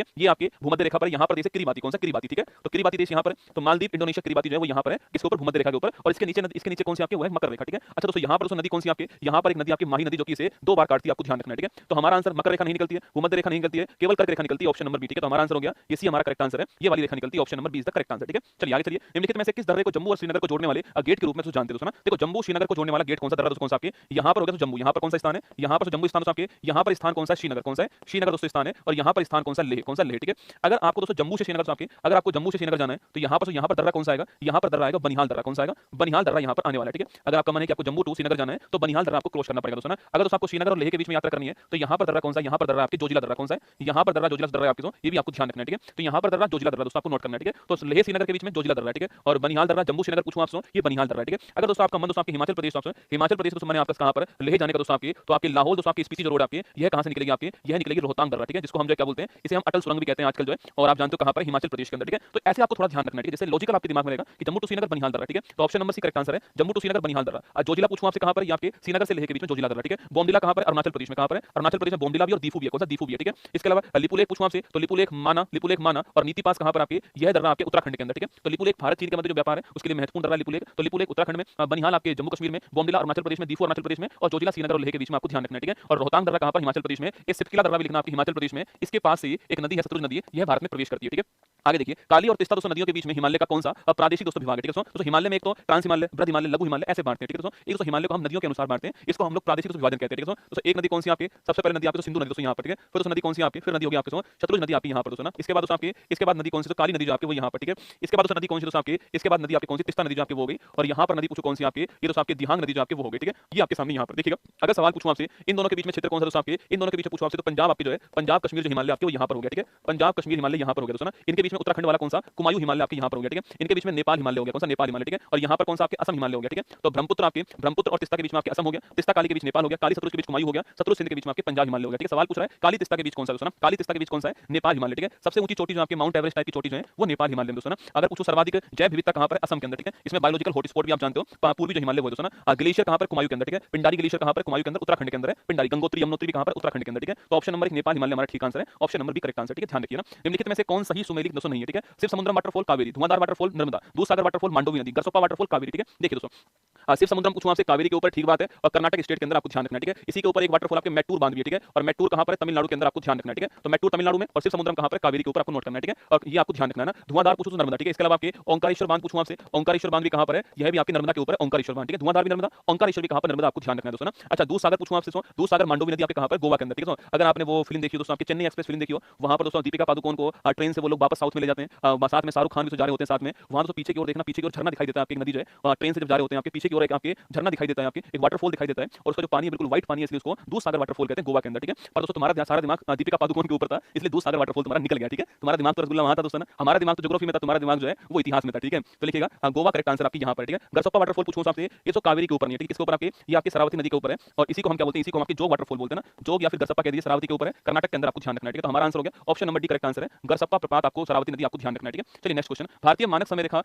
है। ये आपके भूमध्य रेखा पर, यहाँ पर देश किरिबाती, कौन सा किरिबाती, ठीक है। तो किरिबाती देश यहाँ पर, तो मालदीव इंडोनेशिया किरिबाती जो है वो यहाँ पर है, किसके ऊपर, भूमध्य रेखा के ऊपर। और इसके नीचे कौन सी आपके, वो है मकर रेखा, ठीक है। अच्छा दोस्तों यहाँ पर दोस्तों नदी कौन सी आपके, यहाँ पर एक नदी आपकी माही नदी जो कि इसे 2 बार काटती है, आपको ध्यान रखना है, ठीक है। तो हमारा आंसर मकर रेखा नहीं निकलती है, भूमध्य रेखा नहीं निकलती है, केवल कर्क रेखा निकलती है, ऑप्शन नंबर बी, ठीक है। तो हमारा आंसर हो गया, ये सी हमारा करेक्ट आंसर है, ये वाली रेखा निकलती है, option number B is the correct answer, ठीक है। चलिए आगे चलिए, निम्नलिखित में से किस दर्रे को जम्मू और श्रीनगर को जोड़ने वाले गेट के रूप में जानते हो दोस्तों ना। देखो जम्मू श्रीनगर को जोड़ने वाला गेट कौन सा दर्रा दोस्तों, कौन सा आपके यहाँ पर हो गया, तो जम्मू यहाँ पर कौन सा स्थान है, यहाँ पर जम्मू स्थान दोस्तों आपके, यहाँ पर स्थान कौन सा है, श्रीनगर, कौन सा है, श्रीनगर दोस्तों स्थान है। और यहाँ पर स्थान कौन सा, लेह, कौन सा लेह, ठीक है। अगर आपको दोस्तों जम्मू से श्रीनगर आपके, अगर आपको जम्मू से श्रीनगर जाना है तो यहाँ पर दर्रा कौन सा आएगा, यहाँ पर दर्रा आएगा बनिहाल दर्रा, कौन सा आएगा, बनिहाल दर्रा यहाँ पर आने वाला है, ठीक है। अगर आपका मन है कि आपको जम्मू टू श्रीनगर जाना है तो बनिहाल दर्रा आपको क्रॉस करना पड़ेगा दोस्तों ना। अगर दोस्तों आपको श्रीनगर और लेह के बीच में यात्रा करनी है तो यहाँ पर दर्रा कौन सा, यहाँ पर दर्रा आपके जोजिला दर्रा, कौन सा है, यहाँ पर दर्रा जोजिला दर्रा आपके, ये भी आपको ध्यान रखना है, ठीक है। तो यहाँ पर दर्रा जोजिला दर्रा दोस्तों आपको नोट करना है, ठीक है। तो लेह श्रीनगर के बीच में जोजिला दर्रा, ठीक है। और बनिहाल दर्रा जम्मू श्रीनगर पूछूं आपसे, ये बनिहाल दर्रा, ठीक है। अगर दोस्तों आपका मन दोस्तों आपके हिमाचल प्रदेश, हिमाचल प्रदेश दोस्तों मैंने आपका कहां पर लेह जाने का दोस्तों आपके, तो आपके लाहौल दोस्तों आपकी स्पीति जो रोड आपके, यह कहां से निकलेगी आपके, यह निकलेगी रोहतांग दर्रा, ठीक है। जिसको हम जो क्या बोलते हैं, इसे हम अटल सुरंग भी कहते हैं आजकल जो है, और आप जानते हो कहां पर, हिमाचल प्रदेश के अंदर, ठीक है। तो ऐसे आपको थोड़ा ध्यान रखना है, ठीक है। जैसे लॉजिकल आपके दिमाग में रहेगा कि जम्मू टू श्रीनगर बनिहाल दर्रा, ठीक है। तो option number C correct answer है, जम्मू टू श्रीनगर बनिहाल दर्रा। जोजिला पूछूं आपसे कहां पर, ये आपके श्रीनगर से लेह के बीच में जोजिला दर्रा, ठीक है। बोमडिला कहां पर, अरुणाचल प्रदेश में, कहां पर है, अरुणाचल प्रदेश में बोमडिला भी और दीफू भी है, कौन सा, दीफू भी है, ठीक है। इसके अलावा लिपुलेख पूछूं आपसे, तो लिपुलेख माना और नीति पास कहां पर आपके, यह दर्रा आपके उत्तराखंड के अंदर, ठीक है। तो लिपुलेख भारत चीन के मध्य जो व्यापार है उसके लिए महत्वपूर्ण दर्रा लिपुलेख, तो लिपुलेख उत्तराखंड में, बनिहाल आपके जम्मू कश्मीर में, बोमडिला अरुणाचल प्रदेश में, दीफू अरुणाचल प्रदेश में, और जोजिला श्रीनगर और लेह के बीच में आपको ध्यान रखना है, ठीक है। और रोहतांग दर्रा कहां पर, हिमाचल प्रदेश में, ये सिपकिला दर्रा भी लिखना आपके हिमाचल प्रदेश में, इसके पास से एक नदी है सतलुज नदी, यह भारत में प्रवेश करती है, ठीक है। आगे देखिए, काली और तिस्ता दोस्तों नदियों के बीच में हिमालय का कौन सा प्रादेशिक दोस्तों विभाग है, ठीक है। दोस्तों हिमालय में एक तो ट्रांस हिमालय, बृहद हिमालय, लघु हिमालय ऐसे बांटते हैं, ठीक है दोस्तों। एक दोस्तों हिमालय को हम नदियों के अनुसार बांटते हैं, इसको हम लोग प्रादेशिक दोस्तों विभाजन कहते हैं, ठीक है दोस्तों। एक नदी कौन सी आपके, सबसे पहले नदी आपके सिंधु नदी दोस्तों यहाँ पर, ठीक है। फिर दोस्तों नदी कौन सी आपकी, फिर नदी होगी आपके दोस्तों सतलुज नदी आपकी यहाँ पर दोस्तों ना। इसके बाद दोस्तों आपके, इसके बाद नदी कौन सी, तो काली नदी जो आपकी वो यहाँ पर, ठीक है। इसके बाद दोस्तों नदी कौन सी दोस्तों आपकी, इसके बाद नदी आपकी कौन सी, तिस्ता नदी जो आपकी वो हो गई। और यहाँ पर नदी पूछो कौन सी आपकी, ये दोस्तों आपकी दिहांग नदी जो आपकी वो हो गई, ठीक है। ये आपके सामने यहाँ पर देखिएगा। अगर सवाल पूछूं आपसे इन दोनों के बीच में क्षेत्र कौन सा दोस्तों आपके, इन दोनों के बीच में पूछूं आपसे, तो पंजाब आपकी जो है, पंजाब कश्मीर जो हिमालय आपके वो यहाँ पर हो गया, ठीक है। पंजाब कश्मीर हिमालय यहाँ पर हो गया दोस्तों ना। इनके बीच में उत्तराखंड वाला कौन सा, कुमायूं हिमालय आपके यहाँ पर हो गया, ठीक है। इनके बीच में नेपाल हिमालय हो गया, कौन सा, नेपाल हिमालय, ठीक है। और यहाँ पर कौन सा आपके असम हिमालय हो गया, ठीक है। तो ब्रह्मपुत्र आपके, ब्रह्मपुत्र और तिस्ता के बीच में आपके असम हो गया, तिस्ता काली के बीच नेपाल हो गया, काली सतलुज के बीच कुमायूं हो गया, सतलुज सिंध के बीच में आपके पंजाब हिमालय हो गया, ठीक है। सवाल पूछ रहा है काली तिस्ता के बीच कौन सा दोस्तों ना, काली तिस्ता के बीच कौन सा है, नेपाल हिमालय, ठीक है। सबसे ऊंची चोटी जो आपके माउंट एवरेस्ट टाइप की चोटी जो है वो नेपाल हिमालय में दोस्तों ना। अगर पूछो सर्वाधिक जैव विविधता कहां पर है, असम के अंदर, ठीक है। इसमें बायोलॉजिकल हॉटस्पॉट भी आप जानते हो, पूर्वी जो हिमालय वो दोस्तों ना। ग्लेशियर कहां पर, कुमायूं के अंदर, ठीक है। पिंडारी ग्लेशियर कहां पर, कुमायूं के अंदर, उत्तराखंड के अंदर है। पिंडारी, गंगोत्री यमुनोत्री भी कहां पर, उत्तराखंड के अंदर, ठीक है। तो ऑप्शन नंबर 1 नेपाल हिमालय हमारा ठीक आंसर है, option number B correct answer, ठीक है। ध्यान रखिए ना, निम्नलिखित में से कौन सही सुमेलित दोस्तों नहीं है, ठीक है। सिर्फ समुद्रम वाटरफॉल कावेरी, धुआंधार वाटरफॉल नर्मदा, दूधसागर वाटरफॉल मांडोवी नदी, गरसोप्पा वाटरफॉल कावेरी, ठीक है। देखिए दोस्तों सिर्फ समुद्रम पूछूं आपसे कावेरी के ऊपर, ठीक बात है। और कर्नाटक स्टेट के अंदर आपको ध्यान रखना है, ठीक है। इसी के ऊपर एक वाटरफॉल आपके मैट्टूर बांध भी है, ठीक है। और मैट्टूर कहां पर है, तमिलनाडु के अंदर, आपको ध्यान रखना है, ठीक है। तो मैट्टूर तमिलनाडु में और सिर्फ समुद्रम कहां पर, कावेरी के ऊपर आपको नोट करना है, ठीक है। और ये आपको ध्यान रखना है ना। धुआंधार पूछूं तो नर्मदा, ठीक है। इसके अलावा आपके ओंकारेश्वर बांध पूछूं आपसे, ओंकारेश्वर बांध भी कहां पर है, यह भी आपके नर्मदा के ऊपर है, ओंकारेश्वर बांध, ठीक है। धुआंधार भी नर्मदा, ओंकारेश्वर भी कहां पर, नर्मदा, आपको ध्यान रखना है दोस्तों ना। अच्छा दूधसागर पूछूं आपसे, दूधसागर मांडोवी नदी आपके कहां पर, गोवा के अंदर, ठीक है। अगर आपने वो फिल्म देखी हो दोस्तों, आपकी चेन्नई एक्सप्रेस फिल्म देखी हो, वहां पर दोस्तों दीपिका पादुकोण को ट्रेन से वो लोग वापस साउथ में ले जाते हैं, साथ में शाहरुख खान भी तो जा रहे होते हैं साथ में। वहां दोस्तों पीछे की ओर देखना, पीछे की ओर झरना दिखाई देता है, आपकी नदी जो है ट्रेन से जब जा रहे होते हैं, आपके पीछे की ओर एक आपके झरना दिखाई देता है, आपके एक वाटरफॉल दिखाई देता है, और उसका जो पानी है बिल्कुल व्हाइट पानी है, इसलिए उसको दूधसागर वाटरफॉल कहते हैं, गोवा के अंदर, ठीक है। पर दोस्तों तुम्हारा सारा दिमाग दीपिका पादुकोण के ऊपर था, इसलिए दूधसागर वाटरफॉल तुम्हारा निकल गया, ठीक है। तुम्हारा दिमाग तो रसगुल्ला वहां था दोस्तों ना, हमारा दिमाग तो ज्योग्राफी में था, तुम्हारा दिमाग जो है वो इतिहास में था, ठीक है। तो लिखिएगा गोवा करेक्ट आंसर आपकी यहाँ पर, ठीक है। गरसोप्पा वाटरफॉल पूछूं आपसे, ये तो कावेरी के ऊपर नहीं है, ठीक है। किसके ऊपर आपके, ये आपकी शरावती नदी के ऊपर है, और इसी को हम क्या बोलते हैं, इसी को हम आपकी जोग वाटरफॉल बोलते हैं ना, जोग या फिर गरसप्पा कह दीजिए, शरावती के ऊपर है, कर्नाटक के अंदर, आपको ध्यान रखना है, ठीक है। तो हमारा आंसर हो गया option number D correct answer है, गरसप्पा प्रपात आपको शरावती नदी आपको ध्यान रखना है, ठीक है। चलिए नेक्स्ट क्वेश्चन, भारतीय मानक समय रेखा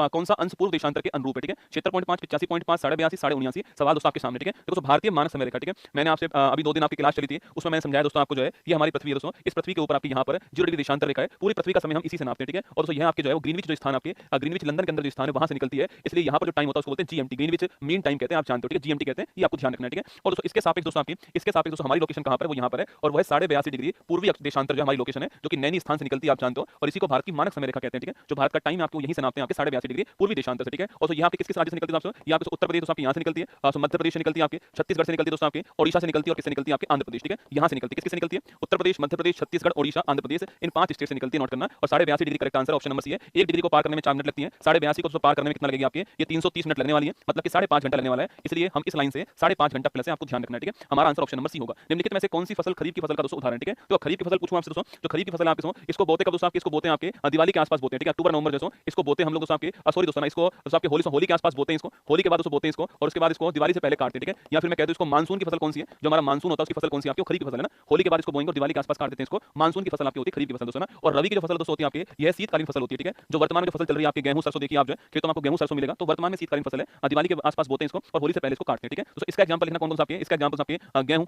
कौन सा अंश पूर्व देशांतर के अनुरूप है, ठीक है। 76.5, 85.5, 82.5, 79.5 सवाल दोस्तों आपके सामने, ठीक है। देखो भारतीय मानक समय रेखा, ठीक है। मैंने आपसे अभी 2 दिन आपकी क्लास चली थी, उसमें मैंने समझाया दोस्तों आपको जो है ये हमारी पृथ्वी है दोस्तों, इस पृथ्वी के ऊपर आपकी यहाँ पर 0 डिग्री देशांतर रेखा है, पूरी पृथ्वी का समय हम इसी से नापते हैं, ठीक है। और दोस्तों यह आपके जो है वो ग्रीनविच जो स्थान आपके ग्रीनविच लंदन के अंदर जो स्थान है वहां से निकलती है, इसलिए यहाँ पर जो टाइम होता है उसको बोलते हैं जीएमटी, ग्रीनविच मीन टाइम कहते हैं, आप जानते हो, ठीक है। जीएमटी कहते हैं, ये आपको ध्यान रखना है, ठीक है। और दोस्तों इसके सापेक्ष दोस्तों आपकी, इसके सापेक्ष दोस्तों हमारी लोकेशन कहां पर है, वो यहाँ पर है, और वह 82.5 डिग्री पूर्वी देशांतर जो हमारी लोकेशन है, जो कि नैनी स्थान से निकलती है, आप जानते हो। और इसी को भारत की मानक समय रेखा कहते हैं, ठीक है। जो भारत का टाइम आपको यहीं से नापते हैं, आपके 82.5 डिग्री पूर्वी देशांतर से, ठीक है। और यहाँ पे किसके राज्य से निकलती है दोस्तों, यहाँ पे उत्तर प्रदेश दोस्तों आपके यहाँ से निकलती है, मध्य प्रदेश से निकलती है, आपके छत्तीसगढ़ से निकलती है दोस्तों, आपके ओडिशा से निकलती है, और किससे निकलती है, आपके आंध्र प्रदेश, ठीक है। यहाँ से निकलती है, किससे निकलती है, उत्तर प्रदेश, मध्य प्रदेश, छत्तीसगढ़, ओडिशा, आंध्र प्रदेश, इन 5 स्टेट से निकलती है, नोट करना। और 82.5 degree correct answer option number C है। 1 डिग्री को पार करने में 4 मिनट लगती है, 82.5 को पार करने में कितना लगेगा आपके, ये 330 मिनट लगने वाली है, मतलब कि 5.5 घंटा लगने वाला है, इसलिए हम इस लाइन से 5.5 घंटा प्लस है, आपको ध्यान रखना है, ठीक है। हमारा आंसर ऑप्शन नंबर सी होगा। निम्नलिखित में से कौन सी फसल खरीफ की फसल का दोस्तों उदाहरण, ठीक है। तो खरीफ की फसल पूछूं आपसे दोस्तों, जो खरीफ की फसल आपके इसको बोते कब दोस्तों, आपके इसको बोते हैं आपके दिवाली के आसपास बोते हैं, ठीक है। अक्टूबर नवंबर जैसो इसको बोते हम लोग दोस्तों आपके, सॉरी दोस्तों इसको आपके होली के आसपास बोते हैं, इसको होली के बाद बाद उसको बोते हैं इसको, और उसके बाद इसको दिवाली से पहले काटते हैं, ठीक है। या फिर मैं कह दूं इसको मानसून की फसल कौन सी है, जो हमारा मानसून होता है उसकी फसल कौन सी है आपकी, खरीफ की फसल है ना। होली के बाद इसको बोएंगे और दिवाली के आसपास काट देते हैं इसको। मानसून की फसल आपकी होती है खरीफ की फसल दोस्तों ना। और रवि की जो फसल दोस्तों होती है आपकी, यह शीतकालीन फसल होती है, ठीक है। जो वर्तमान में जो फसल चल रही है आपकी गेहूं सरसों, देखिए आप जो है खेतों में आपको गेहूं सरसों मिलेगा, तो वर्तमान में शीतकालीन फसल है। दिवाली के आसपास बोते हैं इसको और होली से पहले इसको काटते हैं, ठीक है। तो इसका एग्जांपल लिखना कौन कौन सा आपके, इसका एग्जांपल आपके गेहूं,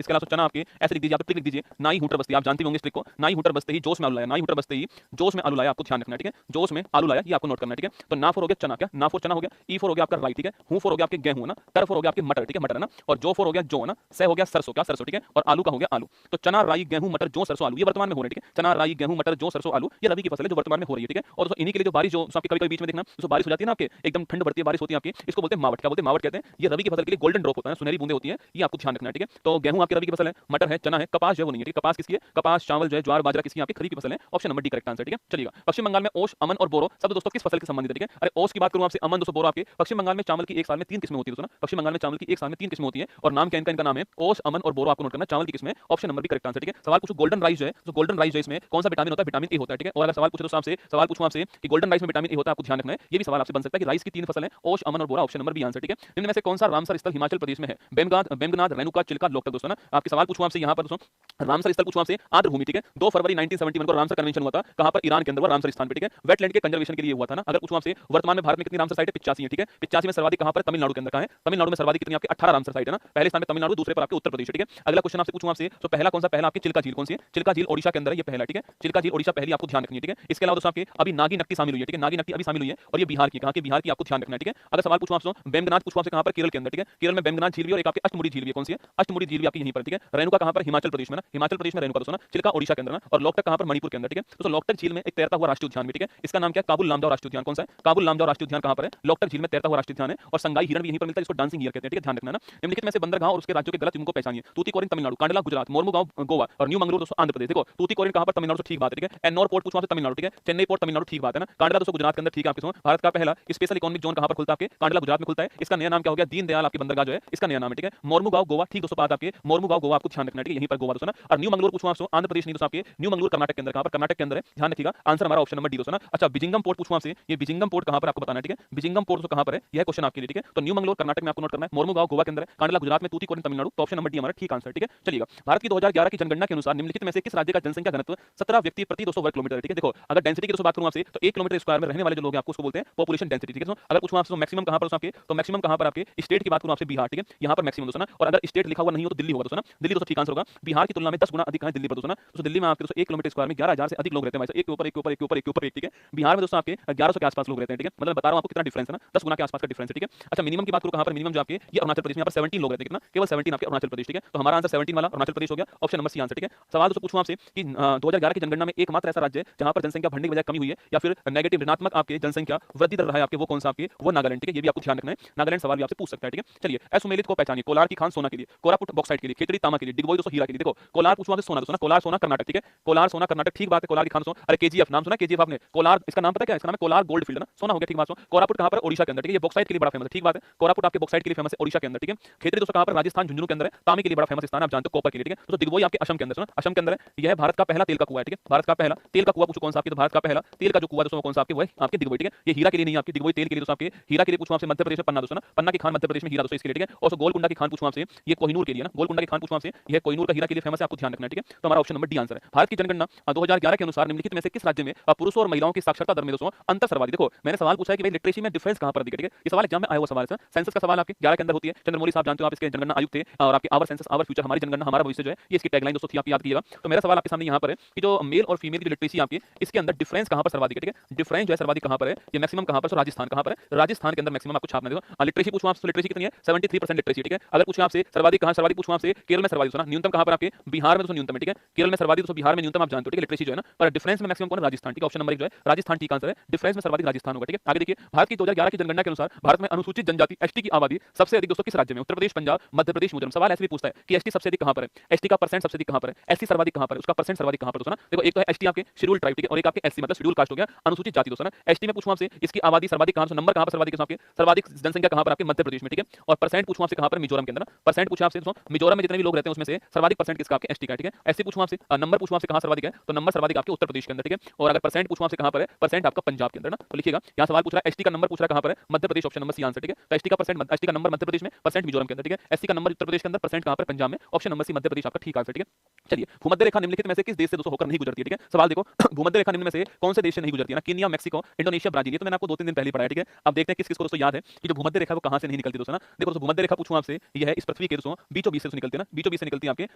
इसके अलावा चना आपके, ऐसे लिख दीजिए, आप ट्रिक लिख दीजिए। नाई हूटर बस्ती, आप जानते होंगे इस ट्रिक को। नाई हूटर बस्ते ही जोश में आलू लाया, नाई हूटर बस्ते ही जोश में आलू लाया, आपको ध्यान रखना है, ठीक है। जोश में आलू लाया, ये आपको नोट करना है, ठीक है। तो ना फोर हो गया चना, क्या ना फोर चना हो गया, ई फोर हो गया आपका राई, ठीक है। हूं फोर हो गया आपके गेहूं है ना, टर फोर हो गया आपके मटर, ठीक है, मटर है ना। और जो फोर हो गया जो है ना, सह हो गया सरसों, क्या सरसों, ठीक है। और आलू का हो गया आलू। तो चना राई गेहूं मटर जो सरसों आलू, ये वर्तमान में हो रहे हैं, ठीक है। चना राई गेहूं मटर जो सरसों आलू, ये रबी की फसल है जो वर्तमान में हो रही है, ठीक है। और दोस्तों इन्हीं के लिए जो बारिश, जो आपके कभी कभी बीच में देखना, जो बारिश हो जाती है ना आपके, एकदम ठंड बढ़ती है, बारिश होती है आपकी, इसको बोलते हैं मावट, क्या बोलते हैं, मावट कहते हैं। ये रबी की फसल के लिए गोल्डन ड्रॉप होता है, सुनहरी बूंदे होती है, ये आपको ध्यान रखना है, ठीक है। तो गेहूं आपकी रबी की फसल है, मटर है, चना है, कपास जो है वो नहीं है, ठीक है। कपास किसकी है, कपास चावल जो है ज्वार बाजरा किसकी आपकी खरीफ की फसल है। Option number D correct answer, ठीक है। चलिएगा, पश्चिम बंगाल में ओश, अमन और बोरो सब दोस्तों किस फसल के संबंधित है, ठीक है। अरे ओश की बात करूं आपसे, अमन दोस्तों बोरो आपके, पश्चिम बंगाल में चावल की एक साल में 3 किस्में होती है दोस्तों ना। पश्चिम बंगाल में चावल की एक साल में 3 किस्में होती है, और नाम क्या इनका नाम है, ओश अमन और बोरो, आपको नोट करना चावल की किस्में। Option number B correct answer, ठीक है। सवाल पूछो गोल्डन राइस जो है, तो गोल्डन राइस जो है इसमें कौन सा विटामिन होता है, विटामिन ए होता है, ठीक है। और अगर सवाल पूछो दोस्तों आपसे, सवाल पूछूं आपसे कि गोल्डन राइस में विटामिन ए होता है, आपको ध्यान रखना है, ये भी सवाल आपसे बन सकता है कि राइस की 3 फसल है, ओश अमन और बोरा, ऑप्शन नंबर बी आंसर, ठीक है। निम्न में से कौन सा रामसर स्थल हिमाचल प्रदेश में है, बेमगनाथ, रेणुका, चिल्का, लोकतक दोस्तों ना। आपके सवाल पूछूं आपसे यहाँ पर दोस्तों, रामसर स्थल पूछूं आपसे आर्द्र भूमि, ठीक है। 2 फरवरी 1971 को रामसर कन्वेंशन हुआ था, कहां पर, ईरान के अंदर, रामसर स्थान पे, ठीक है। वेटलैंड के कंजर्वेशन के लिए हुआ था ना। अगर पूछूं आपसे वर्तमान में भारत में कितनी रामसर साइट है, 85 है, ठीक है। 85 में सर्वाधिक कहां पर, तमिलनाडु के अंदर कहां है, तमिलनाडु में सर्वाधिक कितनी आपके 18 रामसर साइट है ना। पहले स्थान पे तमिलनाडु, दूसरे पर आपके उत्तर प्रदेश, ठीक है। अगला क्वेश्चन आपसे पूछूं आपसे, तो पहला कौन सा, पहला आपकी चिल्का झील कौन सी है, चिल्का झील ओडिशा के अंदर है, ये पहला, ठीक है। चिल्का झील ओडिशा पहली, आपको ध्यान रखनी है, ठीक है। इसके अलावा दोस्तों आपके अभी नागी नक्टी शामिल हुई है, ठीक है। नागी नक्टी अभी शामिल हुई है, और ये बिहार की, कहां की, बिहार की, आपको ध्यान रखना है, ठीक है। अगर सवाल पूछूं आपसे बेमगनाथ पूछूं आपसे कहां पर, केरल के अंदर, ठीक है। केरल में बेमगनाथ झील भी, और एक आपकी अष्टमुड़ी झील भी, कौन सी है, अष्टमुड़ी झील भी आपकी यहीं पर, ठीक है। रेणुका कहां पर, हिमाचल प्रदेश में ना, हिमाचल प्रदेश में रेणुका दोस्तों ना। चिल्का ओडिशा के अंदर ना, और लोकतक कहां पर, मणिपुर के अंदर, ठीक है। दोस्तों लोकतक झील में एक तैरता हुआ राष्ट्रीय उद्यान भी, ठीक है। इसका नाम क्या है, काबुल लामजाओ राष्ट्रीय उद्यान, कौन सा है, काबुल लामजाओ राष्ट्रीय उद्यान कहां पर है, लोकतक झील में तैरता हुआ राष्ट्रीय उद्यान है। और संगाई हिरन भी यहीं पर मिलता है, जिसको डांसिंग हियर कहते हैं, ठीक है, ध्यान रखना है ना। निम्नलिखित में से बंदरगाह और उसके राज्यों के गलत युग्म को पहचानिए। तूतीकोरिन तमिलनाडु, कांडला गुजरात, मोरमुगांव गोवा, और न्यू मंगलूर दोस्तों आंध्र प्रदेश। देखो तूतीकोरिन कहां पर, तमिलनाडु से, ठीक बात है, ठीक है। एन्नोर पोर्ट पूछा तमिलनाडु, ठीक है। चेन्नई पोर्ट तमिलनाडु, ठीक बात है ना। कांडला दोस्तों गुजरात के अंदर, ठीक है आपके। भारत का पहला स्पेशल इकोनॉमिक जोन कहां पर खुलता है, आपके कांडला गुजरात में खुलता है। इसका नया नाम क्या हो गया, दीनदयाल आपकी बंदरगाह जो है, इसका नया नाम है, ठीक है। मोरमुगांव गोवा, ठीक दोस्तों बात आपके, मोरमुगांव गोवा, आपको ध्यान रखना है, ठीक है, यहीं पर गोवा दोस्तों ना। और न्यू मंगलूर पूछूं आपसे, आंध्र प्रदेश नहीं दोस्तों आपके, न्यू मंगलूर कर्नाटक के अंदर, कहां पर, कर्नाटक के अंदर है, ध्यान रखिएगा। आंसर हमारा ऑप्शन नंबर डी दोस्तों ना। अच्छा बिजिंगम पोर्ट पूछूं आपसे, ये बिजिंगम पोर्ट कहां पर आपको बताना है, ठीक है। बिजिंगम पोर्ट कहां पर है, यह क्वेश्चन आपके लिए, ठीक है। तो न्यू मंगलूर कर्नाटक में आपको नोट करना है, मोरमुगांव गोवा के अंदर, कांडला गुजरात में, तूतीकोरिन तमिलनाडु, तो ऑप्शन नंबर डी हमारा ठीक आंसर, ठीक है। चलिएगा, भारत की 2011 की जनगणना के अनुसार निम्नलिखित में से किस राज्य का जनसंख्या घनत्व 17 व्यक्ति प्रति 200 वर्ग किलोमीटर है, ठीक है। देखो अगर डेंसिटी की दोस्तों बात करूं आपसे, तो 1 किलोमीटर स्क्वायर में रहने वाले जो लोग हैं, आपको उसको बोलते हैं पॉपुलेशन डेंसिटी, ठीक है। अगर पूछूं आपसे मैक्सिमम कहां पर आपके, तो मैक्सिमम कहां पर आपके, स्टेट की बात करूं आपसे, बिहार, ठीक है, यहां पर मैक्सिमम दोस्तों ना। और अगर स्टेट लिखा हुआ नहीं हो तो दिल्ली होगा दोस्तों ना, दिल्ली दोस्तों ठीक आंसर होगा। बिहार की तुलना में 10 गुना अधिक है दिल्ली पर दोस्तों ना। तो दिल्ली में आपके दोस्तों 1 किलोमीटर स्क्वायर में 11,000 से अधिक लोग रहते हैं, एक के ऊपर एक के ऊपर एक के ऊपर एक के ऊपर एक, ठीक है। बिहार में दोस्तों आपके 1100 के आसपास लोग रहते हैं, ठीक है। मतलब बता रहा हूं आपको कितना डिफरेंस है ना, 10 गुना के आसपास का डिफरेंस है, ठीक है। अच्छा मिनिमम की बात करूं कहां पर, मिनिमम जो आपके ये अरुणाचल प्रदेश में, यहाँ पर 17 लोग रहते हैं, कितना, केवल 17 आपके अरुणाचल प्रदेश, ठीक है। तो हमारा आंसर 17 वाला अरुणाचल प्रदेश हो गया, ऑप्शन नंबर सी आंसर, ठीक है। सवाल दोस्तों पूछूं आपसे कि 2011 की जनगणना में एकमात्र ऐसा राज्य है जहां पर जनसंख्या बढ़ने की बजाय कमी हुई है, या फिर नेगेटिव ऋणात्मक आपके जनसंख्या वृद्धि दर रहा है आपके, वो कौन सा आपके, वो नागालैंड, ठीक है। ये भी आपको ध्यान रखना है, नागालैंड सवाल भी आपसे पूछ सकता है, ठीक है। चलिए असुमेलित को पहचानिए। कोलार की खान सोना के लिए, कोरापुट बॉक्साइट के लिए, खेतड़ी तांबा के लिए, डिगबोई दोस्तों हीरा के लिए। देखो कोलार पूछूं आपसे सोना दोस्तों ना, कोलार सोना कर्नाटक, ठीक है। कोलार सोना कर्नाटक, ठीक बात है। कोलार की खान सोना, अरे केजीएफ नाम सुना, केजीएफ आपने, कोलार इसका नाम पता क्या है, इसका नाम है कोलार गोल्ड फील्ड ना, सोना हो गया, ठीक बात। कोरापुट कहां पर, ओडिशा के अंदर, ठीक है। ये बॉक्साइट के लिए बड़ा फेमस है, ठीक बात है। कोरापुट आपके बॉक्साइट के लिए फेमस है, ओडिशा के अंदर, ठीक है। खेतड़ी दोस्तों कहां पर, राजस्थान झुंझुनू के अंदर है, तांबे के लिए बड़ा फेमस स्थान आप जानते हो, कॉपर के लिए, ठीक है। तो दिगबोई आपके असम के अंदर, असम के अंदर है। यह भारत का पहला तेल का कुआं है, ठीक है। भारत का पहला तेल का कुआं पूछो कौन सा आपके, तो भारत का पहला तेल का जो कुआं दोस्तों कौन सा आपके, वो है आपके दिगबोई, ठीक है। ये हीरा के लिए नहीं आपके, दिगबोई तेल के लिए दोस्तों आपके, हीरा के लिए पूछूं आपसे मध्य प्रदेश में पन्ना दोस्तों ना, पन्ना की खान मध्य प्रदेश में, हीरा दोस्तों इसके लिए, ठीक है। और गोलकुंडा की खान पूछूं आपसे, ये कोहिनूर के लिए ना, गोलकुंडा की खान पूछूं आपसे, यह कोहिनूर का हीरा के लिए फेमस है, आपको ध्यान रखना है, ठीक है। तो हमारा ऑप्शन नंबर डी आंसर है। भारत की जनगणना 2011 के अनुसार निम्नलिखित में से किस राज्य में पुरुषों और महिलाओं की साक्षरता दर में दोस्तों अंतर सर्वाधिक, देखो मैंने सवाल पूछा है कि भाई लिटरेसी में डिफरेंस कहां पर दिखे, ठीक है। ये सवाल एग्जाम में आया हुआ सवाल है, सेंसस का सवाल आपके 11 के अंदर होती है। चंद्रमौली साहब जानते हो आप, इसके जनगणना आयुक्त थे, और आपके आवर सेंसस आवर फ्यूचर, हमारी जनगणना हमारा भविष्य जो है, ये इसकी टैगलाइन दोस्तों थी, आप याद कीजिएगा। तो मेरा सवाल आपके सामने यहाँ पर है कि जो मेल और फीमेल की लिटरेसी आपकी, इसके अंदर डिफरेंस कहां पर सर्वाधिक है, ठीक है। डिफरेंस जो है सर्वाधिक कहां पर है, ये मैक्सिमम कहां पर, राजस्थान कहां पर है, राजस्थान के अंदर मैक्सिमम आपको छापना। देखो लिटरेसी पूछूं आपसे, लिटरेसी कितनी है, 73% लिटरेसी, ठीक है। अगर पूछूं आपसे सर्वाधिक कहां, सर्वाधिक पूछूं आपसे केरल में सर्वाधिक, न्यूनतम कहां पर आपके, बिहार में दोस्तों न्यूनतम है, ठीक है। केरल में सर्वाधिक दोस्तों, बिहार में न्यूनतम, आप जानते हो, ठीक है, लिटरेसी जो है ना। पर डिफरेंस में मैक्सिमम कौन है, राजस्थान, ठीक है। ऑप्शन नंबर 1 जो है राजस्थान ठीक आंसर है, डिफरेंस में सर्वाधिक राजस्थान होगा, ठीक है। आगे देखिए, भारत की 2011 की जनगणना के अनुसार भारत में अनुसूचित जनजाति एसटी की आबादी सबसे अधिक दोस्तों किस राज्य में, उत्तर प्रदेश, पंजाब, मध्य प्रदेश, मिजोरम। सवाल ऐसे भी पूछता है कि एसटी सबसे अधिक कहां पर है, एसटी का परसेंट सबसे अधिक कहां पर है, एसटी सर्वाधिक कहां पर है, उसका परसेंट सर्वाधिक कहां पर दोस्तों ना। देखो एक तो है एसटी आपके शेड्यूल ट्राइब, ठीक है, और एक आपके एससी मतलब शेड्यूल कास्ट हो गया, अनुसूचित जाति दोस्तों ना। एसटी में पूछूं आपसे, इसकी आबादी सर्वाधिक कहां, नंबर कहां पर सर्वाधिक है आपके, सर्वाधिक जनसंख्या कहां पर आपके, मध्य प्रदेश में, ठीक है। और परसेंट पूछूं आपसे कहां पर, मिजोरम के अंदर। परसेंट पूछा आपसे दोस्तों, मिजोरम में जितने भी लोग रहते हैं उसमें से सर्वाधिक परसेंट किसका, आपके एसटी का, ठीक है। एससी पूछूं आपसे, नंबर पूछूं आपसे कहां सर्वाधिक है, तो नंबर सर्वाधिक आपके उत्तर प्रदेश के अंदर, ठीक है। और अगर परसेंट पूछूं आपसे कहां पर है, परसेंट आपका पंजाब के अंदर ना। तो लिखिएगा, यहां सवाल पूछ रहा है एसटी का नंबर पूछ रहा है कहां पर है, Madhya Pradesh, option number C answer, ठीक है। तो एसटी का नंबर मध्य प्रदेश में, परसेंट मिजोरम के अंदर, ठीक है। एससी का नंबर उत्तर प्रदेश के अंदर, परसेंट कहां पर? पंजाब में। ऑप्शन नंबर सी मध्य प्रदेश आपका ठीक आंसर, ठीक है। चलिए, भूमध्य रेखा निम्नलिखित में से किस देश से दोस्तों होकर नहीं गुजरती है, ठीक है। सवाल देखो भूमध्य रेखा निम्न में से कौन से देश से नहीं गुजरती है ना? Kenya, Mexico, Indonesia, Brazil. ये तो मैंने आपको 2-3 दिन पहले पढ़ाया, ठीक है। अब देखते हैं किस किस को दोस्तों याद है कि जो भूमध्य रेखा वो कहां से नहीं निकलती दोस्तों ना। देखो दोस्तों, भूमध्य रेखा पूछूं आपसे, ये है इस पृथ्वी के दोस्तों बीचों बीच से निकलती है ना, बीचों बीच से निकलती है, आपके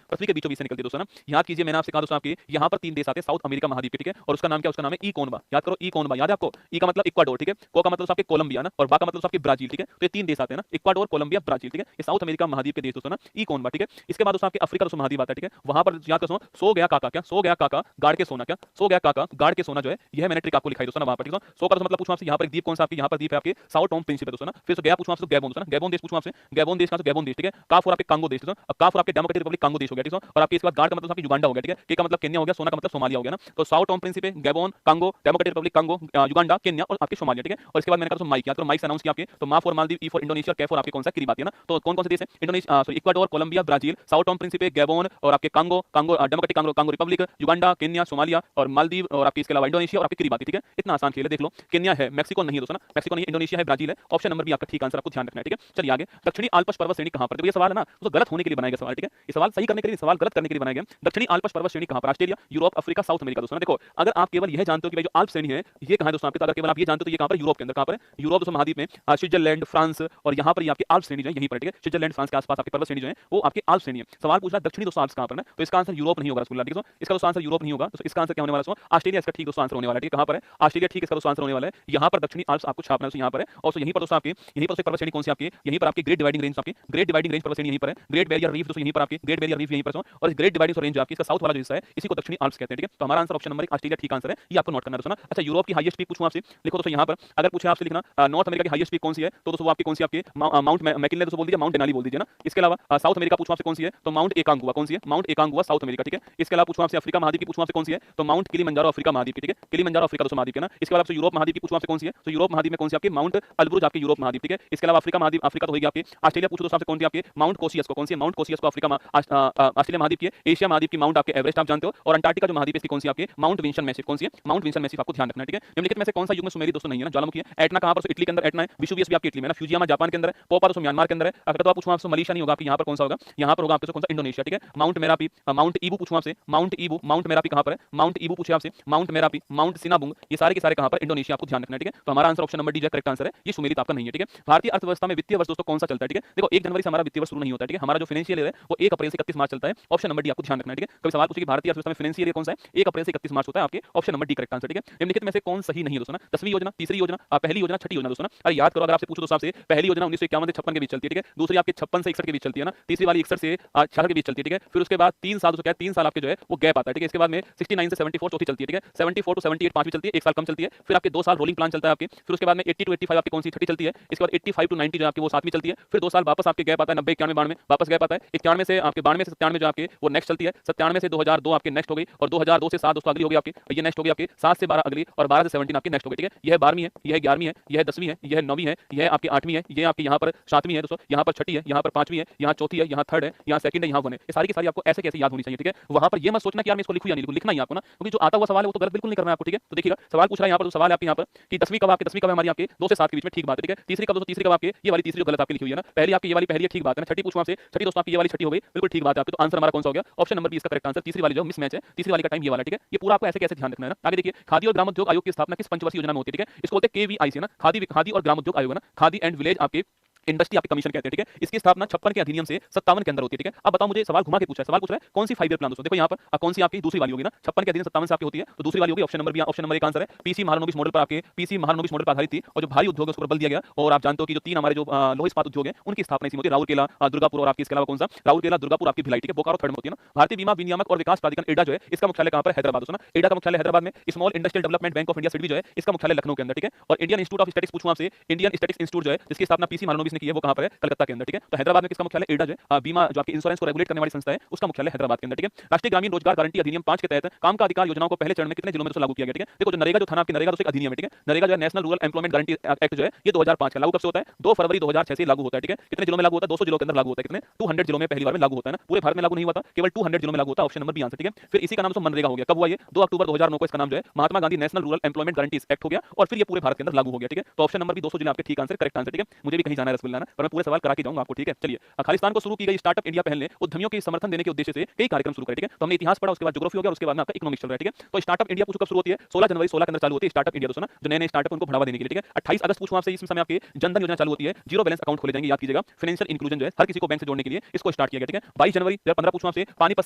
पृथ्वी के बीचों बीच से निकलती है दोस्तों ना। याद कीजिए, मैंने आपसे कहा दोस्तों आपके यहाँ पर 3 देश आते हैं साउथ अमेरिका महाद्वीप के, ठीक है। और उसका नाम क्या? उसका नाम है इकोनवा। याद करो, इकोनवा याद है आपको? ई का मतलब इक्वाडोर, ठीक है। को का मतलब आपके कोलंबिया ना, और बा का मतलब आपके ब्राजील, ठीक है। तो ये 3 देश आते हैं ना, इक्वाडोर, कोलंबिया, ब्राजील, ठीक है। ये साउथ अमेरिका महाद्वीप के देश दोस्तों ना, इकोनवा, ठीक है। इसके बाद दोस्तों आपके अफ्रीका दोस्तों महाद्वीप आता है, ठीक है। वहां पर याद करो, सो गया काका, क्या सो गया काका गाड़ के सोना, क्या सो गया काका गाड़ के सोना जो है, यह मैंने ट्रिक आपको लिखाई दोस्तों ना वहां पर, ठीक है। सो का मतलब पूछूं आपसे, यहाँ पर द्वीप कौन सा आपके? यहाँ पर द्वीप है आपके साओ टोम प्रिंसिपल दोस्तों ना। फिर गया पूछूं आपसे, गैबोन दोस्तों ना, गैबोन देश पूछूं आपसे, गैबोन देश का तो गैबोन देश, ठीक है। काफ और आपके कांगो देश दोस्तों, अब काफ और आपके डेमोक्रेटिक रिपब्लिक कांगो देश हो गया, ठीक है। और आपके इसके बाद गाड़ का मतलब आपकी युगांडा हो गया, ठीक है। के का मतलब केन्या हो गया, सोना का मतलब सोमालिया हो गया ना। तो Sao Tome Principe, Gabon, Congo, democratic Republic Congo, Uganda, Kenya और आपके सोमालिया, ठीक है। और इसके बाद मैंने कहा माइक, याद करो माइक से अनाउंस किया आपके, तो मा for Maldives, E for Indonesia, के फॉर आपके कौन सा? किरिबाती है ना। तो कौन कौन से देश है? Indonesia, sorry Ecuador, Colombia, Brazil, Sao Tome Principe, Gabon और आपके Congo, democratic Congo republic, Uganda, Kenya, Somalia और मालदीव और आपके इसके अलावा इंडोनेशिया और आपकी किरिबाती, ठीक है। इतना आसान खेल है, देख लो। केन्या है, मैक्सिको नहीं है दोस्तों ना, मैक्सिको नहीं है, इंडोनेशिया है, ब्राजील है। ऑप्शन नंबर भी आपका ठीक आंसर, आपको ध्यान रखना है, ठीक है। चलिए आगे, दक्षिणी आल्प्स पर्वत श्रेणी कहां पर? तो ये सवाल है ना, तो गलत होने के लिए बनाया गया सवाल, ठीक है। ये सवाल सही करने के लिए, सवाल गलत करने के लिए बनाया गया। दक्षिणी आल्प्स पर्वत श्रेणी कहां पर? Australia, Europe, Africa, south America दोस्तों। देखो, अगर आप केवल यह जानते हो कि भाई जो आल्प श्रेणी है ये कहां है दोस्तों आपके, तो अगर केवल आप ये जानते हो तो ये कहां पर? यूरोप के अंदर। कहां पर? यूरोप दोस्तों महाद्वीप में, स्विट्जरलैंड, फ्रांस और यहां पर ये आपकी आल्प श्रेणी जो है यहीं पर, ठीक है। स्विट्जरलैंड, फ्रांस के आसपास आपकी पर्वत श्रेणी जो है वो आपकी आल्प श्रेणी है। सवाल पूछ रहा है दक्षिणी दोस्तों आल्प्स कहां पर ना, तो इसका आंसर यूरोप नहीं होगा रसगुल्ला, ठीक है। इसका दोस्तों आंसर यूरोप नहीं होगा, तो इसका आंसर क्या होने वाला है? ऑस्ट्रेलिया इसका ठीक दोस्तों आंसर होने वाला है, ठीक है। कहां पर है? ऑस्ट्रेलिया ठीक इसका दोस्तों आंसर होने वाला है। यहां पर दक्षिणी आल्प्स आपको छापना है, यहां पर है। और यहीं पर दोस्तों आपकी, यहीं पर पर्वत श्रेणी कौन सी आपकी? यहीं पर आपकी ग्रेट डिवाइडिंग रेंज, आपकी ग्रेट डिवाइडिंग रेंज पर्वत श्रेणी यहीं पर है। ग्रेट बैरियर रीफ दोस्तों यहीं पर आपकी, ग्रेट बैरियर रीफ यहीं पर, और ग्रेट डिवाइडिंग रेंज आपकी इसका साउथ वाला जो हिस्सा है इसी को दक्षिणी आल्प्स कहते हैं, ठीक है। तो हमारा आंसर ऑप्शन नंबर 1 ऑस्ट्रेलिया ठीक आंसर है, ये आपको नोट करना है दोस्तों। अच्छा, यूरोप की हाईएस्ट पीक पूछूं आपसे, लिखो दोस्तों यहां पर। अगर पूछे आपसे लिखना नॉर्थ अमेरिका की हाईएस्ट पीक कौन सी है, तो दोस्तों वो आपकी कौन सी? आपकी माउंट मैकिनले दोस्तों बोल दीजिए, माउंट डेनाली बोल दीजिए ना। इसके अलावा साउथ अमेरिका पूछूं आपसे कौन सी है, तो माउंट एकांगुआ कौन सी है? माउंट एकांगुआ साउथ अमेरिका, ठीक है। इसके अलावा पूछूं आपसे अफ्रीका महाद्वीप की पूछूं आपसे कौन सी है, तो माउंट किलिमंजारो अफ्रीका महाद्वीप की, ठीक है। किलिमंजारो अफ्रीका दोस्तों महाद्वीप है ना। इसके बाद आपसे यूरोप महाद्वीप की पूछूं आपसे कौन सी है, तो यूरोप महाद्वीप में कौन सी आपकी? माउंट अल्ब्रुज आपकी यूरोप महाद्वीप, ठीक है। इसके अलावा अफ्रीका महाद्वीप, अफ्रीका तो होगी आपकी। ऑस्ट्रेलिया पूछो दोस्तों आपसे कौन सी आपकी? माउंट कोसियस को, कौन सी है? माउंट कोसियस को अफ्रीका ऑस्ट्रेलिया महाद्वीप की है। एशिया महाद्वीप की माउंट आपके एवरेस्ट आप जानते हो, और अंटार्कटिका जो महाद्वीप है इसकी कौन सी आपकी? माउंट विंसन मैसिव, कौन सी है? माउंट विंसन मैसिव आपको ध्यान रखना है, ठीक है। निम्नलिखित में से कौन सा युग में सुमेरी दोस्तों नहीं है ना, ज्वालामुखी है। एटना कहां पर? इटली के अंदर एटना है। विशुवियस भी आपकी इटली में ना। फ्यूजियामा जापान के अंदर है। पोपा दोस्तों म्यांमार के अंदर है। अगर तो आप पूछूं आपसे मलेशिया नहीं होगा आपकी, यहां पर कौन सा होगा? यहां पर होगा आपके कौन सा? इंडोनेशिया, ठीक है। माउंट मेरापी, माउंट ईबू पूछूं आपसे, माउंट ईबू, माउंट मेरापी कहां पर है? माउंट ईबू पूछे आपसे, माउंट मेरापी, माउंट सिनाबुंग, ये सारे के सारे कहां पर? इंडोनेशिया, आपको ध्यान रखना है, ठीक है। तो हमारा आंसर ऑप्शन नंबर डी जो करेक्ट आंसर है, ये सुमेलित आपका नहीं है, ठीक है। भारतीय अर्थव्यवस्था में वित्तीय वर्ष दोस्तों कौन सा चलता है, ठीक है। देखो 1 जनवरी से हमारा वित्तीय वर्ष शुरू नहीं होता है, ठीक है। हमारा जो फाइनेंशियल ईयर है वो 1 अप्रैल से 31 मार्च चलता है। ऑप्शन नंबर डी आपको ध्यान रखना है, ठीक है। कभी सवाल पूछे कि भारतीय अर्थव्यवस्था में फाइनेंशियल ईयर कौन सा है, 1 अप्रैल से 31 मार्च होता है आपके। Option number D correct answer, ठीक है। निम्नलिखित में से कौन सही नहीं है दोस्तों ना? 10वीं योजना, तीसरी योजना, पहली योजना, छठी योजना दोस्तों ना। अरे याद करो, अगर आपसे पूछो दोस्तों आपसे, पहली योजना 1951 से 56 के बीच चलती है, ठीक है। दूसरी आपके 56 से 61 के बीच चलती है ना। तीसरी वाली 61 से 66 के बीच चलती है, ठीक है। फिर उसके बाद 3 साल दोस्तों क्या है, 3 साल आपके जो है वो गैप आता है, ठीक है। इसके बाद में 69 से 74 चौथी चलती है, ठीक है। 74 टू 78 पांचवी चलती है, 1 साल कम चलती है। फिर आपके 2 साल रोलिंग प्लान चलता है आपके। फिर उसके बाद में 80 टू 85 आपकी कौन सी? छठी चलती है। इसके बाद 85 टू 90 जो आपकी वो 7वीं चलती है। फिर 2 साल वापस आपके गैप आता है, 90, 91, 92 वापस गैप आता है। 91 से आपके 92 से 97 जो आपके वो नेक्स्ट चलती है। 97 से 2002 आपके नेक्स्ट हो गई, और 2002 से 7 दोस्तों अगली हो गई आपकी, ये नेक्स्ट हो गई आपकी। 7 से 12 अगली, और 12 से 17 आपकी नेक्स्ट हो गई, ठीक है। यह 12वीं है, यह 11वीं है, यह 10वीं है, यह 9वीं है, यह आपकी 8वीं है, यह आपकी यहाँ पर 7वीं है दोस्तों, यहाँ पर छठी है, यहाँ पर 5वीं है, यहाँ चौथी है, यहाँ 3rd है, यहाँ 2nd है, यहाँ 1 है। ये सारी की सारी आपको ऐसे कैसे याद होनी चाहिए, ठीक है। वहां पर ये मत सोचना कि यार मैं इसको लिखूं या नहीं लिखूं, लिखना ही आपको ना, क्योंकि जो आता हुआ सवाल है वो तो गलत बिल्कुल नहीं करना है आपको, ठीक है। तो देखिएगा सवाल पूछ रहा है यहाँ पर, सवाल है आपके यहाँ पर कि 10वीं कब आपकी? 10वीं कब है हमारी आपके? 2 से 7 के बीच में, ठीक बात है, ठीक है। तीसरी कब दोस्तों? तीसरी कब आपके? ये वाली तीसरी जो गलत आपकी लिखी हुई है ना, पहली आपकी ये वाली पहली है, ठीक बात है ना। छठी पूछूं आपसे, छठी दोस्तों आपकी ये वाली छठी हो गई, बिल्कुल ठीक बात है आपकी। तो आंसर हमारा कौन सा हो गया? ऑप्शन नंबर बी इसका करेक्ट आंसर। तीसरी वाली जो मिस मैच है, तीसरी वाली का टाइम ये वाला, ठीक है। ये पूरा आपको ऐसे कैसे ध्यान रखना है ना। आगे देखिए, खादी और ग्रामोद्योग आयोग की स्थापना किस पंचवर्षीय योजना में होती है, ठीक है। इसको बोलते हैं केवीआईसी ना, खादी और ग्रामोद्योग आयोग ना, खादी एंड विलेज आपके इंडस्ट्री आपके कमीशन कहते हैं, ठीक है। इसकी स्थापना 56 के अधिनियम से 57 के अंदर होती है, ठीक है। अब बताओ मुझे, सवाल घुमा के पूछा है, सवाल पूछ रहा है कौन सी 5 ईयर प्लान दोस्तों। देखो यहाँ पर कौन सी आपकी दूसरी वाली होगी ना, 56 के अधिनियम 57 से आपकी होती है, तो दूसरी वाली होगी। Option number B, option number 1 answer है। पीसी महालनोबिस मॉडल पर आपके, पीसी महालनोबिस मॉडल पर आधारित थी, और जो भारी उद्योग है उसको बल दिया गया। और आप जानते हो कि जो 3 हमारे जो लोह इस्पात उद्योग है उनकी स्थापना इसी में होती है, राउरकेला, दुर्गापुर, और आपकी इसके अलावा कौन सा? राउरकेला, दुर्गापुर आपकी भिलाई, ठीक है। बोकारो 3rd में होती है ना। भारतीय बीमा विनियामक और विकास प्राधिकरण एडा जो है इसका मुख्यालय कहां पर? हैदराबाद दोस्तों ना। एडा का मुख्यालय हैदराबाद में। Small industrial development bank of India SIDBI जो है इसका मुख्यालय लखनऊ के अंदर, ठीक है। और इंडियन इंस्टीट्यूट ऑफ स्टैटिस्टिक्स पूछूं आपसे, इंडियन स्टैटिस्टिक्स इंस्टीट्यूट जो है जिसकी स्थापना पीसी महालनोबिस जिसने की है वो कहां पर है, कलकत्ता के अंदर, ठीक है। तो हैदराबाद में किसका मुख्यालय, एडा जो है बीमा जो आपके इंश्योरेंस को रेगुलेट करने वाली संस्था है उसका मुख्यालय हैदराबाद के अंदर, ठीक है। राष्ट्रीय ग्रामीण रोजगार गारंटी अधिनियम 5 के तहत काम का अधिकार योजनाओं को पहले चरण में कितने जिलों में लागू किया गया, ठीक है। देखो जो नरेगा जो था ना आपकी नरेगा तो एक अधिनियम है, ठीक है। नरेगा जो है national rural employment guarantee act जो है ये 2005 का लागू कब से होता है, 2 फरवरी 2006 से लागू होता है, ठीक है। कितने जिलों में लागू होता है, 200 जिलों के अंदर लागू होता है, कितने 200 जिलों में पहली बार में लागू होता है ना, पूरे भारत में लागू नहीं हुआ था, केवल 200 जिलों में लागू होता है, ऑप्शन नंबर बी आंसर, ठीक है। फिर इसी का नाम मनरेगा हो गया, कब हुआ ये 2 अक्टूबर 2009 को इसका नाम जो है Mahatma Gandhi national rural employment guarantees act हो गया और फिर ये पूरे भारत के अंदर लागू हो गया, ठीक है। तो ऑप्शन नंबर बी 200 जिले आपके ठीक आंसर, करेक्ट आंसर, ठीक है। मुझे भी कहीं जाना है रसगुल्ला ना, पर मैं पूरे सवाल करा के जाऊंगा आपको, ठीक है। चलिए खालिस्तान को शुरू की गई स्टार्टअप इंडिया पहल ने उद्यमियों के समर्थन देने के उद्देश्य से कई कार्यक्रम शुरू करे, ठीक है। तो हमने इतिहास पढ़ा, उसके बाद ज्योग्राफी हो गया, उसके बाद में आपका इकोनॉमिक्स चल रहा है, ठीक है। तो स्टार्टअप इंडिया पूछ कब शुरू होती है, 16 जनवरी 16 के अंदर चालू होती है स्टार्टअप इंडिया, दोस्तों ना जो नए स्टार्टअप उनको बढ़ावा देने के लिए, ठीक है। 28 अगस्त पूछूं आपसे, इस समय आपके जनधन योजना चालू होती है, जीरो बैलेंस अकाउंट खोले जाएंगे, याद कीजिएगा। फाइनेंशियल इंक्लूजन जो है हर किसी को बैंक से जोड़ने के लिए इसको स्टार्ट किया गया, ठीक है। 22 जनवरी 2015 पूछूं आपसे, पानीपत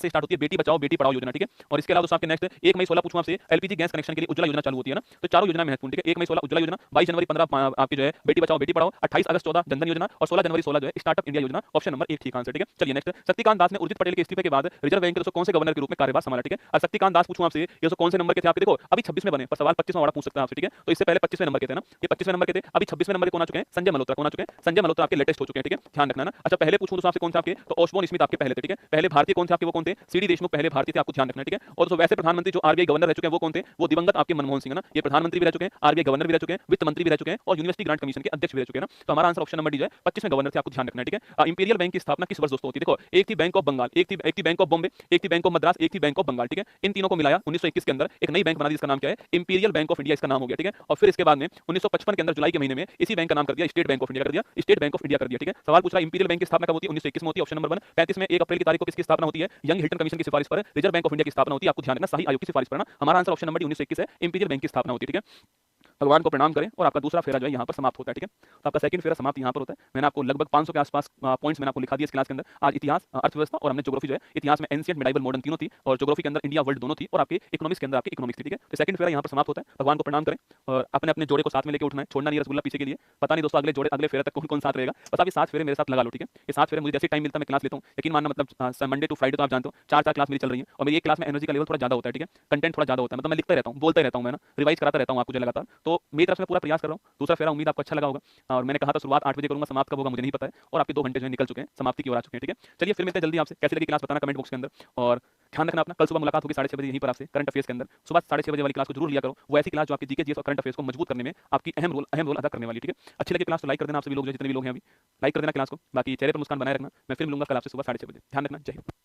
से स्टार्ट होती है बेटी बचाओ बेटी पढ़ाओ योजना, ठीक है। और इसके अलावा दोस्तों आपके नेक्स्ट 1 मई 16 पूछूं आपसे, एलपीजी गैस कनेक्शन के लिए उज्ज्वला योजना चालू होती है ना। तो चारों योजना महत्वपूर्ण, ठीक है। 1 मई 16 उज्ज्वला योजना, 22 जनवरी 15 आपकी जो है बेटी बचाओ बेटी पढ़ाओ, 28 अगस्त 14 जनधन योजना और 16 जनवरी 16 जो है स्टार्टअप इंडिया योजना, ऑप्शन नंबर 1 ठीक आंसर, ठीक है। चलिए नेक्स्ट, शक्तिकांत दास ने उर्जित पटेल के इस्तीफे के बाद रिजर्व बैंक के दोस्तों कौन से गवर्नर के रूप में कार्यभार संभाला, ठीक है। और शक्तिकांत दास पूछूं आपसे, ये कौन से नंबर के थे आपके, देखो अभी 26 में बने पर सवाल 25वां वाला पूछ सकता है आपसे, ठीक है। तो इससे पहले 25वें नंबर के थे ना, ये 25वें नंबर के थे, अभी 26वें नंबर के कौन आ चुके हैं, संजय मल्होत्रा कौन आ चुके हैं, संजय मल्होत्रा आपके लेटेस्ट हो चुके हैं, ठीक है, ध्यान रखना ना। अच्छा पहले पूछूं दोस्तों आपसे कौन से आपके, तो ओशबोर्न स्मिथ आपके पहले थे, ठीक है। पहले भारतीय कौन थे आपके, वो कौन थे, सीडी देशमुख पहले भारतीय थे, आपको ध्यान रखना, ठीक है। और दोस्तों वैसे प्रधानमंत्री जो आरबीआई गवर्नर रह चुके हैं वो कौन थे, वो दिवंगत आपके मनमोहन सिंह ना, ये प्रधानमंत्री भी रह चुके हैं, आरबीआई गवर्नर भी रह चुके हैं, वित्त मंत्री भी रह चुके हैं और यूनिवर्सिटी ग्रांट कमीशन के अध्यक्ष भी रह चुके हैं ना। तो हमारा आंसर ऑप्शन नंबर डी है, 25वें गवर्नर थे, आपको ध्यान रखना है, ठीक है। इंपीरियल बैंक की स्थापना किस वर्ष दोस्तों होती है, देखो एक थी बैंक ऑफ बंगाल, एक थी बैंक ऑफ बॉम्बे, एक थी बैंक ऑफ मद्रास, एक थी बैंक ऑफ बंगाल, ठीक है। इन तीनों को मिलाया 1921 के अंदर एक नई बैंक बना दी, इसका नाम क्या है, इंपीरियल बैंक ऑफ इंडिया इसका नाम हो गया, ठीक है। और फिर इसके बाद में 1955 के अंदर जुलाई के महीने में इसी बैंक का नाम कर दिया स्टेट बैंक ऑफ इंडिया कर दिया, स्टेट बैंक ऑफ इंडिया कर दिया, ठीक है। सवाल पूछ रहा है इंपीरियल बैंक की स्थापना कब होती है, 1921 में होती है, ऑप्शन नंबर 1। 35 में 1 अप्रैल की तारीख को किसकी स्थापना होती है, यंग हिल्टन कमीशन की सिफारिश पर रिजर्व बैंक ऑफ इंडिया की स्थापना होती है, आपको ध्यान रखना सही आयोग की सिफारिश पर ना। हमारा आंसर ऑप्शन नंबर 1921 है, इंपीरियल बैंक की स्थापना होती है, ठीक है। भगवान को प्रणाम करें और आपका दूसरा फेरा जो है यहाँ पर समाप्त होता है, ठीक है। तो आपका सेकंड फेरा समाप्त यहाँ पर होता है। मैंने आपको लगभग 500 के आसपास पॉइंट्स मैंने आपको लिखा दिया इस क्लास के अंदर। आज इतिहास, अर्थव्यवस्था और हमने ज्योग्राफी जो है, इतिहास में एंशिएंट, मिडाइवल, मॉडर्न तीनों थी और ज्योग्राफी के अंदर इंडिया वर्ल्ड दोनों थी और आपके इकोनॉमिक्स के अंदर आपकी इकोनॉमिक्स थी, ठीक है। तो सेकंड फेरा यहाँ पर समाप्त होता है। भगवान को प्रणाम करें और अपने अपने जोड़े को साथ में लेकर उठना है, छोड़ना नहीं रसगुल्ला पीछे के लिए। पता नहीं दोस्तों अगले जोड़े अगले फेरे तक कौन कौन साथ रहेगा, बस आप ये 7 फेरे मेरे साथ लगा लो, ठीक है। ये 7 फेरे मुझे जैसे टाइम मिलता है मैं क्लास लेता हूँ, यकीन मानना मतलब मंडे टू फ्राइडे तो आप जानते हो 4 क्लास मेरी चल रही है और मेरी एक क्लास में एनर्जी का लेवल थोड़ा ज्यादा होता है, ठीक है। कंटेंट थोड़ा ज्यादा होता है, मतलब मैं लिखता रहता हूँ, बोलता रहता हूँ, मैं ना रिवाइज कराता रहता हूँ आपको लगातार। तो मेरी तरफ से पूरा प्रयास कर रहा हूँ। दूसरा फेरा उम्मीद आपको अच्छा लगा होगा और मैंने कहा था शुरुआत 8 बजे करूंगा, समाप्त कब होगा मुझे नहीं पता है और आपके 2 घंटे जो है निकल चुके हैं, समाप्ति की ओर आ चुके हैं, ठीक है। चलिए फिर मिलते हैं जल्दी आपसे, कैसी लगी क्लास बताना कमेंट बॉक्स के अंदर और ध्यान रखना अपना। कल सुबह मुलाकात होगी 6:30 बजे यहीं पर आपसे करंट अफेयर्स के अंदर। सुबह 6:30 बजे वाली क्लास को जरूर लिया करो, वो ऐसी क्लास जो आपकी जीके जीएस और करंट अफेयर्स को मजबूत करने में आपकी अहम रोल अदा करने वाली, ठीक है। अच्छी लगी क्लास तो लाइक कर देना, आप सभी लोग जो जितने भी लोग हैं अभी लाइक कर देना क्लास को। बाकी चेहरे पर मुस्कान बनाए रखना। मैं फिर मिलूंगा कल आपसे सुबह 6:30 बजे। ध्यान रखना, जय हिंद।